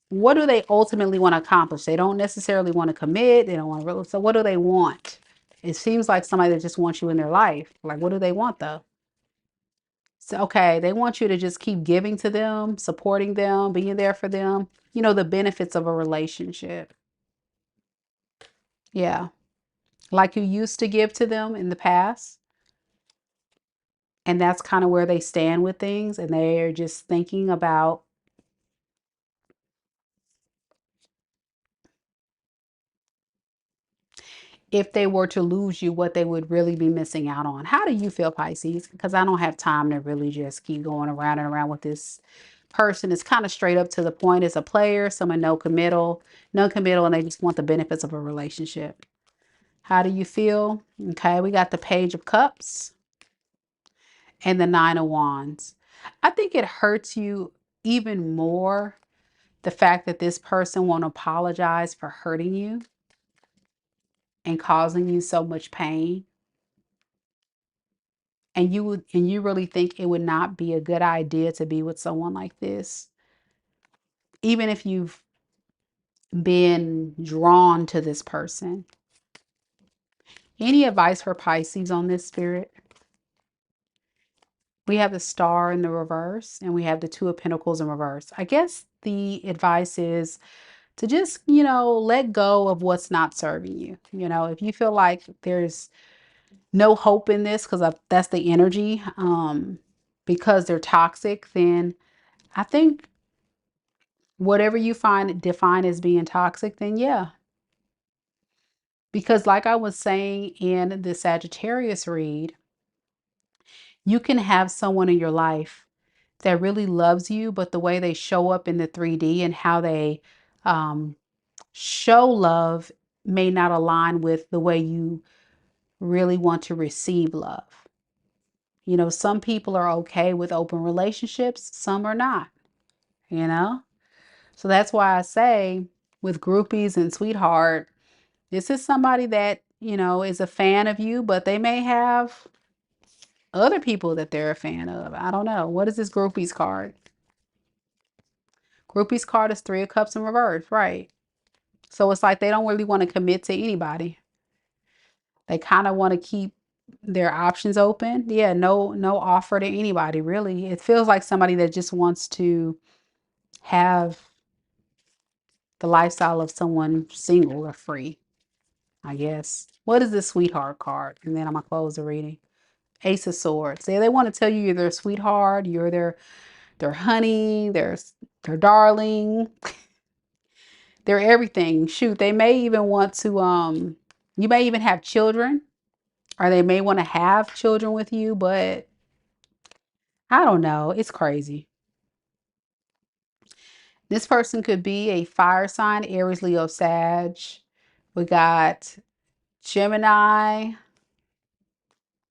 what do they ultimately want to accomplish? They don't necessarily want to commit. They don't want to really. So what do they want? It seems like somebody that just wants you in their life. Like, what do they want though? So, okay, they want you to just keep giving to them, supporting them, being there for them. You know, the benefits of a relationship. Yeah. Like you used to give to them in the past. And that's kind of where they stand with things. And they're just thinking about if they were to lose you, what they would really be missing out on. How do you feel, Pisces? Because I don't have time to really just keep going around and around with this person. It's kind of straight up to the point. It's a player, someone non-committal, and they just want the benefits of a relationship. How do you feel? Okay, we got the Page of Cups and the Nine of Wands. I think it hurts you even more the fact that this person won't apologize for hurting you and causing you so much pain. And you really think it would not be a good idea to be with someone like this, even if you've been drawn to this person. Any advice for Pisces on this, Spirit? We have the Star in the reverse and we have the Two of Pentacles in reverse. I guess the advice is to just, let go of what's not serving you. If you feel like there's no hope in this, because that's the energy, because they're toxic, then I think whatever you define as being toxic, then yeah. Because like I was saying in the Sagittarius read, you can have someone in your life that really loves you, but the way they show up in the 3D and how they show love may not align with the way you really want to receive love. Some people are okay with open relationships, some are not, you know? So that's why I say with groupies and sweetheart, this is somebody that, is a fan of you, but they may have other people that they're a fan of. I don't know. What is this groupies card? Groupies card is Three of Cups in reverse, right? So it's like they don't really want to commit to anybody. They kind of want to keep their options open. Yeah, no offer to anybody, really. It feels like somebody that just wants to have the lifestyle of someone single or free, I guess. What is this sweetheart card? And then I'm going to close the reading. Ace of Swords. They want to tell you you're their sweetheart, you're their honey, their darling. They're everything. Shoot, they may even want to you may even have children, or they may want to have children with you, but I don't know. It's crazy. This person could be a fire sign, Aries, Leo, Sag. We got Gemini,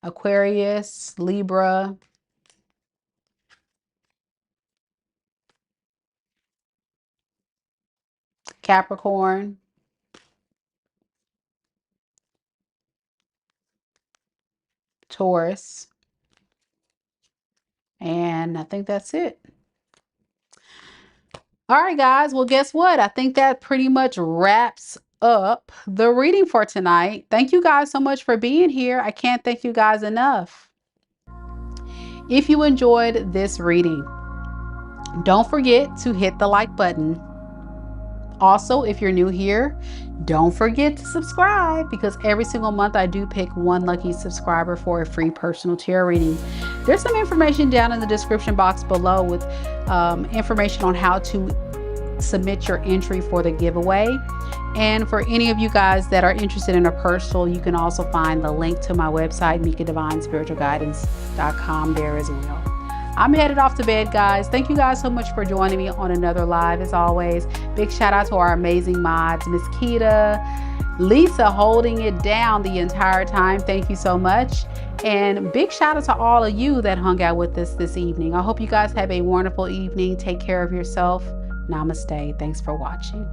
Aquarius, Libra, Capricorn, Taurus, and I think that's it. All right, guys. Well, guess what? I think that pretty much wraps up the reading for tonight. Thank you guys so much for being here. I can't thank you guys enough. If you enjoyed this reading, don't forget to hit the like button. Also, if you're new here, don't forget to subscribe, because every single month I do pick one lucky subscriber for a free personal tarot reading. There's some information down in the description box below with information on how to submit your entry for the giveaway. And for any of you guys that are interested in a personal, you can also find the link to my website, MikaDivineSpiritualGuidance.com, there as well. I'm headed off to bed, guys. Thank you guys so much for joining me on another live as always. Big shout out to our amazing mods, Miss Keita, Lisa holding it down the entire time. Thank you so much. And big shout out to all of you that hung out with us this evening. I hope you guys have a wonderful evening. Take care of yourself. Namaste. Thanks for watching.